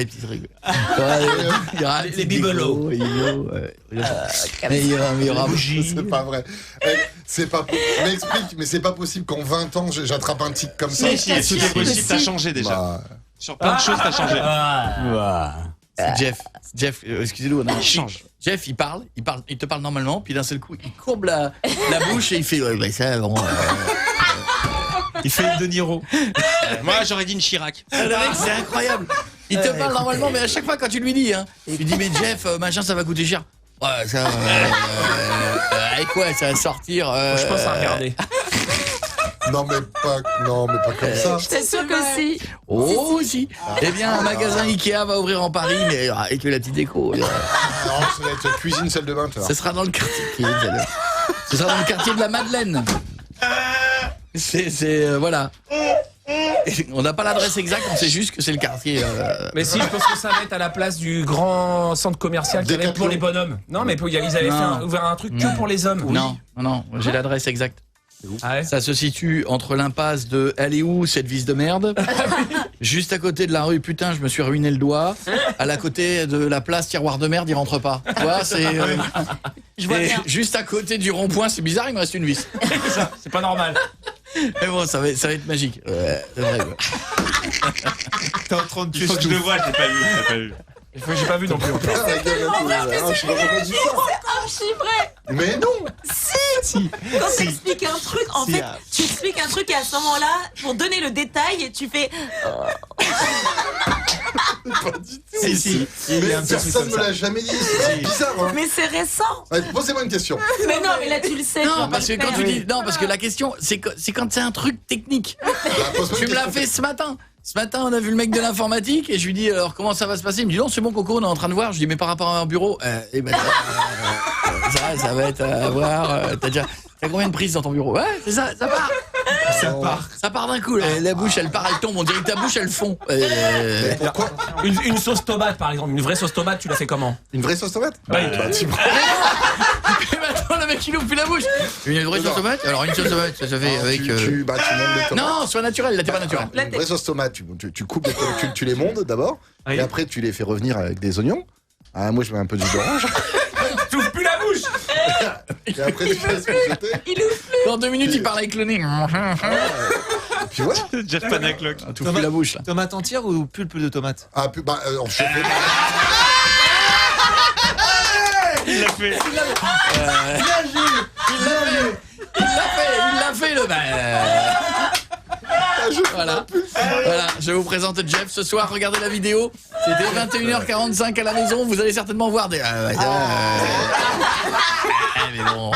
petits trucs. Il y aura Les bibelots. Mais il y aura C'est pas vrai. C'est pas. Je m'explique, mais c'est pas possible qu'en 20 ans j'attrape un tic comme ça. Si, tout est possible, t'as changé déjà. Bah, Sur plein de choses, t'as changé. C'est Jeff, excusez-nous, on change. Jeff, il te parle normalement, puis d'un seul coup, il courbe la bouche et il fait ouais, bah ça, bon. Il fait une De Niro. Moi, j'aurais dit une Chirac. Le mec, c'est incroyable. Il te parle normalement, mais à chaque fois quand tu lui dis, tu lui dis mais Jeff, machin, ça va coûter cher. Ouais, ça. Avec quoi ça va sortir Je pense à regarder. non, mais pas comme ça. C'est sûr que si. Oh, si. Eh bien, un magasin Ikea va ouvrir en Paris, mais avec la petite déco. Non, ça va être cuisine, salle de bain, tu vois. Ce sera dans le quartier. Ce sera dans le quartier de la Madeleine. Voilà. On n'a pas l'adresse exacte, on sait juste que c'est le quartier. Mais si, je pense que ça va être à la place du grand centre commercial qu'il y avait pour les bonhommes. Non, mais ils avaient ouvert un truc que pour les hommes. Oui. Non, j'ai l'adresse exacte. Ah ouais. Ça se situe entre l'impasse de Elle est où cette vis de merde, juste à côté de la rue Putain je me suis ruiné le doigt, à la côté de la place Tiroir de merde il rentre pas. Tu vois, c'est Je vois bien. juste à côté du rond-point, c'est bizarre, il me reste une vis. C'est pas normal. Mais bon, ça va être magique. C'est vrai. Ouais. T'es en train de Il faut que je le vois, je l'ai pas vu. J'ai pas vu non plus. Je sais pas pourquoi je dis ça. C'est archi vrai. Mais non. Si. Quand t'expliques un truc, en fait, tu expliques un truc et à ce moment-là, pour donner le détail, tu fais. Pas du tout. Si. Mais personne me l'a jamais dit. C'est bizarre, hein. Mais c'est récent. Ouais, posez-moi une question. Mais non, mais là tu le sais. Non, parce que quand tu dis parce que la question c'est quand c'est un truc technique. Tu me l'as fait ce matin. Ce matin, on a vu le mec de l'informatique et je lui dis alors comment ça va se passer? Il me dit non, c'est bon Coco, on est en train de voir. Je dis mais par rapport à un bureau, ça va être à voir. T'as combien de prises dans ton bureau? Ouais, c'est ça, ça part. Ça part d'un coup. La bouche, elle part, elle tombe. On dirait que ta bouche, elle fond. Pourquoi? Une sauce tomate par exemple, une vraie sauce tomate, tu la fais comment? Une vraie sauce tomate? Bah, Mais attends, le mec il ouvre plus la bouche. Une vraie sauce tomate? Alors une sauce tomate, ça se fait avec. Tu montes les tomates. Non, sois naturel, là t'es pas naturel. Une vraie sauce tomate, tu coupes les tomates, tu les montes d'abord, et après tu les fais revenir avec des oignons. Ah, moi je mets un peu d'huile d'orange. Tu ouvres plus la bouche. Et après tu fais ce que c'était. Il ouvre plus. Dans 2 minutes, il parle avec le nez. Et puis voilà. Jeff Panaclock. Tu ouvres plus la bouche là. Tomate entière ou pulpe de tomate? Ah, en chauffé. Il l'a fait. Il l'a fait le Voilà, je vous présente Jeff ce soir, regardez la vidéo. C'était 21h45 à la maison, vous allez certainement voir des... mais bon...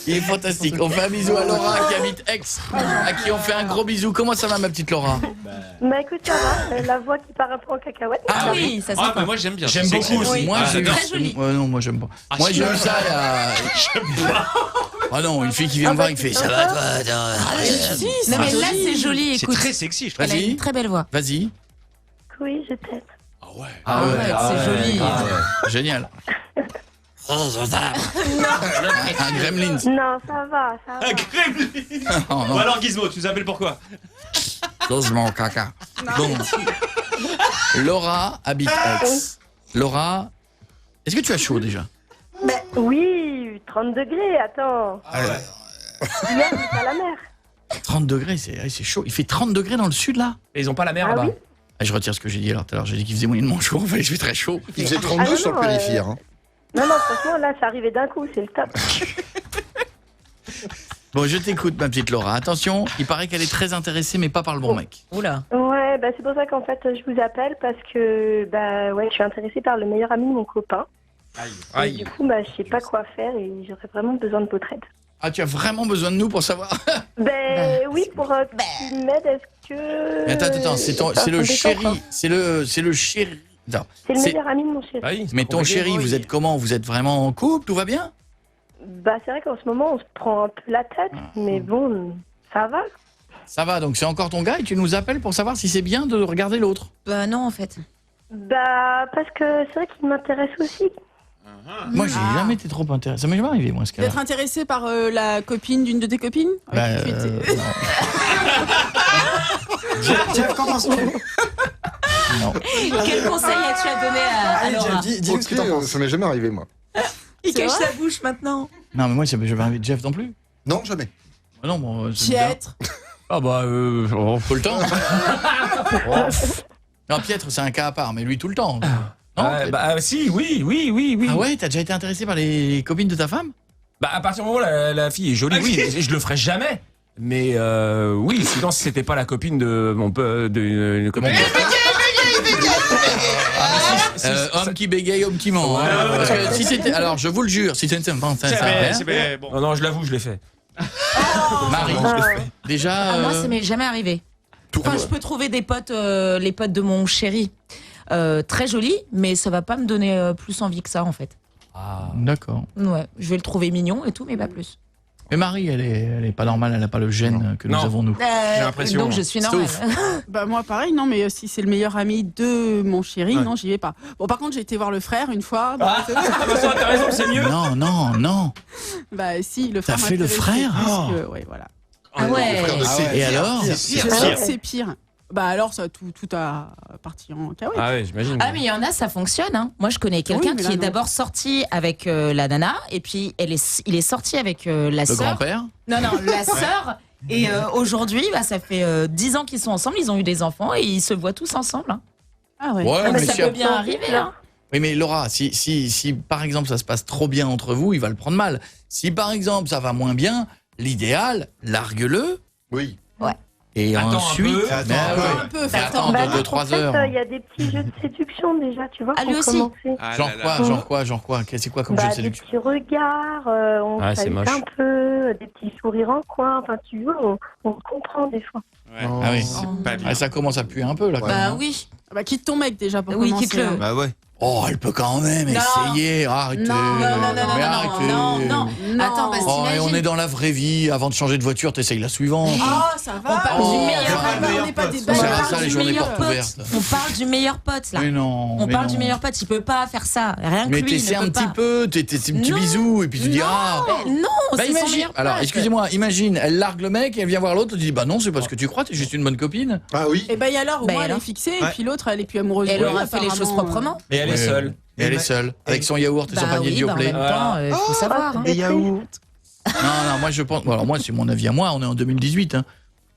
Il est fantastique. On fait un bisou à Laura qui habite Aix, à qui on fait un gros bisou. Comment ça va, ma petite Laura? Bah écoute, ça va, la voix qui part un peu en cacahuète. Ah oui, ça Ah, mais moi j'aime bien. J'aime beaucoup aussi. Moi, j'ai très joli. non, moi j'aime pas. Moi j'ai eu ça il y a. Ah non, une fille qui vient me voir, il fait ça va toi. Non mais là c'est joli, C'est écoute. très sexy, je trouve. Elle a une très belle voix. Vas-y. Oui, je t'aime. Ah ouais, c'est joli. Génial. Un gremlin. Non, ça va, ça va. Un gremlin. Oh, non. Ou alors Gizmo, tu nous appelles pourquoi? Doucement, caca. Bon. Laura habite Aix. Laura, est-ce que tu as chaud déjà? Bah oui, 30 degrés, attends. Hier, j'étais à la mer. 30 degrés, c'est chaud. Il fait 30 degrés dans le sud là? Et ils ont pas la mer Ah là-bas. oui. Ah, je retire ce que j'ai dit alors tout à l'heure. J'ai dit qu'il faisait moyennement chaud. Enfin, il fait très chaud. Il faisait 32 non, sur le non, périphère. Hein. Non, franchement, là, c'est arrivé d'un coup, c'est le top. Bon, je t'écoute, ma petite Laura. Attention, il paraît qu'elle est très intéressée, mais pas par le bon mec. Oula. Ouais, bah c'est pour ça qu'en fait, je vous appelle parce que, bah ouais, je suis intéressée par le meilleur ami de mon copain. Et du coup, bah je sais pas quoi faire et j'aurais vraiment besoin de votre aide. Ah, tu as vraiment besoin de nous pour savoir? Oui, pour qu'il m'aide, est-ce que... Mais attends, c'est le chéri. C'est le chéri. Non, C'est le meilleur ami de mon chéri. Mais ton chéri, vous êtes comment? Vous êtes vraiment en couple? Tout va bien? Bah c'est vrai qu'en ce moment, on se prend un peu la tête, mais bon, ça va. Ça va, donc c'est encore ton gars et tu nous appelles pour savoir si c'est bien de regarder l'autre? Bah non en fait. Bah parce que c'est vrai qu'il m'intéresse aussi. Moi, j'ai jamais été trop intéressé. Ça m'est jamais arrivé, moi, ce cas-là. D'être intéressé par la copine d'une de tes copines? Bah, Jeff, qu'en penses-tu? Non. Quel conseil as-tu à donner à Laura? Dis-nous ce que t'en penses. Ça m'est jamais arrivé, moi. Il cache sa bouche maintenant. Non, mais moi, ça m'est jamais arrivé de Jeff non plus. Non, jamais. Ah non, bon, c'est Piètre. Ah bah tout le temps. Non, Piètre, c'est un cas à part, mais lui tout le temps. Non, si, oui. Ah ouais, t'as déjà été intéressé par les copines de ta femme? Bah à partir du moment où la fille est jolie, oui, je le ferai jamais. Mais oui, sinon si c'était pas la copine de mon peu de copine. Homme qui bégaye, homme qui ment. Ouais, hein. ouais, Parce que ouais. si c'était, alors je vous le jure, si c'était bon. Non, je l'avoue, je l'ai fait. Marie, déjà. Moi, ça m'est jamais arrivé. Enfin, je peux trouver des potes, les potes de mon chéri, très jolis, mais ça va pas me donner plus envie que ça, en fait. Ah. D'accord. Ouais, je vais le trouver mignon et tout, mais pas plus. Mais Marie, elle est pas normale, elle a pas le gène que nous avons nous. J'ai l'impression. Donc je suis normale. Bah moi pareil, non, mais si c'est le meilleur ami de mon chéri, non, j'y vais pas. Bon, par contre, j'ai été voir le frère une fois. Bah, t'as raison, c'est mieux. Non. Bah si, le frère. T'as fait le frère? Ouais, voilà. Ah ouais. Et alors? C'est pire. Bah alors ça tout a parti en cahuète. Ah ouais, j'imagine. Ah mais il y en a, ça fonctionne. Hein. Moi je connais quelqu'un Oui, mais qui là, est non. d'abord sorti avec la nana et puis il est sorti avec la sœur. Le grand-père? Non, la sœur. Et aujourd'hui, bah, ça fait 10 ans qu'ils sont ensemble, ils ont eu des enfants et ils se voient tous ensemble. Hein. Ah ouais. Ouais, mais ça si peut après- bien arriver. Hein. Oui, mais Laura, si par exemple ça se passe trop bien entre vous, il va le prendre mal. Si par exemple ça va moins bien, l'idéal, largue-le. Oui. Ouais. Et Attends un ensuite, peu. attends 2-3 heures. Il y a des petits jeux de séduction déjà, tu vois. Ah, lui pour aussi. commencer. Genre quoi C'est quoi comme jeu de Des séduction? petits regards, on Ah, c'est salue moche. un peu, des petits sourires en coin. Enfin, tu vois, on comprend des fois. Ah oui. Pas bien. Ah, ça commence à puer un peu là. quand même. Bah oui. Ah bah quitte ton mec déjà pour Oui, commencer. quitte-le. hein. Bah ouais. Oh, elle peut quand même Non. essayer. Arrêtez. Non. Mais arrêtez. Non. Attends, bah, Oh, et t'imagines. on est dans la vraie vie. Avant de changer de voiture, t'essayes la suivante. Ah ça va. On parle Oh, du meilleur Ça va, on n'est pas des Ça sert à bâtards. ça, les journées portes ouvertes. On parle du meilleur pote là. Mais non. On mais parle non. du meilleur pote, il peut pas faire ça. Rien que Mais lui, il t'essaies ne un peut petit pas. peu, t'es petit Non. bisou, et puis tu dis ah. Mais non, Bah c'est son imagine, meilleur pote. alors excusez-moi, imagine, elle largue le mec et elle vient voir l'autre, tu dis bah non, c'est pas ce que tu crois, t'es juste une bonne copine. Ah oui. Et bah et alors, au Bah, moins elle alors. est fixée et Ouais. puis l'autre elle est plus amoureuse. Elle de lui, aura fait les choses apparemment. proprement. Et elle est seule. Et elle est seule, avec son yaourt et son Bah panier de oui, bah en Yoplait. même temps, il faut savoir. hein. Des yaourts. Non, moi je pense, bon, alors moi c'est mon avis à moi, on est en 2018, hein.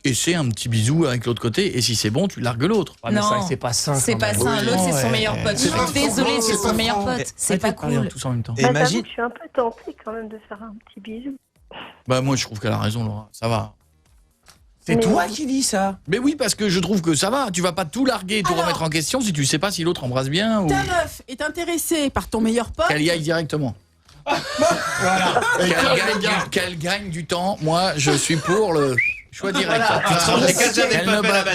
Et c'est un petit bisou avec l'autre côté, et si c'est bon, tu largues l'autre. Ah, mais Non. ça, c'est pas sain. C'est quand pas même. sain, l'autre c'est son Ouais. meilleur pote. Je C'est pas suis désolée, franc, c'est c'est son pas meilleur franc. pote. C'est pas cool. Tous en même temps. Et Bah, imagine. j'avoue que je suis un peu tentée quand même de faire un petit bisou. Bah moi je trouve qu'elle a raison, Laura, ça va. C'est Mais- toi qui dis ça. Mais oui, parce que je trouve que ça va, tu vas pas tout larguer et tout remettre en question si tu sais pas si l'autre embrasse bien ou Ta meuf est intéressée par ton meilleur pote. qu'elle y aille directement. Voilà. Qu'elle gagne du temps. Moi, je suis pour le choix direct.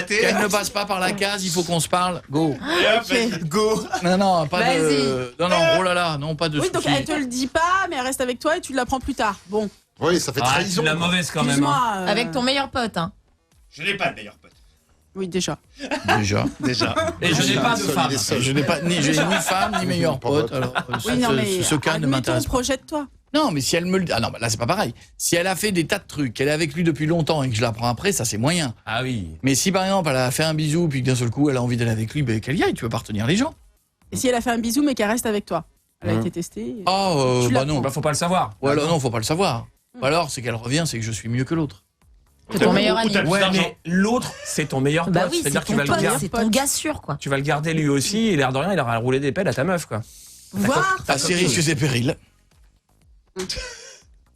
Qu'elle ne passe pas par la case, il faut qu'on se parle. Go. Go. Non, pas de... Vas-y. Non, oh là là, non, pas de Oui, donc soucis. elle te le dit pas, mais elle reste avec toi et tu l'apprends plus tard. Bon. Oui, ça fait trahison. la mauvaise quand même. Excuse-moi. Avec ton meilleur pote, hein. Je n'ai pas de meilleur pote. Oui, déjà. Déjà. Et je n'ai pas de femme. Je n'ai pas ni femme ni meilleur pote. Alors, Oui, non, mais ce cas ne m'intéresse pas. projette-toi. Non, mais si elle me le dit... Ah non, bah là, c'est pas pareil. Si elle a fait des tas de trucs, qu'elle est avec lui depuis longtemps et que je la prends après, ça, c'est moyen. Ah oui. Mais si, par exemple, elle a fait un bisou, puis que d'un seul coup, elle a envie d'aller avec lui, ben qu'elle y aille, tu veux pas retenir les gens. Et si elle a fait un bisou, mais qu'elle reste avec toi? Elle a été testée. Oh, Tu bah l'apprends. non. Bah faut pas le savoir. Ou alors, non, faut pas le savoir. Ou alors, c'est qu'elle revient, c'est que je suis mieux que l'autre. C'est ton meilleur ami. Ouais, mais l'autre, c'est ton meilleur pote. Bah oui, c'est C'est-à-dire que tu ton vas le pote, garder. c'est ton gars sûr, quoi. Tu vas le garder lui aussi, et l'air de rien, il aura roulé des pelles à ta meuf, quoi. Voir. Assez risques et périls.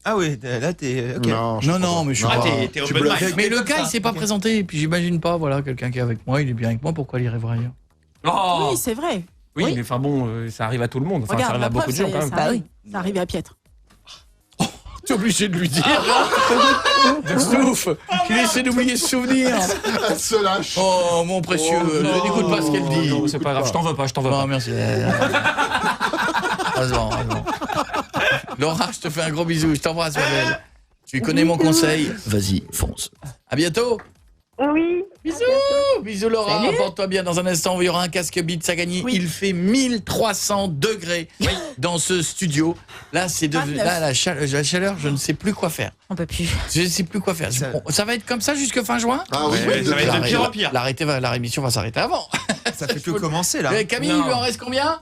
Ah oui, là t'es. ok. Non, mais je suis Ah, pas... t'es open mind. Mais le gars, il s'est pas présenté, puis j'imagine pas, voilà, quelqu'un qui est avec moi, il est bien avec moi, pourquoi il irait voir ailleurs? Oh Oui, c'est vrai. oui, mais enfin bon, ça arrive à tout le monde. Enfin, ça Regarde, arrive à la beaucoup preuve, de gens quand même. ça arrive. Ça arrive à Pietre. T'es obligé de lui dire. Souffle. Il essaie d'oublier ce souvenir. Elle se lâche. Oh, mon précieux, n'écoute pas ce qu'elle dit. Non, c'est pas grave, je t'en veux pas, Non, merci. Heureusement. Laura, je te fais un gros bisou, je t'embrasse, ma belle. Tu connais mon conseil, vas-y, fonce. À bientôt. Oui. Bisous Laura, porte-toi bien. Dans un instant, il y aura un casque Beats à gagner. Oui. Il fait 1300 degrés dans ce studio. Là, c'est la chaleur, je ne sais plus quoi faire. On peut plus. Je ne sais plus quoi faire. Ça va être comme ça jusque fin juin? Ah oui, Ouais, ça va être de pire en pire. La rémission va s'arrêter avant. Ça fait que commencer là. Camille, il lui en reste combien?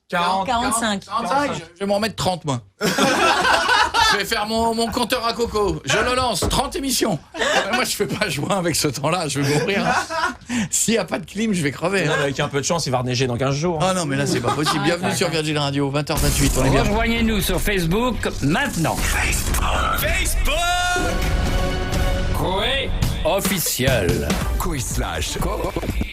45. 45, je vais m'en mettre 30 moi. Je vais faire mon compteur à coco. Je le lance, 30 émissions. Moi je fais pas juin avec ce temps-là, je vais mourir. S'il n'y a pas de clim, je vais crever. Non, mais avec un peu de chance, il va reneiger dans 15 jours. Ah non mais là c'est pas possible. Bienvenue sur Virgin Radio, 20h28, on est bien. Rejoignez-nous sur Facebook maintenant. Facebook Coé officiel. Coé slash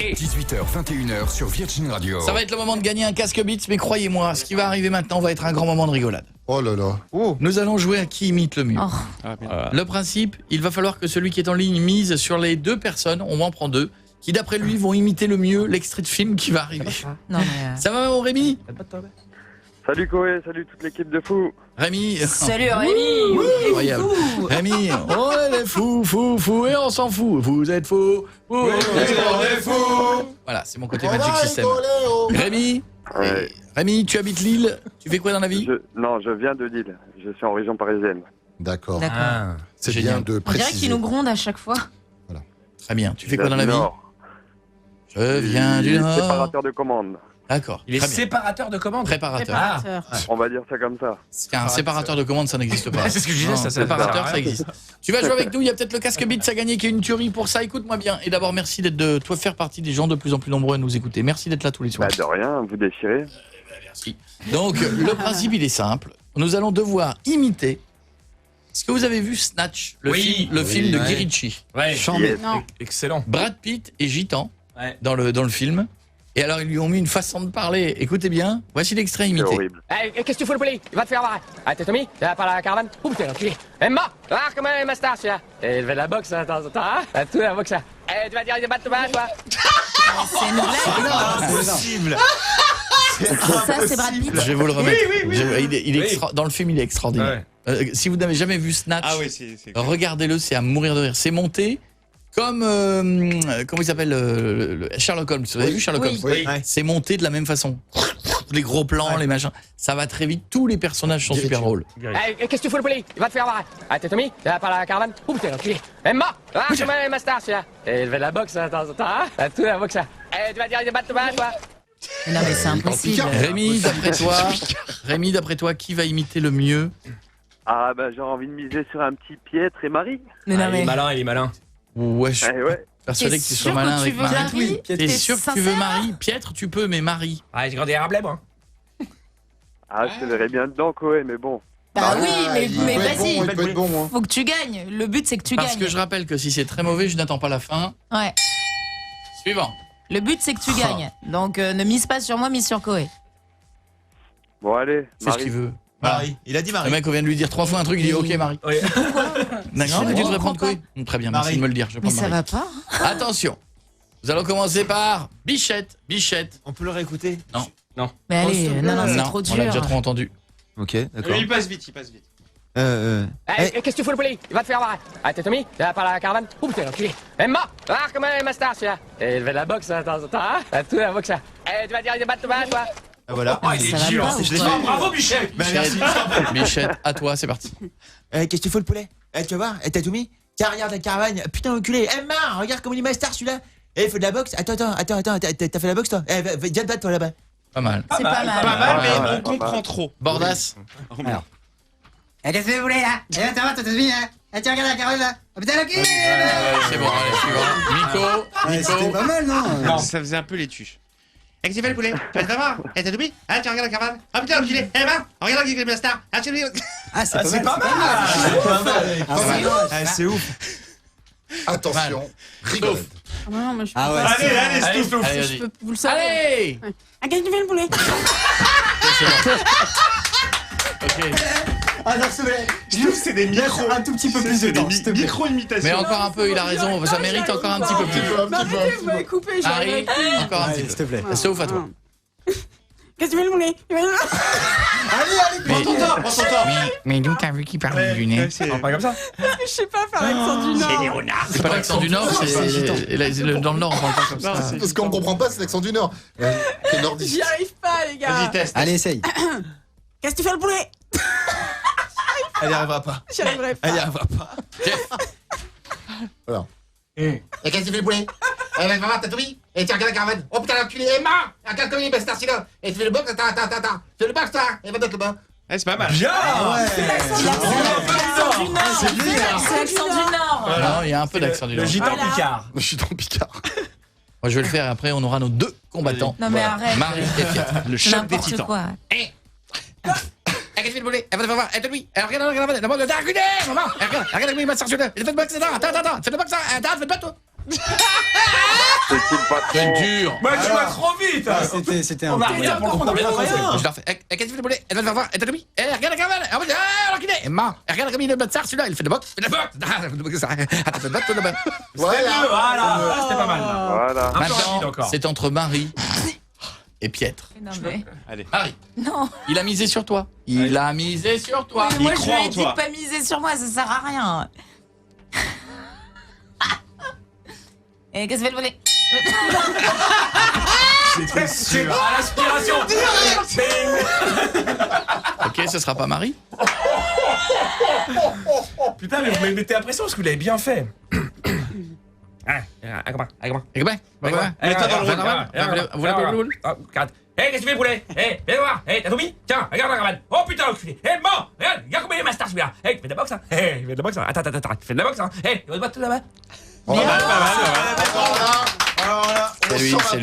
18h, 21h sur Virgin Radio. Ça va être le moment de gagner un casque Beats, mais croyez-moi, ce qui va arriver maintenant va être un grand moment de rigolade. Oh là là. Nous allons jouer à qui imite le mieux. Oh. Le principe, il va falloir que celui qui est en ligne mise sur les deux personnes, on en prend deux, qui d'après lui vont imiter le mieux l'extrait de film qui va arriver. Non, mais. Ça va mon Rémi? Salut Koé, salut toute l'équipe de fous. Rémi. Salut Rémi. Incroyable. Rémi, oh elle est fou, et on s'en fout. Vous êtes fous, on est fous. Voilà, c'est mon côté Magic System. Rémi, Ouais. Rémi, tu habites Lille, tu fais quoi dans la vie? Non, je viens de Lille. Je suis en région parisienne. D'accord. Ah, C'est génial. bien de On dirait préciser. qu'il nous gronde à chaque fois. Très bien, tu fais quoi dans la vie? Nord. Je viens du Nord. Séparateur de commandes. D'accord. Il est très bien. séparateur de commandes. Préparateur. On va dire ça comme ça. C'est un séparateur de commandes, ça n'existe pas. C'est ce que je disais, Non, ça séparateur, sert à ça rien. existe. Tu vas jouer avec nous, il y a peut-être le casque Beats à gagner qui est une tuerie pour ça. Écoute-moi bien. Et d'abord, merci d'être de toi faire partie des gens de plus en plus nombreux à nous écouter. Merci d'être là tous les soirs. Bah, de rien, vous déchirez. Merci. Donc, le principe, il est simple. Nous allons devoir imiter. Est-ce que vous avez vu Snatch, le film de Guy Ritchie? Ouais. Non. Excellent. Brad Pitt est gitan Ouais. dans le film. Et alors, ils lui ont mis une façon de parler. Écoutez bien, voici l'extrait C'est imité. horrible. Qu'est-ce que tu fous le poulet? Il va te faire voir. Ah, t'es Tommy? T'es là par la caravane? Ouh, t'es enculé. Emma! Ah, comment est ma star, celui-là? Il fait de la boxe, hein, de temps en temps, hein? Ah, tout la boxe, là. Tu vas dire des battes de bain, toi? C'est une blague. Impossible. Ça, c'est Brad Pitt. Je vais vous le remettre. Oui. Il est dans le film, il est extraordinaire. Si vous n'avez jamais vu Snatch, regardez-le, c'est à mourir de rire. C'est monté comme comment il s'appelle Sherlock Holmes. Vous avez vu Sherlock Holmes? Oui. C'est monté de la même façon. Les gros plans, les machins, ça va très vite. Tous les personnages sont super drôles. Qu'est-ce que tu fous le poulet? Il va te faire voir. Ah, t'es Tommy? T'es là par la caravane? Ouh, t'es enculé. Emma! Ah, comment est ma star, celui-là? Il fait de la boxe, hein, de temps en temps, hein? Ah, tout la boxe, là. Tu vas dire des battes de bain, toi? Non, mais c'est impossible. Rémi, d'après toi, qui va imiter le mieux? Ah, bah, j'ai envie de miser sur un petit Pietre et Marie. Mais non, mais. Il est malin. Ouais, je suis Ouais. persuadé T'es que tu sûr sois malin que tu avec veux Marie. Marie? T'es T'es sûr que tu veux sincère? Marie? Pietre, tu peux, mais Marie. Ah, j'ai grandi à Herblay, moi. Ah, je te verrais bien dedans, Koé, mais bon. Bah oui, mais il peut être vas-y. bon, il peut être bon. Hein. Faut que tu gagnes. Le but, c'est que tu Parce gagnes. que je rappelle que si c'est très mauvais, je n'attends pas la fin. Ouais. Suivant. Le but, c'est que tu gagnes. Donc, ne mise pas sur moi, mise sur Koé. Bon, allez, C'est ce Marie. qu'il veut. Marie. Il a dit Marie. Le mec, on vient de lui dire 3 fois un truc, il dit ok Marie. D'accord, tu devrais prendre quoi? Très bien, merci de me le dire. Je vais Mais prendre ça Marie. va pas. Attention, nous allons commencer par Bichette. Bichette. On peut le réécouter? Non. Mais allez, non, c'est trop dur. On l'a déjà trop entendu. Ok, d'accord. Il passe vite, il passe vite. Qu'est-ce que tu fous le poulet? Il va te faire voir. Ah, t'es Tommy? T'es par la caravane? Ouh, putain, l'enculé. Emma! Ah, comment elle est ma star, celui-là? Et il fait de la boxe, de temps en temps, hein? Tout la boxe, là. Tu vas dire des battes, toi? Ah, voilà. Il est dur. Bravo, Michel. Bichette, à toi, c'est parti. Qu'est-ce que tu fais le poulet? Tu vas voir, t'as tout mis? Tiens, regarde la caravane. Putain, enculé. Emma, regarde comment il est master celui-là. Il fait de la boxe. Attends, t'as fait la boxe toi? Viens te battre toi là-bas. Pas mal. C'est pas mal. Pas mal, mais on comprend trop. Bordas. Alors. Qu'est-ce que vous voulez là? Eh ben, t'as vu là? Tu regardes la caravane là? Oh putain, ok! C'est bon, allez, suivant. Nico. C'était pas mal, non? Ça faisait un peu les tuches. Et qu'est-ce que tu fais le poulet? Tu vas voir? Et t'as oublié? Ah, tu regardes la caravane? Ah putain, l'enculé! Eh ben, regarde qui est le star! Ah, tu Ah, c'est pas mal! C'est ouf. Attention, rigolade. Ah non, moi je peux Ah ouais, pas. Allez, souffle. Allez, Je vas-y. peux- Vous le savez. Allez. Ah, qu'est-ce que tu fais le poulet? Ok. Ah non, s'il te plaît. Je trouve que c'est des micros. Un tout petit peu plus de temps, s'il te plaît. Micro-imitations. Mais encore un peu, il a raison. Ça mérite encore un petit peu plus. Arrêtez, vous m'avez coupé, j'ai Harry, arrêté. encore un Ouais, petit s'il te plaît. peu. Sauf à toi. Qu'est-ce que tu fais le poulet? Allez, prends ton temps, prends ton temps. Mais d'où t'as vu qu'il parle du nez? Non, pas comme ça. Je sais pas faire l'accent du Nord. C'est pas l'accent du Nord, dans le Nord, on parle pas comme ça. Parce qu'on comprend pas, c'est l'accent du Nord. C'est nordiste. J'y arrive pas, les gars. Vas-y, teste. Allez, essaye. Qu'est-ce que tu fais le poulet? Elle y arrivera pas. J'y arriverai pas. Elle y arrivera pas. Voilà. Et qu'est-ce que tu fais le poulet? Eh ben, va voir, t'as tout mis? Et tu regardes la caravane. Oh putain, l'enculé, Emma! Regarde comme il est master, celui-là. Et tu fais le box, attends. Tu fais le box, toi. Et va mettre le bas. C'est pas mal. Bien. C'est l'accent du Nord. C'est l'accent du Nord. Non, il y a un peu d'accent du Le Nord. gitan Picard. Je suis trop picard. Moi, je vais le faire et après, on aura nos 2 combattants. Non mais arrête. Marie et Pierre. Le choc des N'importe titans. quoi. Qu'est-ce que tu fais le poulet? Elle va te faire voir. Elle te lui. Elle regarde la caravane. D'abord, t'as reculé, maman. Regarde comme il est master, celui-là. Il fait le box, attends. Fais le box, attends, fais le box, toi. C'est dur. Bah, tu vas trop vite. C'était un On a peu. rien pour le coup, on a rien compris. Je leur fais. Qu'est-ce que tu fais le poulet? Elle va te faire voir. Elle te lui. Regarde la caravane. Ah, l'enculé. Emma, regarde comme il est master, celui-là. Il fait le box. Fais le box. Attends, fais le box, toi, là-bas. Voilà, c'était pas mal. Voilà. Un peu rapide Maintenant, encore. c'est entre Marie et Pietre. Non mais. Allez. Marie, Non. il a misé sur toi. Il a misé sur toi. Mais moi je lui croit en ai dit toi. de pas miser sur moi, ça sert à rien. Et qu'est-ce que fait le poulet? C'est à l'aspiration. Ok, ce sera pas Marie. Putain, mais vous me mettez la pression parce que vous l'avez bien fait. Mets-toi dans le rôle. Hey, qu'est-ce que tu fais, poulet? Hey, viens voir. Hey, t'as tout mis? Tiens, regarde la caravane. Oh putain, l'enculé. Hey, mort. Regarde comment il est master, celui-là. Hey, tu fais de la boxe, hein? Hey, tu fais de la boxe, hein? Attends, tu fais de la boxe, hein? Hey, tu vas te battre là-bas? C'est lui, c'est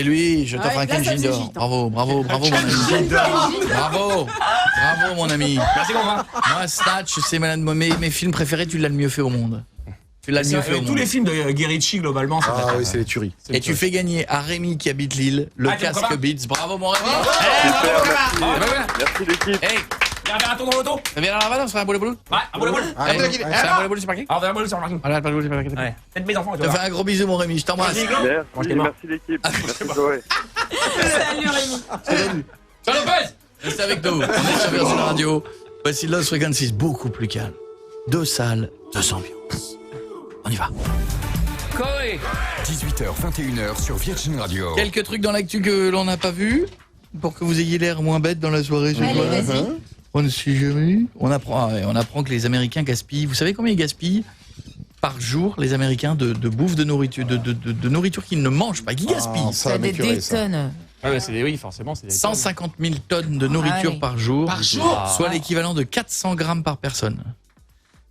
lui, je t'offre un Kenji d'or. Bravo, mon ami. Bravo, mon ami. Merci, Gondrin. Moi, Snatch, c'est mes films préférés, tu l'as le mieux fait au monde. Tu l'as le mieux fait au monde. Tous les films de Guy Ritchie, globalement, ça Ah oui, c'est les tueries. Et tu fais gagner à Rémi qui habite Lille le casque Beats. Bravo, mon Rémi. Merci l'équipe. Hey, viens faire un tour dans l'auto. viens dans la vanne, on se fait un boulot. Ouais, un boulot. C'est un boulot, c'est parquet. Ah, on fait un boulot sur le parking. Voilà, pas de boulot, c'est parquet. Ouais. Faites mes enfants, Je te fais un gros bisou, mon Rémi, je t'embrasse. Merci l'équipe. Merci Zoé. Salut Rémi. Salut Lopez. Reste avec nous, on est sur Virgin Radio. Voici Lost Frequencies, beaucoup plus calme. 2 salles, 2 ambiances. On y va. Corée. 18h, 21h sur Virgin Radio. Quelques trucs dans l'actu que l'on n'a pas vu pour que vous ayez l'air moins bête dans la soirée. ce Allez, soir. vas-y. On ne sait jamais. On apprend que les Américains gaspillent. Vous savez combien ils gaspillent par jour, les Américains, de bouffe, de nourriture, de nourriture qu'ils ne mangent pas, qui gaspillent. Ça des tonnes. Oui, forcément, c'est 150 000 tonnes de nourriture Ah oui. par jour. Par jour. Soit l'équivalent de 400 grammes par personne.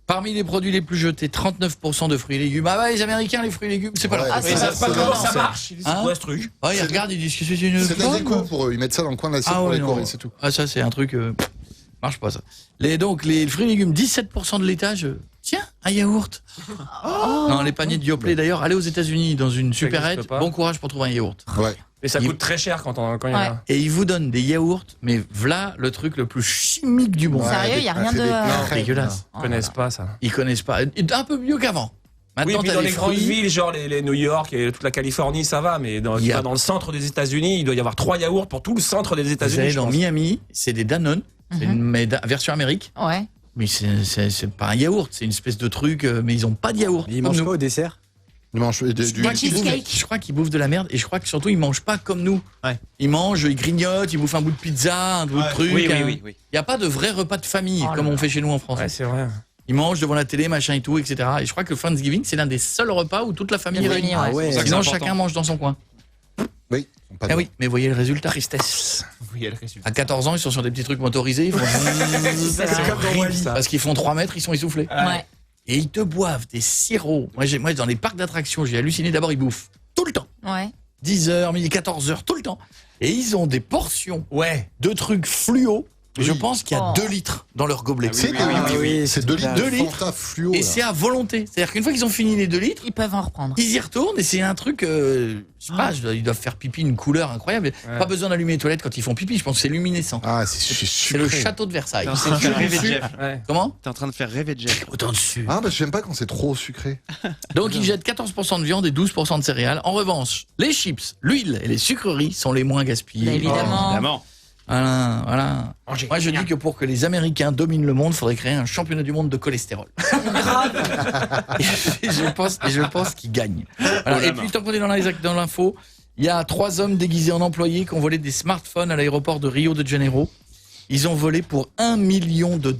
Parmi les produits les plus jetés, 39% de fruits et légumes. Ah ouais, les Américains, les fruits et légumes, c'est pas leur. Ils savent pas comment ça marche. C'est Hein quoi ce truc? Ah, ils regardent, ils disent que c'est une C'est de la pomme. déco pour eux. Ils mettent ça dans le coin de l'assiette pour les Corées, c'est tout. Ah, ça, c'est un truc. Marche pas, ça. Donc, les fruits et légumes, 17% de laitage. Tiens, un yaourt. Non, les paniers de Yoplait, d'ailleurs, allez aux États-Unis dans une supérette. Bon courage pour trouver un yaourt. Ouais. Et ça coûte très cher quand il y en a. Et ils vous donnent des yaourts, mais voilà le truc le plus chimique du monde. Sérieux, il n'y a rien de. Non, dégueulasse. Ils connaissent pas ça. Ils connaissent pas. Un peu mieux qu'avant. Oui, Maintenant, puis t'as dans des les grandes fruits. villes, genre les New York et toute la Californie, ça va, mais dans le centre des États-Unis, il doit y avoir 3 yaourts pour tout le centre des Vous États-Unis. allez dans Miami, c'est des Danone, c'est une version Amérique. Ouais. Mais c'est pas un yaourt, c'est une espèce de truc, mais ils ont pas de yaourt. Ils mangent quoi au dessert? Ils mangent Je crois qu'ils bouffent de la merde et je crois que surtout ils mangent pas comme nous. Ils mangent, ils grignotent, ils bouffent un bout de pizza, un bout de truc. Oui. Il y a pas de vrai repas de famille comme on fait chez nous en France. Ouais, c'est vrai. Ils mangent devant la télé, machin et tout, etc. Et je crois que le Thanksgiving, c'est l'un des seuls repas où toute la famille est réunie. Ah ouais. Sinon, chacun mange dans son coin. Oui. Ah oui, mais voyez le résultat. Tristesse. À 14 ans, ils sont sur des petits trucs motorisés. Ils font... C'est comme dans Wall-E. Parce qu'ils font 3 mètres, ils sont essoufflés. Ouais. Et ils te boivent des sirops. Moi, dans les parcs d'attractions, j'ai halluciné. D'abord, ils bouffent tout le temps. Ouais. 10h, midi, 14h, tout le temps. Et ils ont des portions de trucs fluo. Je pense qu'il y a 2 litres dans leur gobelet. C'est 2 litres. 2 litres. Fluo. Et c'est à volonté. C'est-à-dire qu'une fois qu'ils ont fini les 2 litres, ils peuvent en reprendre. Ils y retournent et c'est un truc, je sais pas, ils doivent faire pipi une couleur incroyable. Pas besoin d'allumer les toilettes quand ils font pipi, je pense que c'est luminescent. Ah, c'est le château de Versailles. T'es en train de faire rêver Jeff. Comment? T'es en train de faire rêver Jeff. Autant dessus. Ah, bah j'aime pas quand c'est trop sucré. Donc ils jettent 14% de viande et 12% de céréales. En revanche, les chips, l'huile et les sucreries sont les moins gaspillés. Évidemment. Voilà. Moi je dis que pour que les Américains dominent le monde, il faudrait créer un championnat du monde de cholestérol. et je pense qu'ils gagnent. Voilà. Et puis tant qu'on est dans l'info, il y a 3 hommes déguisés en employés qui ont volé des smartphones à l'aéroport de Rio de Janeiro. Ils ont volé pour $1 million de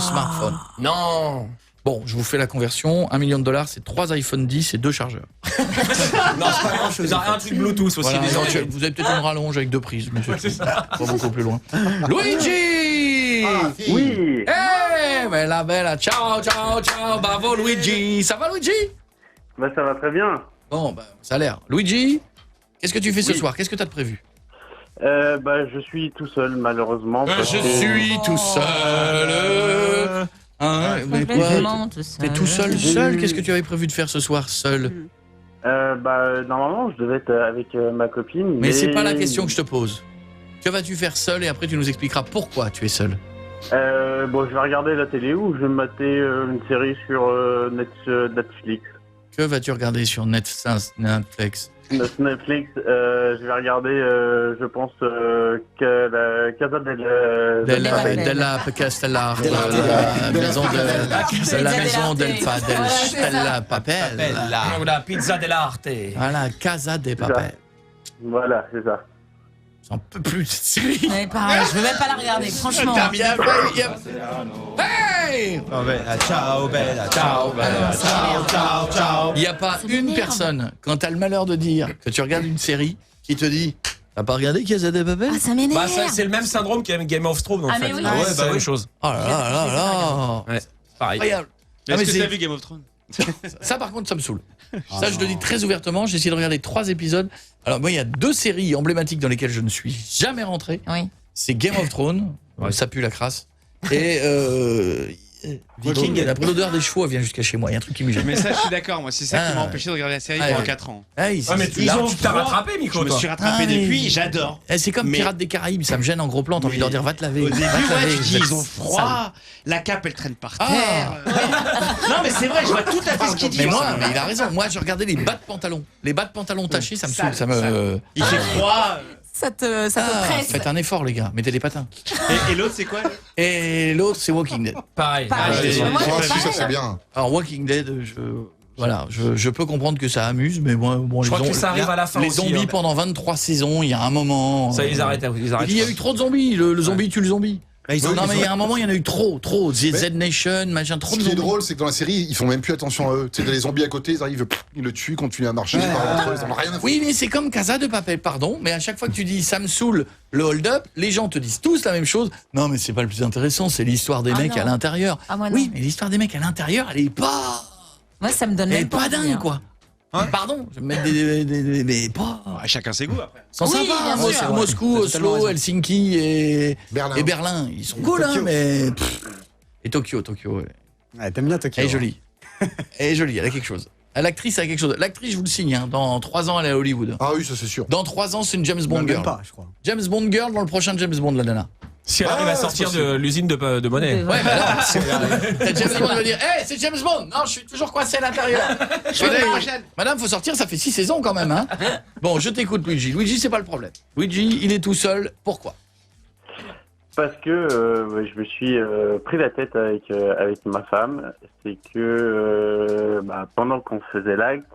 smartphones. Non. Bon, je vous fais la conversion. $1 million, c'est 3 iPhone 10 et 2 chargeurs. Non, c'est pas grand-chose. Ils ont un truc Bluetooth aussi. Voilà, vous avez peut-être une rallonge avec 2 prises, monsieur. C'est ça. Pas beaucoup plus loin. Luigi! Oui. Eh, bella, ciao, bravo Luigi. Ça va Luigi? Bah ça va très bien. Bon, bah ça a l'air. Luigi, qu'est-ce que tu fais ce soir? Qu'est-ce que tu as de prévu? Bah je suis tout seul malheureusement. Je suis tout seul. Mais quoi? T'es tout seul? Qu'est-ce que tu avais prévu de faire ce soir seul? Bah normalement je devais être avec ma copine. Mais c'est pas la question que je te pose. Que vas-tu faire seul et après tu nous expliqueras pourquoi tu es seul? Bon je vais regarder la télé ou je vais me mater une série sur Netflix. Que vas-tu regarder sur Netflix? Netflix, je vais regarder, je pense, que la Casa della Castellar, la maison del Papel, la pizza dell'arte. Voilà, Casa de Papel. Voilà, c'est ça. J'en peux plus de cette série. Ouais, pareil, je veux même pas la regarder, franchement. Hey! Ciao, bella, ciao, ciao. Il n'y a pas une personne, quand t'as le malheur de dire que tu regardes une série, qui te dit t'as pas regardé Casa de Papel? Ah, ça m'énerve. Bah, c'est le même syndrome que Game of Thrones en fait. Mais oui. Ah ouais, c'est la même chose. Oh là. Ouais, pareil. Incroyable. Est-ce que t'as vu Game of Thrones? Ça par contre ça me saoule. Ça je le dis très ouvertement, j'ai essayé de regarder 3 épisodes. Alors moi il y a 2 séries emblématiques dans lesquelles je ne suis jamais rentré. Oui. C'est Game of Thrones, ça pue la crasse. Et Viking. la l'odeur des chevaux elle vient jusqu'à chez moi, il y a un truc qui me gêne. Mais ça je suis d'accord, moi c'est ça qui m'a empêché de regarder la série pendant 4 ans. Mais tu t'as rattrapé Miko. Je me suis rattrapé depuis, j'adore. C'est comme Pirates des Caraïbes, ça me gêne en gros plan, t'as envie de leur dire va te laver. Au début, tu dis ils ont sale. froid, la cape elle traîne par terre. Non mais c'est vrai, je vois tout à fait ce qu'il dit. Mais il a raison, moi je regardais les bas de pantalon. Les bas de pantalon tachés, ça me saoule, ça me... Il fait froid. Ça te presse. Faites un effort les gars, mettez des patins. Et l'autre c'est quoi? Et l'autre c'est Walking Dead. Pareil. Ça c'est bien. Alors Walking Dead, je peux comprendre que ça amuse, mais moi, je crois que ça arrive à la fin les aussi, zombies pendant 23 saisons, il y a un moment... Ça ils arrêtent. Il y a eu trop de zombies, le zombie tue le zombie. Non mais il y a un moment il y en a eu trop. Z Nation, machin, trop de zombies. Ce qui est zombies. drôle c'est que dans la série ils font même plus attention à eux. Tu sais les zombies à côté ils arrivent, ils le tuent, continuent à marcher, ils en ont rien à foutre. Oui mais c'est comme Casa de Papel, pardon, mais à chaque fois que tu dis ça me saoule le hold-up, les gens te disent tous la même chose. Non mais c'est pas le plus intéressant, c'est l'histoire des mecs à l'intérieur. Oui mais l'histoire des mecs à l'intérieur elle est pas... Moi ça me donne même pas dingue quoi. Pardon, je vais mettre des pas... Chacun ses goûts après. Sont sympas, Moscou, Oslo, Helsinki et Berlin. Ils sont cool, hein, mais... Et Tokyo, ouais. T'aimes bien Tokyo. Elle est jolie. Elle est jolie, elle a quelque chose. L'actrice a quelque chose. L'actrice, je vous le signe, hein, dans 3 ans, elle est à Hollywood. Ah oui, ça c'est sûr. Dans 3 ans, c'est une James Bond Même girl. pas, je crois. James Bond girl dans le prochain James Bond, la nana. Si elle arrive à sortir de l'usine de monnaie. Ouais, bah non. James Bond va dire hey, c'est James Bond. Non, je suis toujours coincé à l'intérieur. Madame, faut sortir, ça fait 6 saisons quand même. Hein. Bon, je t'écoute, Luigi. Luigi, c'est pas le problème. Luigi, il est tout seul. Pourquoi? Parce que je me suis pris la tête avec ma femme. C'est que pendant qu'on faisait l'acte,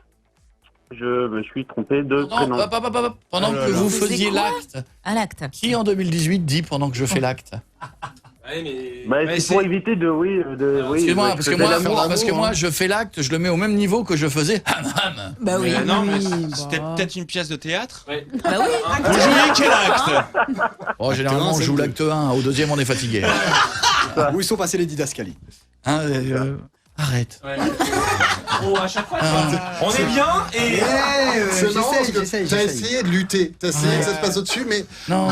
je me suis trompé de prénom. Pendant que vous faisiez l'acte. À l'acte. Qui en 2018 dit pendant que je fais l'acte? C'est pour éviter de Excuse-moi, parce que moi, je fais l'acte, je le mets au même niveau que je faisais. Bah oui. Non, mais c'était peut-être une pièce de théâtre. Bah oui. Vous jouez quel acte? Oh, généralement, on joue l'acte 1, au deuxième, on est fatigué. Où ils sont passés les didascalies? Hein, arrête. Oh, à chaque fois, on est bien et. C'est marrant parce que t'as essayé de lutter. T'as essayé que ça se passe au-dessus, mais. Non.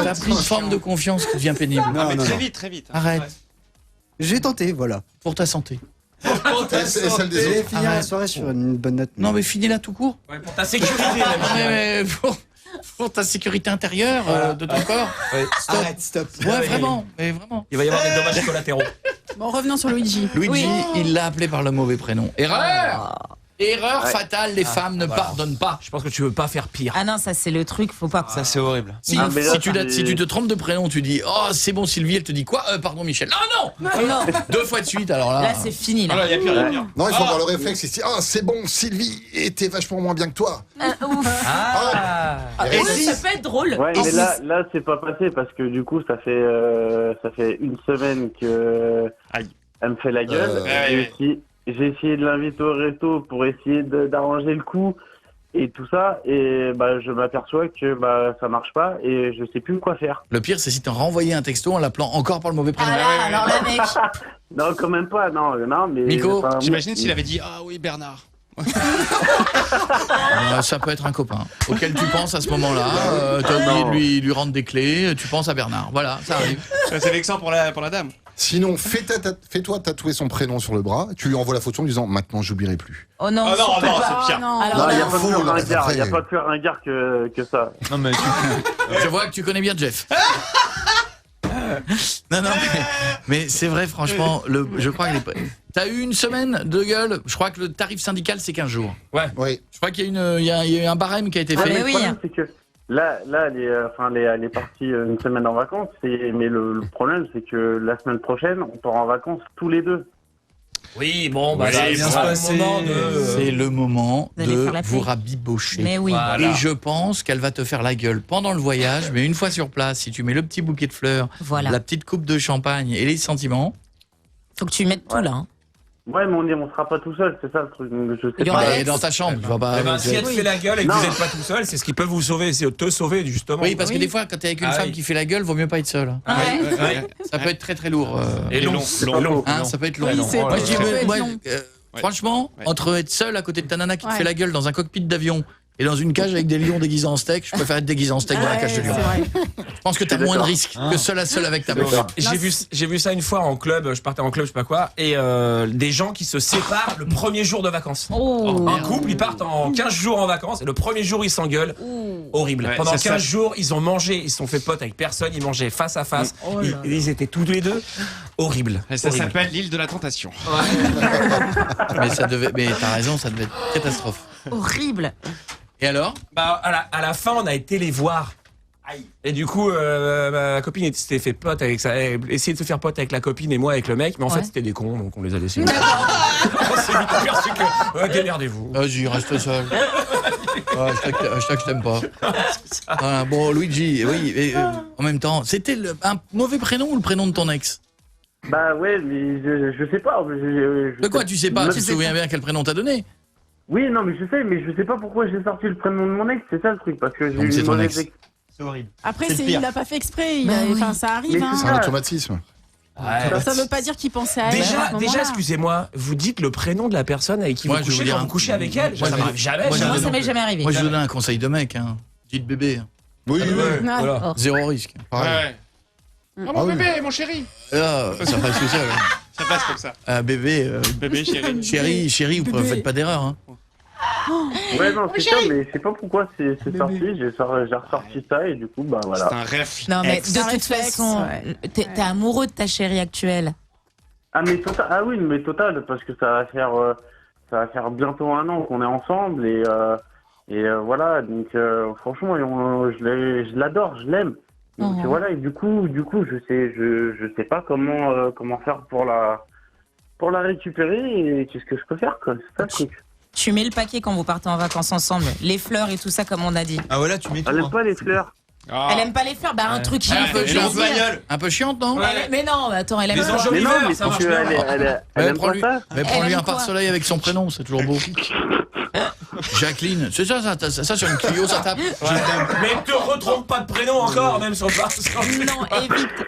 T'as pris une forme de confiance qui devient pénible. Non, mais très vite, très vite. Arrête. J'ai tenté, voilà. Pour ta santé. Et celle des Et autres. finir la soirée sur une bonne note. Non, mais finis-la tout court. Ouais, pour ta sécurité, mais pour ta sécurité intérieure de ton corps. Stop. Arrête, stop. Ouais, vraiment. Mais vraiment. Il va y avoir des dommages collatéraux. Bon, revenons sur Luigi. Luigi, il l'a appelé par le mauvais prénom. Erreur! Erreur fatale, les femmes ne pardonnent pas. Je pense que tu veux pas faire pire. Ah non, ça c'est le truc, faut pas. Ça c'est horrible. Si tu te trompes de prénom, tu dis oh c'est bon Sylvie, elle te dit quoi? Pardon Michel. Non. 2 fois de suite, alors là. Là c'est fini. Là. Il y a pire. Non, il faut avoir le réflexe ici. Ah, c'est bon, Sylvie était vachement moins bien que toi. Et ça peut être drôle. Ouais, mais là c'est pas passé parce que du coup ça fait une semaine que elle me fait la gueule. J'ai essayé de l'inviter au resto pour essayer d'arranger le coup et tout ça, et je m'aperçois que ça marche pas et je sais plus quoi faire. Le pire, c'est si t'as renvoyé un texto en l'appelant encore par le mauvais prénom. Alors là, mec. Non, quand même pas, non, mais. Nico, j'imagine s'il avait dit ah oui Bernard. Ça peut être un copain auquel tu penses à ce moment-là. T'as oublié de lui rendre des clés. Tu penses à Bernard. Voilà, ça arrive. C'est vexant pour la dame. Sinon, fais-toi tatouer son prénom sur le bras. Tu lui envoies la photo en lui disant maintenant j'oublierai plus. Oh non, c'est pire. Non, il n'y a pas de plus ringard que ça. Non, mais je vois que tu connais bien Jeff. Non, mais c'est vrai, franchement, je crois que t'as eu une semaine de gueule. Je crois que le tarif syndical, c'est 15 jours. Ouais. Oui. Je crois qu'il y a eu un barème qui a été fait. Mais le problème, c'est que là, elle est partie une semaine en vacances. Mais le problème, c'est que la semaine prochaine, on part en vacances tous les deux. Oui, bon, c'est le moment de vous rabibocher. Mais oui. Et je pense qu'elle va te faire la gueule pendant le voyage, mais une fois sur place, si tu mets le petit bouquet de fleurs, la petite coupe de champagne et les sentiments. Faut que tu mettes tout là. Hein. Ouais, mais on sera pas tout seul, c'est ça le truc. Je sais pas. Dans ta chambre, tu vas pas. Si elle te fait la gueule et que vous n'êtes pas tout seul, c'est ce qui peut vous sauver, c'est te sauver justement. Oui, parce que des fois, quand t'es avec une femme qui fait la gueule, vaut mieux pas être seul. Ça peut être très très lourd. Et long. Ça peut être long. Franchement, entre être seul à côté de ta nana qui te fait la gueule dans un cockpit d'avion et dans une cage avec des lions déguisés en steak, je préfère être déguisé en steak dans la cage de lion. Je pense que t'as moins de risques que seul à seul avec ta meuf. J'ai vu ça une fois en club, je partais en club, je sais pas quoi, et des gens qui se séparent le premier jour de vacances. Un couple, ils partent en 15 jours en vacances, et le premier jour, ils s'engueulent. Horrible. Pendant 15 jours, ils ont mangé, ils se sont fait potes avec personne, ils mangeaient face à face, ils étaient tous les deux. Horrible. Ça s'appelle l'île de la tentation. Mais t'as raison, ça devait être catastrophe. Horrible. Et alors? À la fin, on a été les voir. Et du coup, ma copine s'était fait pote avec ça. Elle essayait de se faire pote avec la copine et moi avec le mec, mais en fait, c'était des cons, donc on les a laissés. On s'est vite aperçu que démerdez-vous. Vas-y, reste seul. Hashtag je t'aime pas. Voilà, bon, Luigi, oui, en même temps, c'était un mauvais prénom ou le prénom de ton ex? Bah ouais, mais je sais pas. De quoi tu sais pas? Tu te souviens bien quel prénom t'as donné? Oui, non, mais je sais pas pourquoi j'ai sorti le prénom de mon ex, c'est ça le truc, parce que j'ai eu une mauvaise ex. C'est horrible. Après, il l'a pas fait exprès, ça arrive. C'est un automatisme. Ça veut pas dire qu'il pensait à elle. Déjà, excusez-moi, vous dites le prénom de la personne avec qui vous couchez quand vous couchez avec elle. Ça m'arrive jamais. Moi, ça m'est jamais arrivé. Moi, je donnais un conseil de mec, hein. Dites bébé. Oui. Voilà. Zéro risque. Oh mon bébé, mon chéri. Là, ça passe tout seul. Ça passe comme ça. Bébé, Bébé, chérie, vous ne faites pas d'erreur. Hein. Ouais, non, c'est ça, mais je sais pas pourquoi c'est sorti. J'ai ressorti ça et du coup, bah voilà. C'est un rêve. Non, mais de toute façon, t'es amoureux de ta chérie actuelle. Ah, mais total, mais total, parce que ça va faire bientôt 1 an qu'on est ensemble et voilà, donc franchement, je l'adore, je l'aime. Donc voilà, et du coup, je sais pas comment faire pour la récupérer et qu'est-ce que je peux faire, quoi. C'est ça le truc. Tu mets le paquet quand vous partez en vacances ensemble, les fleurs et tout ça, comme on a dit. Ah voilà, tu mets tout. Elle aime pas les fleurs. Elle aime pas les fleurs, bah un truc qui un fait peu plaisir. un peu chiante, non? Mais non, attends, elle aime Les pas. enjeux d'hiver, ça marche bien. Elle aime pas ça. Mais prends-lui un pare-soleil avec son prénom, c'est toujours beau. Jacqueline, c'est ça sur une Clio, ça tape. Mais te retrompe pas de prénom encore, même sur le pare-soleil. Non, évite.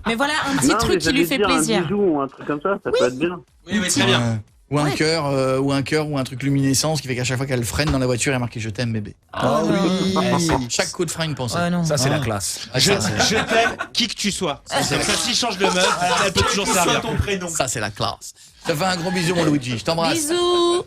Mais voilà, un petit truc qui lui fait plaisir. Un bijou ou un truc comme ça peut être bien. Oui, très bien. Ou un cœur, ou un truc luminescence qui fait qu'à chaque fois qu'elle freine dans la voiture, elle a marqué je t'aime bébé. Ah oui. Chaque coup de frein une pensée. Ça c'est la classe. Je t'aime, qui que tu sois. Comme ça, s'il change de meuf, elle peut toujours servir. Ton prénom. Ça c'est la classe. Je te fais un gros bisou mon Luigi, je t'embrasse.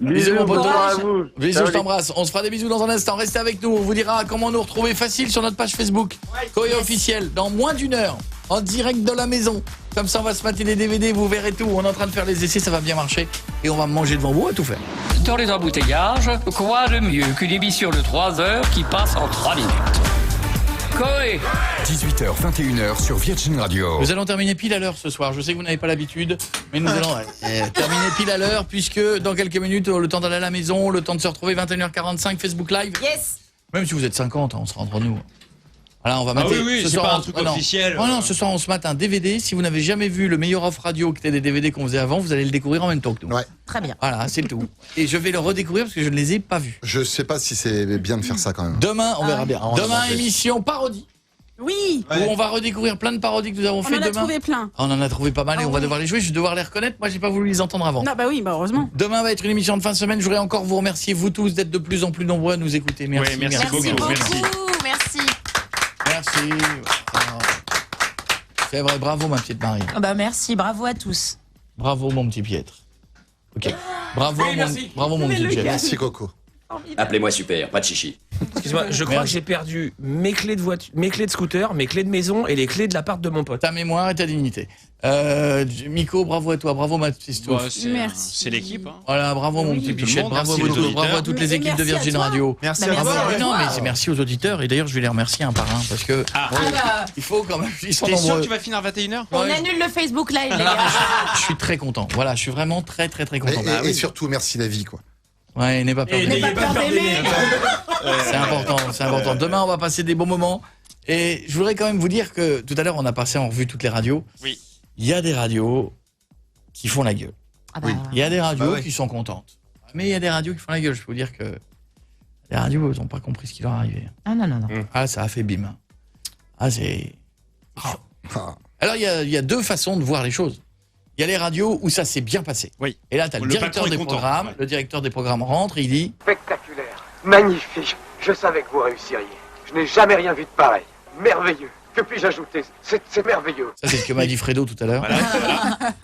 Bisous. Mon poteau. À vous. Bisous, je t'embrasse. On se fera des bisous dans un instant. Restez avec nous. On vous dira comment nous retrouver facile sur notre page Facebook. Coé officiel. Dans moins d'1 heure. En direct de la maison. Comme ça, on va se mater des DVD. Vous verrez tout. On est en train de faire les essais. Ça va bien marcher. Et on va manger devant vous. On va tout faire. Dans les embouteillages, quoi de mieux qu'une émission de 3 heures qui passe en 3 minutes? Coé 18h, 21h sur Virgin Radio. Nous allons terminer pile à l'heure ce soir. Je sais que vous n'avez pas l'habitude, mais nous allons terminer pile à l'heure puisque dans quelques minutes, le temps d'aller à la maison, le temps de se retrouver 21h45 Facebook Live. Yes. Même si vous êtes 50, on sera entre nous. Voilà, on va mater. Oui, ce c'est soir, pas un truc officiel. Non, ce soir on se mate un DVD. Si vous n'avez jamais vu le meilleur off radio qui était des DVD qu'on faisait avant, vous allez le découvrir en même temps que nous. Ouais. Très bien. Voilà, c'est le tout. Et je vais le redécouvrir parce que je ne les ai pas vus. Je sais pas si c'est bien de faire ça quand même. Demain, on verra bien. Demain, émission parodie. Oui. Où on va redécouvrir plein de parodies que nous avons fait demain. On en a trouvé plein. On en a trouvé pas mal et on va devoir les jouer. Je vais devoir les reconnaître. Moi, j'ai pas voulu les entendre avant. Non, bah oui, heureusement. Demain va être une émission de fin de semaine. Je voudrais encore vous remercier, vous tous, d'être de plus en plus nombreux à nous écouter. Merci. Oui, merci beaucoup. Merci. Merci. C'est vrai, bravo ma petite Marie. Bah merci, bravo à tous. Bravo mon petit Piètre. Ok. Bravo, bravo mon petit Piètre. Merci Coco. Appelez-moi super, pas de chichi. Excuse-moi, je crois que j'ai perdu mes clés de voiture, mes clés de scooter, mes clés de maison et les clés de l'appart de mon pote. Ta mémoire et ta dignité. Miko, bravo à toi, bravo ma petite Merci. C'est l'équipe. Hein. Voilà, bravo mon petit Pichette, bravo à toutes les équipes de Virgin Radio. Merci à toi. Non, mais c'est merci aux auditeurs et d'ailleurs je vais les remercier un par un parce que il faut quand même. Ils sont T'es sûr nombreux. que tu vas finir à 21h? On annule le Facebook Live, les gars. Je suis très content. Voilà, je suis vraiment très content. Et surtout, merci la vie, quoi. Ouais, n'aie pas peur d'aimer. C'est important. Demain, on va passer des bons moments. Et je voudrais quand même vous dire que tout à l'heure, on a passé en revue toutes les radios. Oui. Il y a des radios qui font la gueule. Oui. Il y a des radios qui sont contentes. Mais il y a des radios qui font la gueule. Je peux vous dire que les radios, ils n'ont pas compris ce qui leur est arrivé. Ah non. Ah, ça a fait bim. Ah, c'est... Alors, il y a deux façons de voir les choses. Il y a les radios où ça s'est bien passé. Oui. Et là, tu as le directeur des programmes. Le directeur des programmes rentre et il dit... Spectaculaire, magnifique. Je savais que vous réussiriez. Je n'ai jamais rien vu de pareil. Merveilleux. Que puis-je ajouter? C'est merveilleux. Ça, c'est ce que m'a dit Fredo tout à l'heure.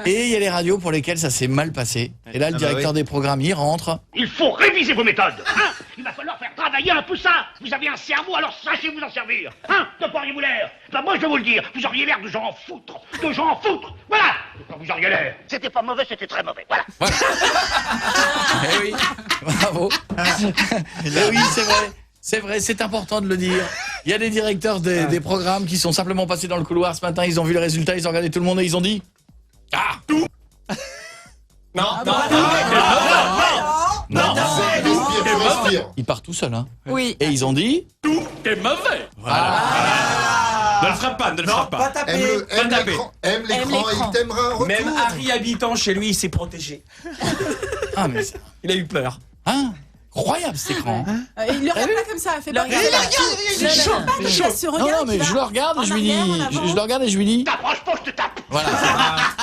Et il y a les radios pour lesquelles ça s'est mal passé. Et là, le directeur des programmes, il rentre. Il faut réviser vos méthodes. Hein? Il va falloir faire travailler un peu ça. Vous avez un cerveau, alors sachez vous en servir. Hein? De quoi auriez-vous l'air? Ben moi, je vais vous le dire. Vous auriez l'air de gens en foutre. De gens en foutre. Voilà. De quoi vous auriez l'air. C'était pas mauvais, c'était très mauvais. Voilà. Eh oui, bravo. Eh oui, c'est vrai. C'est vrai, c'est important de le dire. Il y a des directeurs des programmes qui sont simplement passés dans le couloir ce matin, ils ont vu le résultat, ils ont regardé tout le monde et ils ont dit... Ah, tout. Non. Il part tout seul, hein. Oui. Et ils ont dit... Tout est mauvais. Voilà. Ne le frappe pas, ne le frappe pas. Aime l'écran, il t'aimera un retour. Même Harry habitant chez lui, il s'est protégé. Ah, mais il a eu peur. Hein? Incroyable cet écran. Il le regarde pas comme ça, fait pas. C'est chaud. Non, mais je le regarde et je lui dis... Je le regarde et je lui dis... T'approches pas, je te tape. Voilà.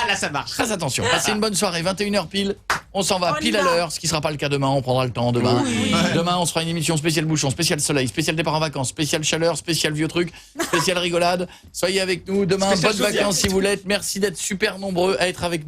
Là, ça marche. Très attention. Passez une bonne soirée, 21h pile. On s'en va pile à l'heure, ce qui sera pas le cas demain, on prendra le temps demain. Demain, on se fera une émission spéciale bouchon, spéciale soleil, spéciale départ en vacances, spéciale chaleur, spéciale vieux truc, spéciale rigolade. Soyez avec nous demain, bonnes vacances si vous l'êtes. Merci d'être super nombreux à être avec nous.